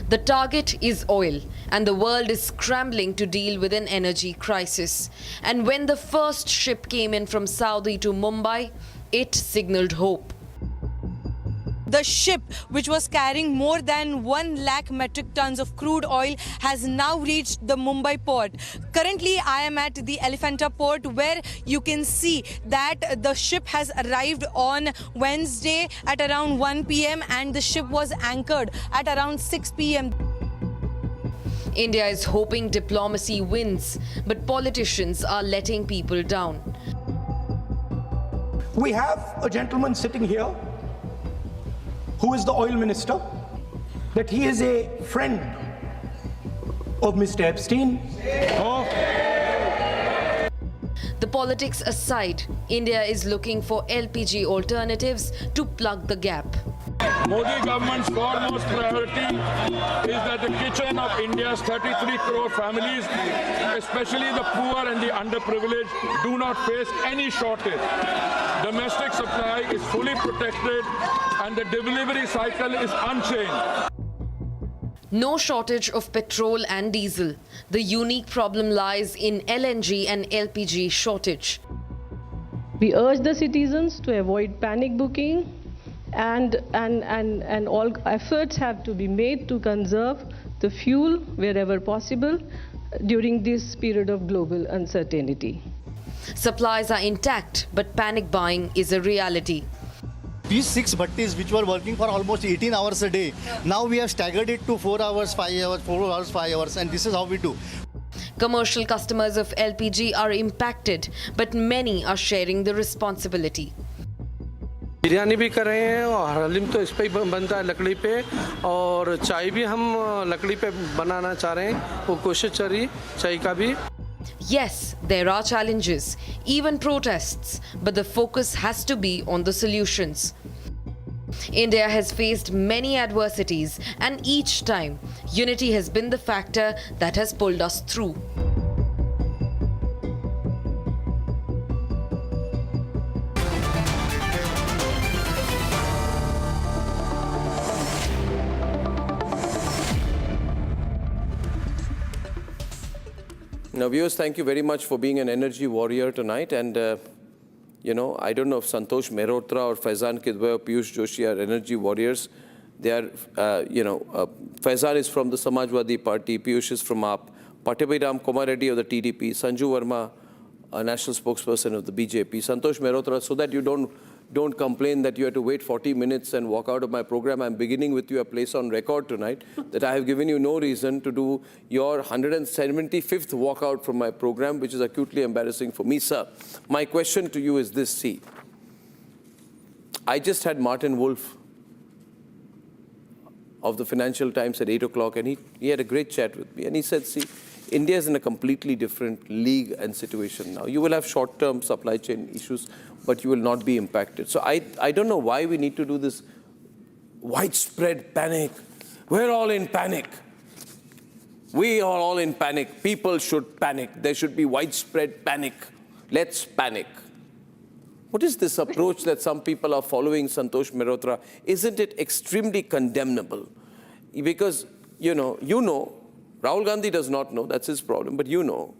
The target is oil, and the world is scrambling to deal with an energy crisis. And when the first ship came in from Saudi to Mumbai, it signaled hope. The ship, which was carrying more than 1 lakh metric tons of crude oil, has now reached the Mumbai port. Currently, I am at the Elephanta port, where you can see that the ship has arrived on Wednesday at around 1 p.m. and the ship was anchored at around 6 p.m. India is hoping diplomacy wins, but politicians are letting people down. We have a gentleman sitting here who is the oil minister, that he is a friend of Mr. Epstein. The politics aside, India is looking for LPG alternatives to plug the gap. Modi government's foremost priority is that the kitchen of India's 33 crore families, especially the poor and the underprivileged, do not face any shortage. Domestic supply is fully protected and the delivery cycle is unchanged. No shortage of petrol and diesel. The unique problem lies in LNG and LPG shortage. We urge the citizens to avoid panic booking, and all efforts have to be made to conserve the fuel wherever possible during this period of global uncertainty. Supplies are intact, but panic buying is a reality. These 6 bhattis which were working for almost 18 hours a day, now we have staggered it to 4 hours, 5 hours, 4 hours, 5 hours, and this is how we do. Commercial customers of LPG are impacted, but many are sharing the responsibility. Biryani भी कर रहे हैं और हलीम तो इस पे ही बनता है लकड़ी पे, और चाय भी हम लकड़ी पे बनाना चाह रहे हैं, वो कोशिश चल रही चाय का भी। Yes, there are challenges, even protests, but the focus has to be on the solutions. India has faced many adversities, and each time, unity has been the factor that has pulled us through. Now, viewers, thank you very much for being an energy warrior tonight. And, you know, I don't know if Santosh Mehrotra or Faizan Kidwai or Piyush Joshi are energy warriors. They are, Faizan is from the Samajwadi Party, Piyush is from AAP, Pattabhiram Komareddy of the TDP, Sanju Verma, a national spokesperson of the BJP, Santosh Mehrotra, so that you don't complain that you had to wait 40 minutes and walk out of my program. I'm beginning with you a place on record tonight that I have given you no reason to do your 175th walkout from my program, which is acutely embarrassing for me, sir. My question to you is this, see. I just had Martin Wolf of the Financial Times at 8 o'clock, and he had a great chat with me. And he said, see, India is in a completely different league and situation now. You will have short-term supply chain issues, but you will not be impacted. So I don't know why we need to do this widespread panic. We're all in panic. We are all in panic. People should panic. There should be widespread panic. Let's panic. What is this approach that some people are following, Santosh Mehrotra? Isn't it extremely condemnable? Because, you know, Rahul Gandhi does not know, that's his problem, but you know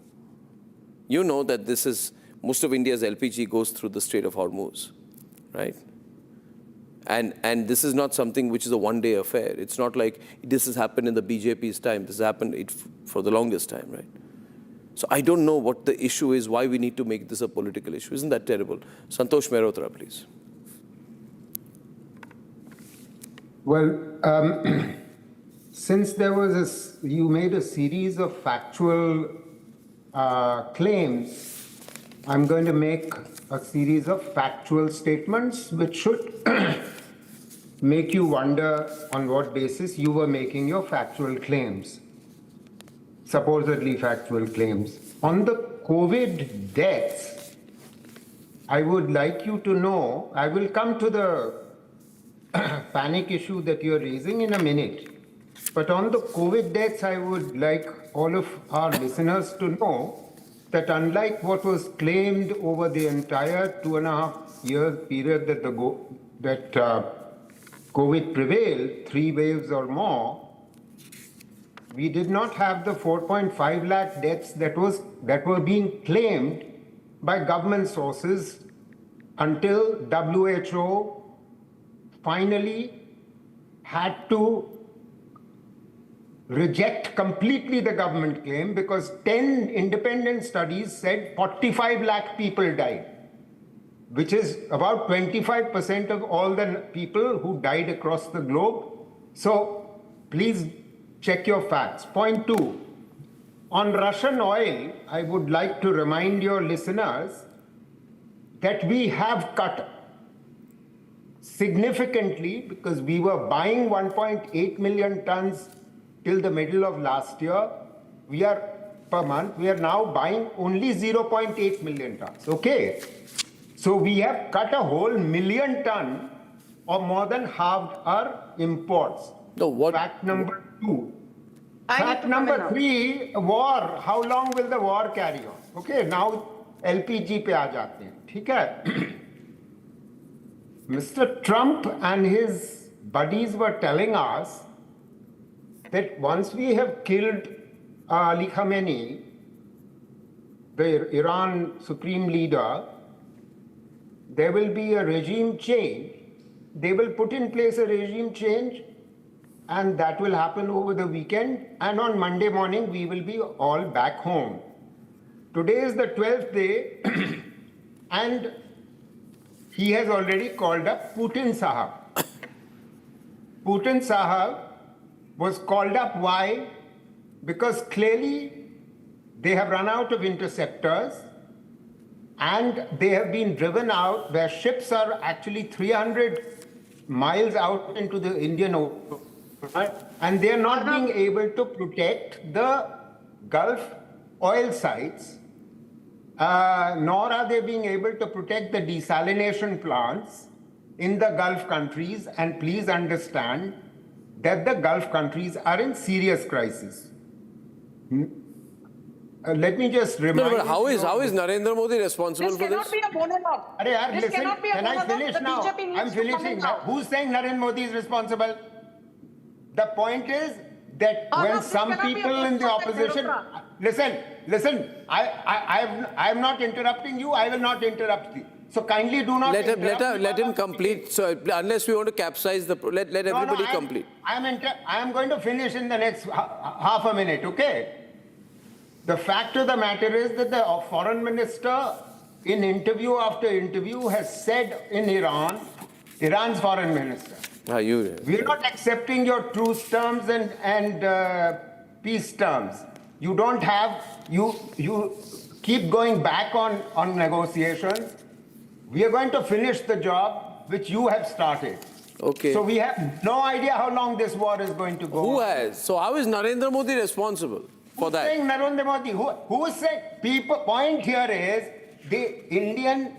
that this is, most of India's LPG goes through the Strait of Hormuz, right? And this is not something which is a one-day affair. It's not like this has happened in the BJP's time. This has happened for the longest time, right? So I don't know what the issue is, why we need to make this a political issue. Isn't that terrible? Santosh Mehrotra, please. Well, since there was you made a series of factual claims, I'm going to make a series of factual statements which should make you wonder on what basis you were making your factual claims, supposedly factual claims. On the COVID deaths, I would like you to know, I will come to the panic issue that you're raising in a minute. But on the COVID deaths, I would like all of our listeners to know that unlike what was claimed over the entire 2.5-year period that COVID prevailed, 3 waves or more, we did not have the 4.5 lakh deaths that were being claimed by government sources until WHO finally had to reject completely the government claim because 10 independent studies said 45 lakh people died, which is about 25% of all the people who died across the globe. So please check your facts. Point 2, on Russian oil, I would like to remind your listeners that we have cut significantly because we were buying 1.8 million tons till the middle of last year. We are per month, we are now buying only 0.8 million tons, okay? So we have cut a whole million ton or more than halved our imports. No, what? Fact number 2. Fact number 3, war. How long will the war carry on? Okay, now LPG pe aa jaate hain, theek hai? Mr. Trump and his buddies were telling us that once we have killed Ali Khamenei, the Iran supreme leader, there will be a regime change. They will put in place a regime change, and that will happen over the weekend. And on Monday morning, we will be all back home. Today is the 12th day, and he has already called up Putin Sahab. Putin Sahab was called up. Why? Because clearly they have run out of interceptors and they have been driven out where ships are actually 300 miles out into the Indian Ocean, and they are not being able to protect the Gulf oil sites, nor are they being able to protect the desalination plants in the Gulf countries. And please understand that the Gulf countries are in serious crisis. Let me just remind you. But how is Narendra Modi responsible for this? This cannot be a monologue. Listen, can I finish now? I'm finishing now. Who's saying Narendra Modi is responsible? The point is that when some people in the opposition... Listen, I'm not interrupting you. I will not interrupt you. So kindly do not let him complete. So unless we want to capsize the... Let everybody complete. I am going to finish in the next half a minute, okay? The fact of the matter is that the foreign minister, in interview after interview, has said in Iran's foreign minister, we are not accepting your truce terms and peace terms. You don't have, you keep going back on negotiations. We are going to finish the job which you have started. Okay. So we have no idea how long this war is going to go. Who has? So how is Narendra Modi responsible for that? Saying Narendra Modi? Who is saying? Point here is the Indian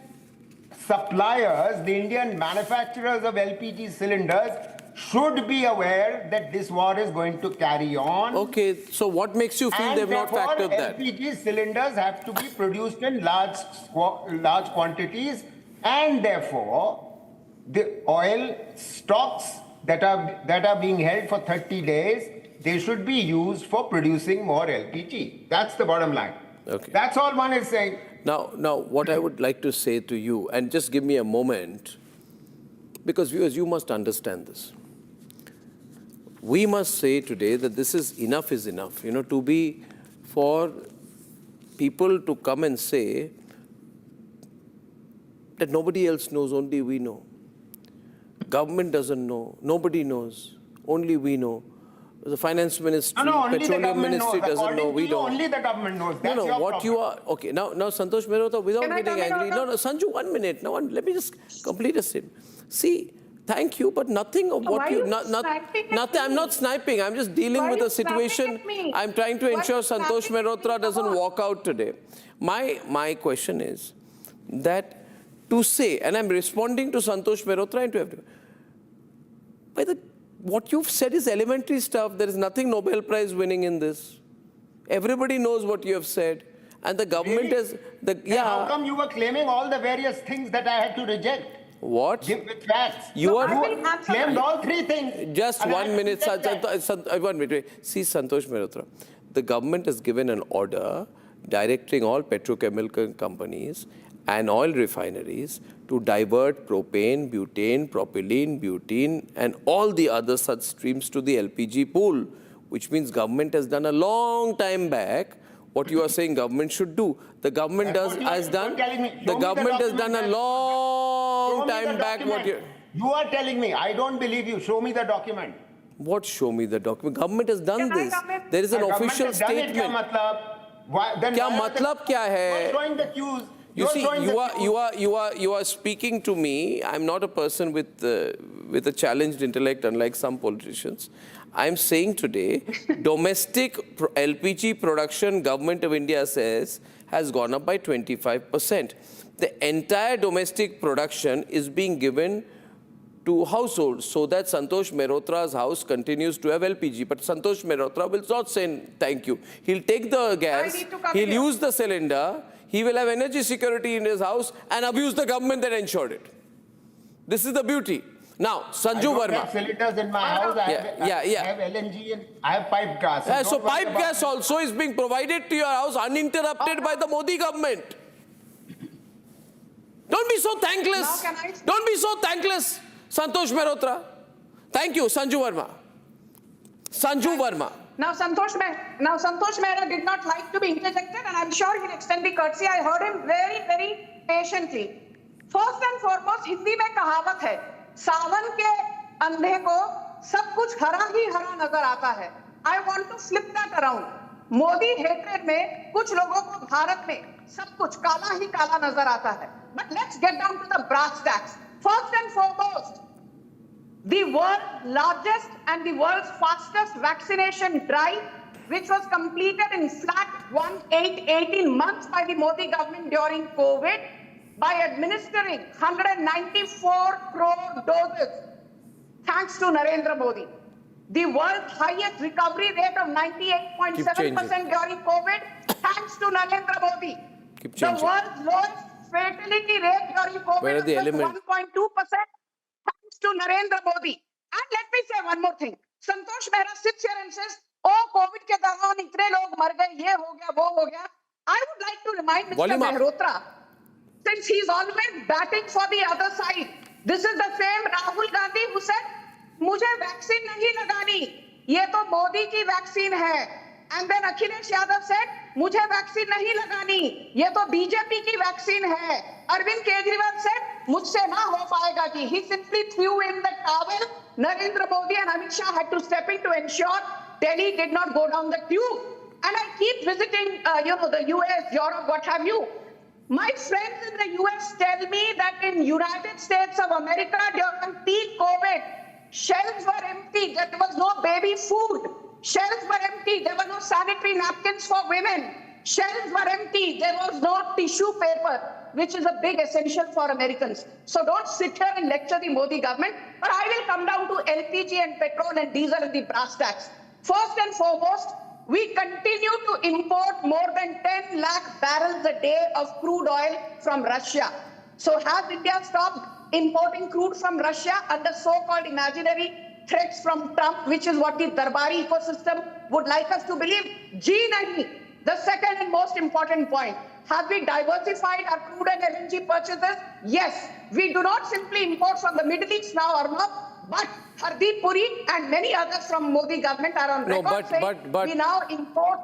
suppliers, the Indian manufacturers of LPG cylinders should be aware that this war is going to carry on. Okay, so what makes you feel they've not factored that? LPG cylinders have to be produced in large quantities, and therefore the oil stocks that are being held for 30 days, they should be used for producing more LPG. That's the bottom line. Okay. That's all one is saying. Now, what I would like to say to you, and just give me a moment, because viewers, you must understand this. We must say today that this is enough, for people to come and say that nobody else knows, only we know. Government doesn't know, nobody knows, only we know. The finance ministry, petroleum ministry doesn't know, we don't. Only the government knows. That's your what problem. you are, okay, now Santosh Mehrotra, without getting angry, Sanju, 1 minute, let me just complete a statement. See, thank you, but nothing of what nothing, I'm not sniping, I'm just dealing with a situation. I'm trying to ensure Santosh Mehrotra doesn't walk out today. My question is that to say, and I'm responding to Santosh Mehrotra and to everyone, what you've said is elementary stuff. There is nothing Nobel Prize winning in this. Everybody knows what you have said. And the government has... How come you were claiming all the various things that I had to reject? What? Give with facts. You claimed all three things. Just 1 minute. 1 minute. See, Santosh Mehrotra, the government has given an order directing all petrochemical companies and oil refineries to divert propane, butane, propylene, butene, and all the other such streams to the LPG pool, which means government has done a long time back what you are saying government should do. The government has done a long time back what you... You are telling me, I don't believe you. Show me the document. What show me the document? Government has done this. There is an official statement. क्या मतलब क्या है? You see, you are speaking to me. I'm not a person with a challenged intellect, unlike some politicians. I'm saying today, domestic LPG production, Government of India says, has gone up by 25%. The entire domestic production is being given to households so that Santosh Mehrotra's house continues to have LPG. But Santosh Mehrotra will not say thank you. He'll take the gas, he'll use the cylinder, he will have energy security in his house and abuse the government that ensured it. This is the beauty. Now, Sanju Verma. I have cylinders in my house. I have LNG and I have pipe gas. So pipe gas also is being provided to your house uninterrupted by the Modi government. Don't be so thankless. Don't be so thankless, Santosh Mehrotra. Thank you, Sanju Verma. Sanju Verma. Now Santosh Mehra did not like to be interjected, and I'm sure he'll extend the courtesy. I heard him very, very patiently. First and foremost, Hindi में कहावत है, सावन के अंधे को सब कुछ हरा ही हरा नजर आता है. I want to flip that around. Modi hatred में कुछ लोगों को भारत में सब कुछ काला ही काला नजर आता है. But let's get down to the brass tacks. First and foremost, the world's largest and the world's fastest vaccination drive, which was completed in flat 18 months by the Modi government during COVID by administering 194 crore doses, thanks to Narendra Modi. The world's highest recovery rate of 98.7% during COVID, thanks to Narendra Modi. The world's lowest fatality rate during COVID was 1.2%, thanks to Narendra Modi. And let me say one more thing. Santosh Mehra sits here and says, oh, COVID ke daran itne log mar gaye, ye ho gaya, wo ho gaya. I would like to remind Mr. Mehrotra, since he's always batting for the other side, this is the same Rahul Gandhi who said, मुझे vaccine नहीं लगानी, ये तो मोदी की vaccine है. And then Akhilesh Yadav said, मुझे vaccine नहीं लगानी, ये तो बीजेपी की वैक्सीन है. Arvind Kejriwal said, मुझसे ना हो पाएगा जी. He simply threw in the towel. Narendra Modi and Amit Shah had to step in to ensure Delhi did not go down the tube. And I keep visiting, the US, Europe, what have you. My friends in the US tell me that in United States of America during peak COVID, shelves were empty. There was no baby food. Shelves were empty. There were no sanitary napkins for women. Shelves were empty. There was no tissue paper, which is a big essential for Americans. So don't sit here and lecture the Modi government. But I will come down to LPG and petrol and diesel and the brass tacks. First and foremost, we continue to import more than 10 lakh barrels a day of crude oil from Russia. So has India stopped importing crude from Russia under so-called imaginary threats from Trump, which is what the Darbari ecosystem would like us to believe? Ji nahi. The second and most important point, have we diversified our crude and LNG purchases? Yes. We do not simply import from the Middle East now or not, but Hardeep Puri and many others from Modi government are on record saying we now import.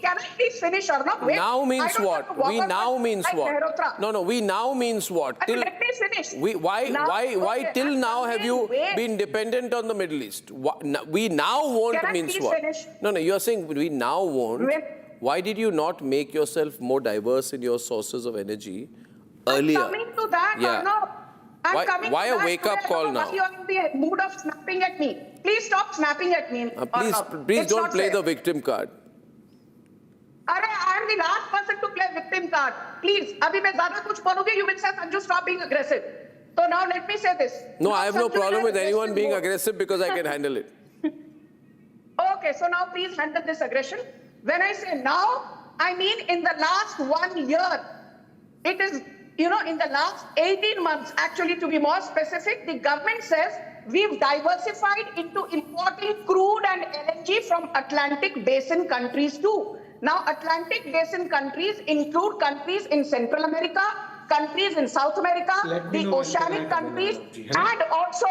Can I please finish or not? Wait, now means what? We now means what? No, we now means what? Till, let me finish. Why till now have you been dependent on the Middle East? We now won't means what? Finish? No, you're saying we now won't. Why did you not make yourself more diverse in your sources of energy earlier? I'm coming to that, no. Why a wake-up call now? You're in the mood of snapping at me. Please stop snapping at me. Please don't play the victim card. I am the last person to play victim card. Please, abhi main zyada kuch bolungi, you will say, Sanju, stop being aggressive. So now let me say this. No, I have no problem with anyone being aggressive because I can handle it. Okay, so now please handle this aggression. When I say now, I mean in the last 1 year. It is, in the last 18 months, actually to be more specific, the government says we've diversified into importing crude and LNG from Atlantic Basin countries too. Now, Atlantic Basin countries include countries in Central America, countries in South America, the oceanic countries, and also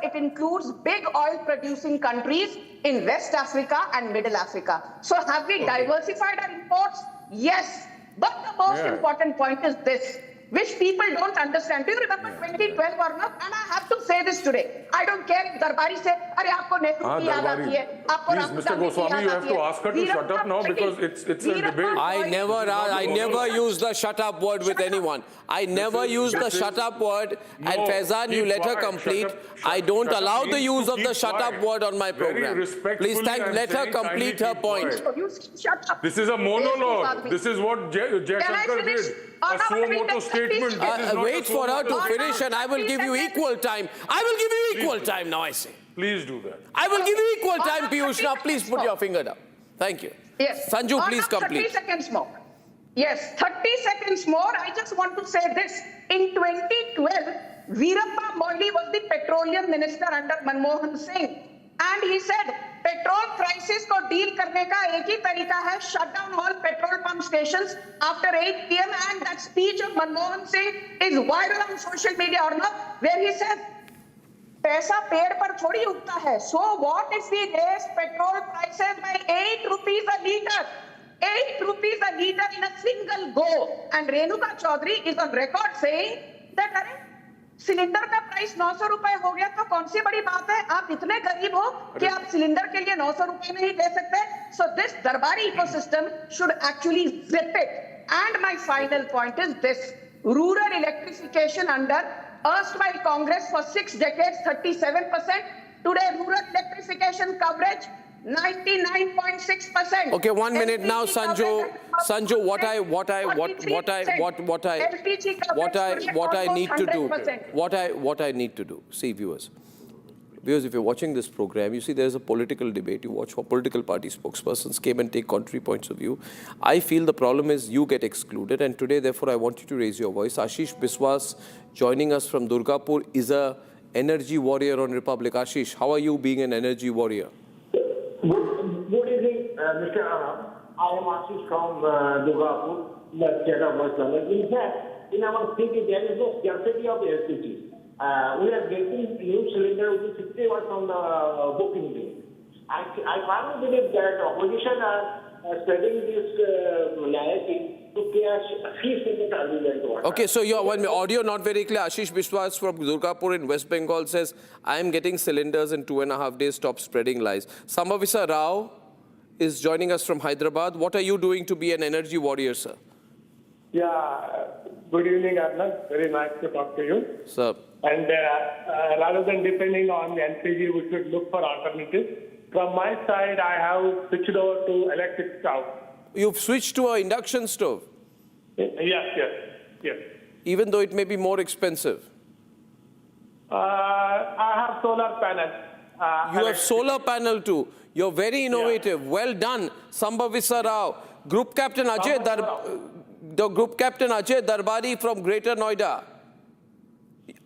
it includes big oil producing countries in West Africa and Middle Africa. So have we diversified our imports? Yes. But the most important point is this, which people don't understand. Do you remember 2012 or not? And I have to say this today. I don't care if Darbari say, "Arey, aapko Nehru ki yaad aati hai." Please, Mr. Goswami, you have to ask her to shut up now because it's a debate. I never use the shut up word with anyone. I never use the shut up word. And Faizan, you let her complete. I don't allow the use of the shut up word on my program. Please let her complete her point. This is a monologue. This is what Jaishankar did. A suo moto statement. Wait for her to finish and I will give you equal time. I will give you equal time now, I say. Please do that. I will give you equal time, Piyush. Now, please put your finger down. Thank you. Yes. Sanju, please complete. 30 seconds more. Yes, 30 seconds more. I just want to say this. In 2012, Veerappa Moily was the petroleum minister under Manmohan Singh. And he said, petrol crisis ko deal karne ka ek hi tarika hai, shut down all petrol pump stations after 8 p.m. And that speech of Manmohan Singh is viral on social media or not, where he said, पैसा पेड़ पर थोड़ी उगता है. So what if we raise petrol prices by 8 rupees a liter? 8 rupees a liter in a single go. And Renuka Chaudhary is on record saying that cylinder का price 900 रुपए हो गया तो कौन सी बड़ी बात है? आप इतने गरीब हो कि आप सिलेंडर के लिए 900 रुपए नहीं दे सकते? So this Darbari ecosystem should actually zip it. And my final point is this: rural electrification under erstwhile Congress for 6 decades, 37%. Today, rural electrification coverage 99.6%. Okay, 1 minute now, Sanju. Sanju, what I need to do. See, viewers, if you're watching this program, you see there's a political debate. You watch what political party spokespersons came and take contrary points of view. I feel the problem is you get excluded, and today, therefore, I want you to raise your voice. Ashish Biswas, joining us from Durgapur, is a energy warrior on Republic. Ashish, how are you being an energy warrior? Good evening, Mr. Arab. I am Ashish from Durgapur, the state of West Bengal. In fact, in our city, there is no scarcity of electricity. We are getting new cylinder which is 60 watts on the booking day. I firmly believe that opposition are spreading this narrative to cash fees in the turbulent. Okay, so your audio not very clear. Ashish Biswas from Durgapur in West Bengal says, I am getting cylinders in 2.5 days, stop spreading lies. Sambhavisa Rao is joining us from Hyderabad. What are you doing to be an energy warrior, sir? Yeah, good evening, Arnab. Very nice to talk to you. Sir. And rather than depending on the LPG, we should look for alternatives. From my side, I have switched over to electric stove. You've switched to an induction stove? Yes. Even though it may be more expensive? I have solar panels. You have solar panel too. You're very innovative. Yeah. Well done, Sambhavisa Rao. Group Captain Ajay Darbari from Greater Noida.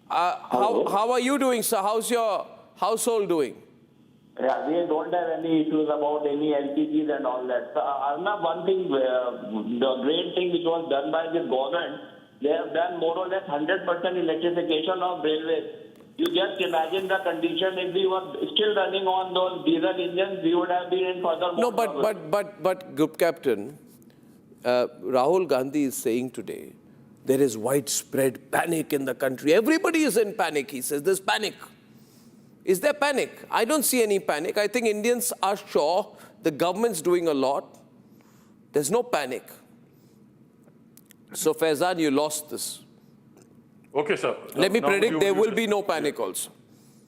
How are you doing, sir? How's your household doing? Yeah, we don't have any issues about any LPGs and all that. So, Arnab, one thing, the great thing which was done by this government, they have done more or less 100% electrification of railways. You just imagine the condition if we were still running on those diesel engines, we would have been in further. No, but Group Captain, Rahul Gandhi is saying today, there is widespread panic in the country. Everybody is in panic, he says. There's panic. Is there panic? I don't see any panic. I think Indians are sure the government's doing a lot. There's no panic. So, Faizan, you lost this. Okay, sir. Let me predict there will be no panic also.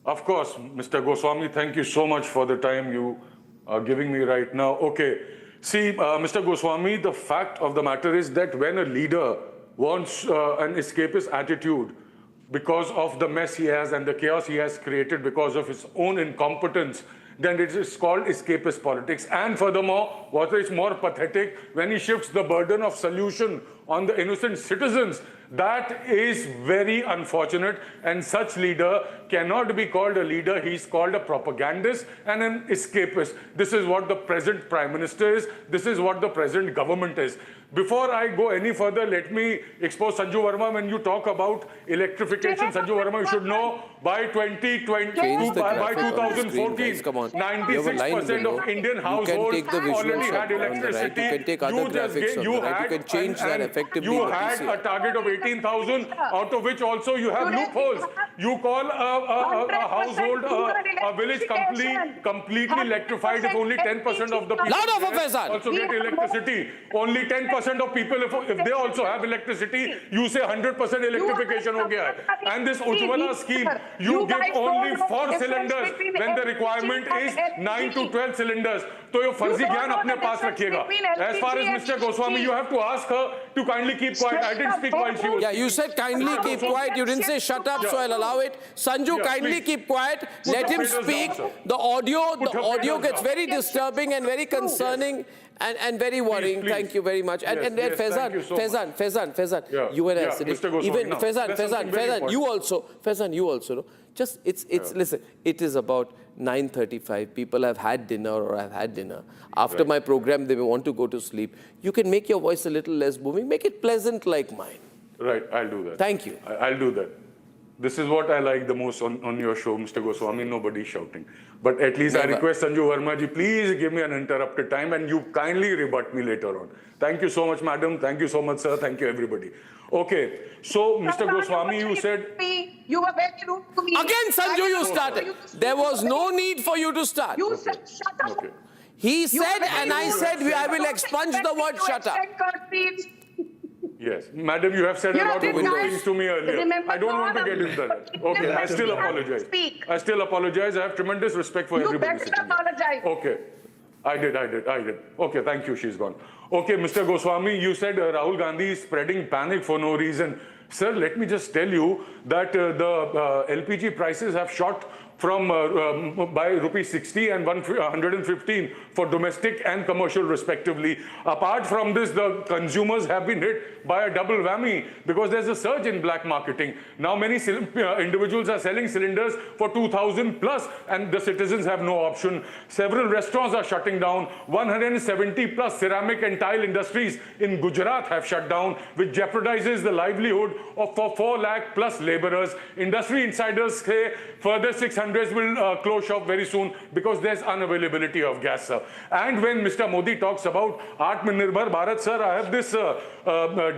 Of course, Mr. Goswami, thank you so much for the time you are giving me right now. Okay. See, Mr. Goswami, the fact of the matter is that when a leader wants an escapist attitude because of the mess he has and the chaos he has created because of his own incompetence, then it is called escapist politics. And furthermore, what is more pathetic, when he shifts the burden of solution on the innocent citizens, that is very unfortunate, and such leader cannot be called a leader. He's called a propagandist and an escapist. This is what the present Prime Minister is. This is what the present government is. Before I go any further, let me expose Sanju Verma. When you talk about electrification, Sanju Verma, you should know by 2014, 96% of Indian households already had electricity. You can take other graphics on the right. You can change that effectively. You had a target of 18,000, out of which also you have loopholes. You call a household, a village completely electrified if only 10% of the people also get electricity. Only 10% of people, if they also have electricity, you say 100% electrification ho gaya hai. And this Ujjwala scheme, you give only 4 cylinders when the requirement is 9 to 12 cylinders. So your farzi gyan apne paas rakhiega. As far as Mr. Goswami, you have to ask her to kindly keep quiet. I didn't speak while she was. Yeah, you said kindly keep quiet. You didn't say shut up, so I'll allow it. Sanju, kindly keep quiet. Let him speak. The audio gets very disturbing and very concerning. And very worrying. Please. Thank you very much. And Faizan, you and I said even Faizan, you also know. Just listen. It is about 9:35. People have had dinner or have had dinner. After my program, they may want to go to sleep. You can make your voice a little less booming. Make it pleasant like mine. Right, I'll do that. Thank you. I'll do that. This is what I like the most on your show, Mr. Goswami. Nobody shouting. But at least I request Sanju Verma ji, please give me an uninterrupted time and you kindly rebut me later on. Thank you so much, madam. Thank you so much, sir. Thank you, everybody. Okay. So, Mr. Goswami, you said... You were very rude to me. Again, Sanju, you started. There was no need for you to start. You said shut up. Okay. He said, and I said, I will expunge the word shut up. Yes, madam, you have said a lot of good things to me earlier. I don't want to get into that. Okay, I still apologize. I still apologize. I have tremendous respect for everybody sitting here. Apologize. Okay. I did. Okay, thank you. She's gone. Okay, Mr. Goswami, you said Rahul Gandhi is spreading panic for no reason. Sir, let me just tell you that the LPG prices have shot from by rupees 60 and 115 for domestic and commercial respectively. Apart from this, the consumers have been hit by a double whammy because there's a surge in black marketing. Now many individuals are selling cylinders for 2,000 plus and the citizens have no option. Several restaurants are shutting down. 170 plus ceramic and tile industries in Gujarat have shut down, which jeopardizes the livelihood of 4 lakh plus laborers. Industry insiders say further 600 will close shop very soon because there's unavailability of gas, sir. And when Mr. Modi talks about Atmanirbhar Bharat, sir, I have this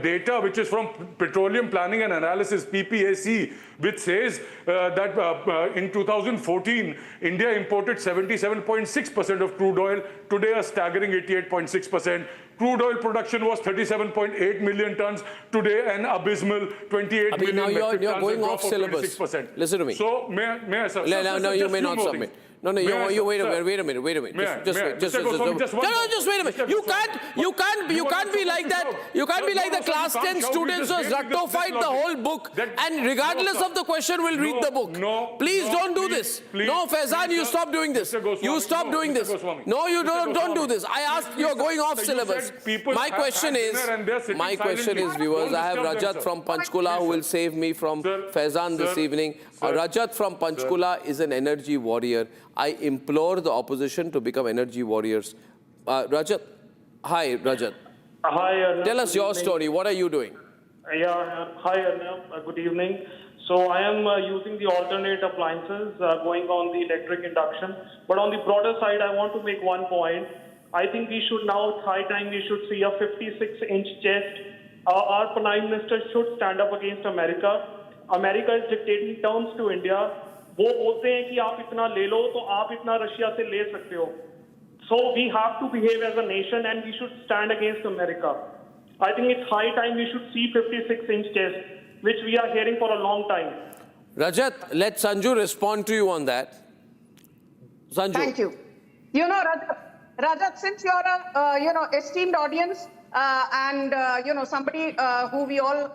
data which is from Petroleum Planning and Analysis, PPAC, which says that in 2014, India imported 77.6% of crude oil. Today, a staggering 88.6%. Crude oil production was 37.8 million tons. Today, an abysmal 28 million now metric you're tons, going a drop off of syllabus. 26%. Listen to me. So, may I, sir? No, you may not submit. No, you wait a minute. Wait a minute. Just wait. Just wait a minute. You can't be like that. You can't be like the class 10 students who ratified the whole book and regardless of the question will read the book. Please don't do this. No, Faizan, you stop doing this. You stop doing this. No, you don't do this. I asked, you're going off syllabus. My question is, viewers, I have Rajat from Panchkula who will save me from Faizan this evening. Rajat from Panchkula is an energy warrior. I implore the opposition to become energy warriors. Rajat, hi Rajat. Hi Arnab. Tell us your story. What are you doing? Yeah, hi Arnab. Good evening. So I am using the alternate appliances going on the electric induction. But on the broader side, I want to make one point. I think we should now, it's high time we should see a 56-inch chest. Our Prime Minister should stand up against America. America is dictating terms to India. वो बोलते हैं कि आप इतना ले लो तो आप इतना रशिया से ले सकते हो. So we have to behave as a nation and we should stand against America. I think it's high time we should see 56-inch test, which we are hearing for a long time. Rajat, let Sanju respond to you on that. Sanju. Thank you. You know, Rajat, since you're a esteemed audience and somebody who we all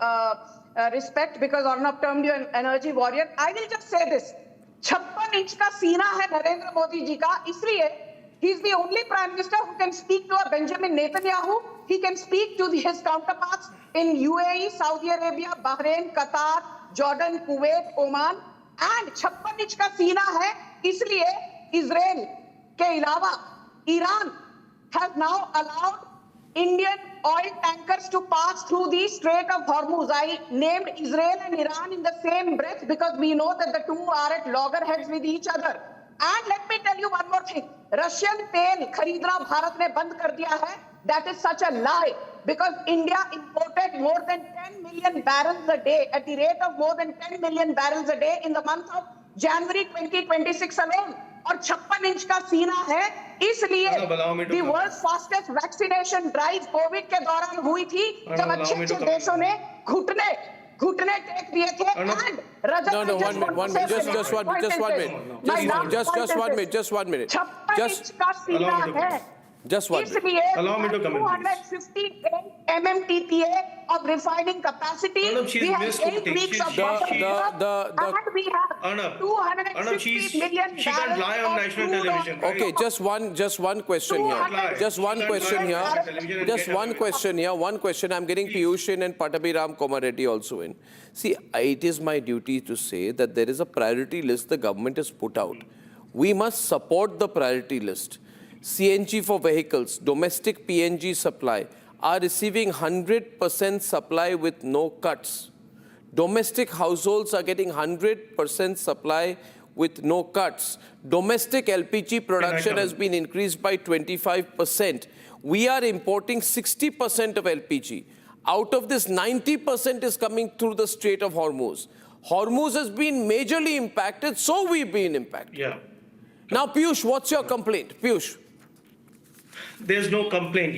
respect because Arnab termed you an energy warrior, I will just say this. 56 inch का सीना है नरेंद्र मोदी जी का, इसलिए he is the only prime minister who can speak to a Benjamin Netanyahu. He can speak to his counterparts in UAE, Saudi Arabia, Bahrain, Qatar, Jordan, Kuwait, Oman. And 56 inch का सीना है, इसलिए Israel के अलावा Iran has now allowed Indian oil tankers to pass through the Strait of Hormuz. I named Israel and Iran in the same breath because we know that the two are at loggerheads with each other. And let me tell you one more thing. Russian तेल खरीदना भारत ने बंद कर दिया है. That is such a lie because India imported more than 10 million barrels a day at the rate of more than 10 million barrels a day in the month of January 2026 alone. और 56 inch का सीना है, इसलिए the world's fastest vaccination drive Covid के दौरान हुई थी जब अच्छे देशों ने घुटने टेक दिए थे. No, 1 minute. Just 1 minute. 56 inch का सीना है. Just one. Allow me to come in, 258 MMTPA of refining capacity. We have 8 weeks of and we have 260 million she can't lie on national television. Okay, just one question here. Just one question. I'm getting Piyushin and Pattabhiram Komareddy also in. See, it is my duty to say that there is a priority list the government has put out. We must support the priority list. CNG for vehicles, domestic PNG supply are receiving 100% supply with no cuts. Domestic households are getting 100% supply with no cuts. Domestic LPG production has been increased by 25%. We are importing 60% of LPG. Out of this, 90% is coming through the Strait of Hormuz. Hormuz has been majorly impacted, so we've been impacted. Yeah. Now, Piyush, what's your complaint? Piyush. There's no complaint,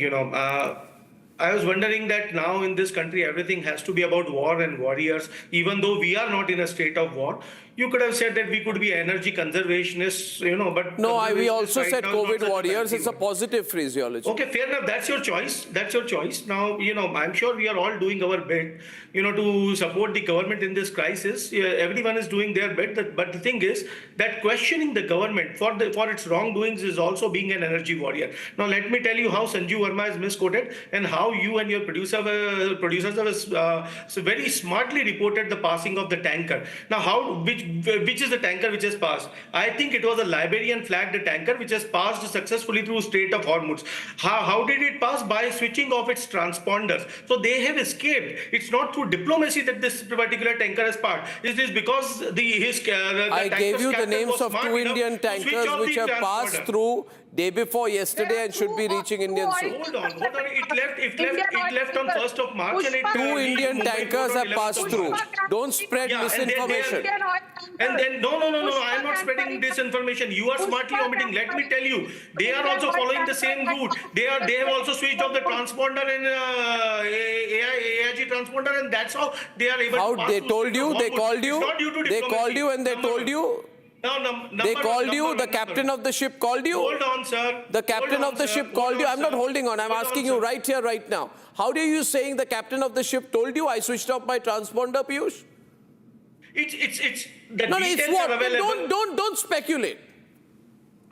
I was wondering that now in this country, everything has to be about war and warriors, even though we are not in a state of war. You could have said that we could be energy conservationists, but... No, we also right said now is not COVID such a warriors. fancy It's a word. positive phraseology. Okay, fair enough. That's your choice. That's your choice. Now, I'm sure we are all doing our bit, to support the government in this crisis. Yeah, everyone is doing their bit. But the thing is that questioning the government for its wrongdoings is also being an energy warrior. Now, let me tell you how Sanju Verma is misquoted and how you and your producers have very smartly reported the passing of the tanker. Now, which is the tanker which has passed? I think it was a Liberian flagged tanker which has passed successfully through Strait of Hormuz. How did it pass? By switching off its transponders. So they have escaped. It's not through diplomacy that this particular tanker has passed. It is because I gave you the names of 2 Indian tankers which have passed through day before yesterday and should be reaching Indian soon. Hold on. It left on 1st of March and it 2 Indian Mumbai tankers port on have passed 11th of through. March. Don't spread misinformation. And then, no, I am not spreading disinformation. You are smartly omitting. Let me tell you, they are also following the same route. They have also switched off the transponder and AIG transponder, and that's how they are able to pass They through told Strait you, of they Hormuz. called you, It's not due to they diplomacy. called you and they told you. They called you, the captain of the ship called you. Hold on, sir. The captain of the ship called you. I'm not holding on. I'm asking you right here, right now. How are you saying the captain of the ship told you I switched off my transponder, Piyush? It's the No, details it's what? are available. Don't speculate.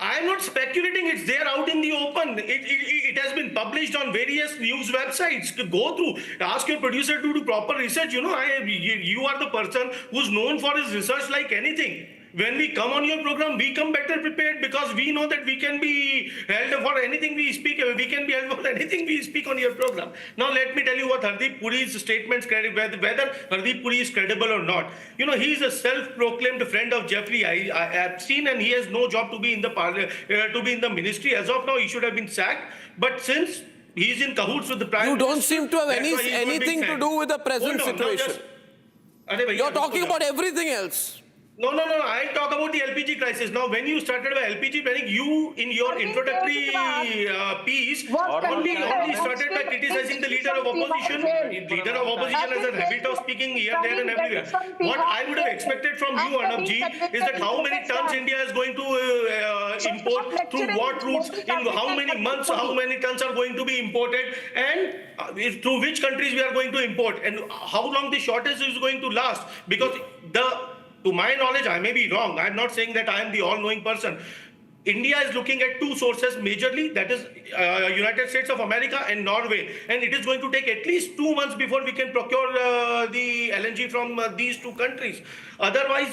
I'm not speculating. It's there out in the open. It has been published on various news websites. Go through. Ask your producer to do proper research. You are the person who's known for his research like anything. When we come on your program, we come better prepared because we know that we can be held for anything we speak. We can be held for anything we speak on your program. Now, let me tell you what Hardeep Puri's statements, whether Hardeep Puri is credible or not. He is a self-proclaimed friend of Jeffrey. I have seen, and he has no job to be in the ministry. As of now, he should have been sacked. But since he's in cahoots with the Prime Minister, You don't seem to have anything to do with the present situation. You're talking about everything else. No. I'll talk about the LPG crisis. Now, when you started by LPG planning, you, in your introductory piece, only started by criticizing the leader of opposition. Leader of opposition has a habit of speaking here, there, and everywhere. What I would have expected from you, Arnabji, is that how many tons India is going to import, through what routes, in how many months, how many tons are going to be imported, and through which countries we are going to import, and how long the shortage is going to last. Because to my knowledge, I may be wrong. I'm not saying that I am the all-knowing person. India is looking at 2 sources majorly, that is United States of America and Norway. And it is going to take at least 2 months before we can procure the LNG from these 2 countries. Otherwise,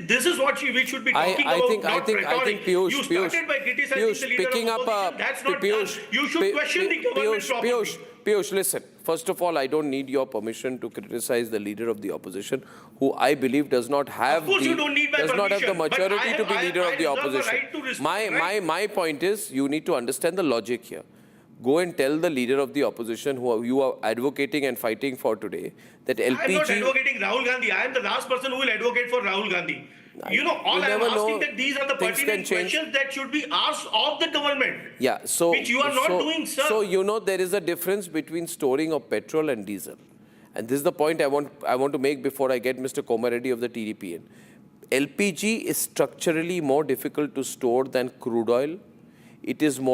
this is what we should be talking about, not rhetoric. Piyush, You started by criticizing the leader of opposition. That's not done. You should question the government properly. Piyush, listen. First of all, I don't need your permission to criticize the leader of the opposition, who I believe does not have the maturity to be leader of the opposition. My point is, you need to understand the logic here. Go and tell the leader of the opposition who you are advocating and fighting for today that LPG... I'm not advocating Rahul Gandhi. I am the last person who will advocate for Rahul Gandhi. All I am asking that these are the pertinent questions that should be asked of the government. Yeah, which you are not doing, sir. So, there is a difference between storing of petrol and diesel. And this is the point I want to make before I get Mr. Komareddy of the TDP in. LPG is structurally more difficult to store than crude oil. It is more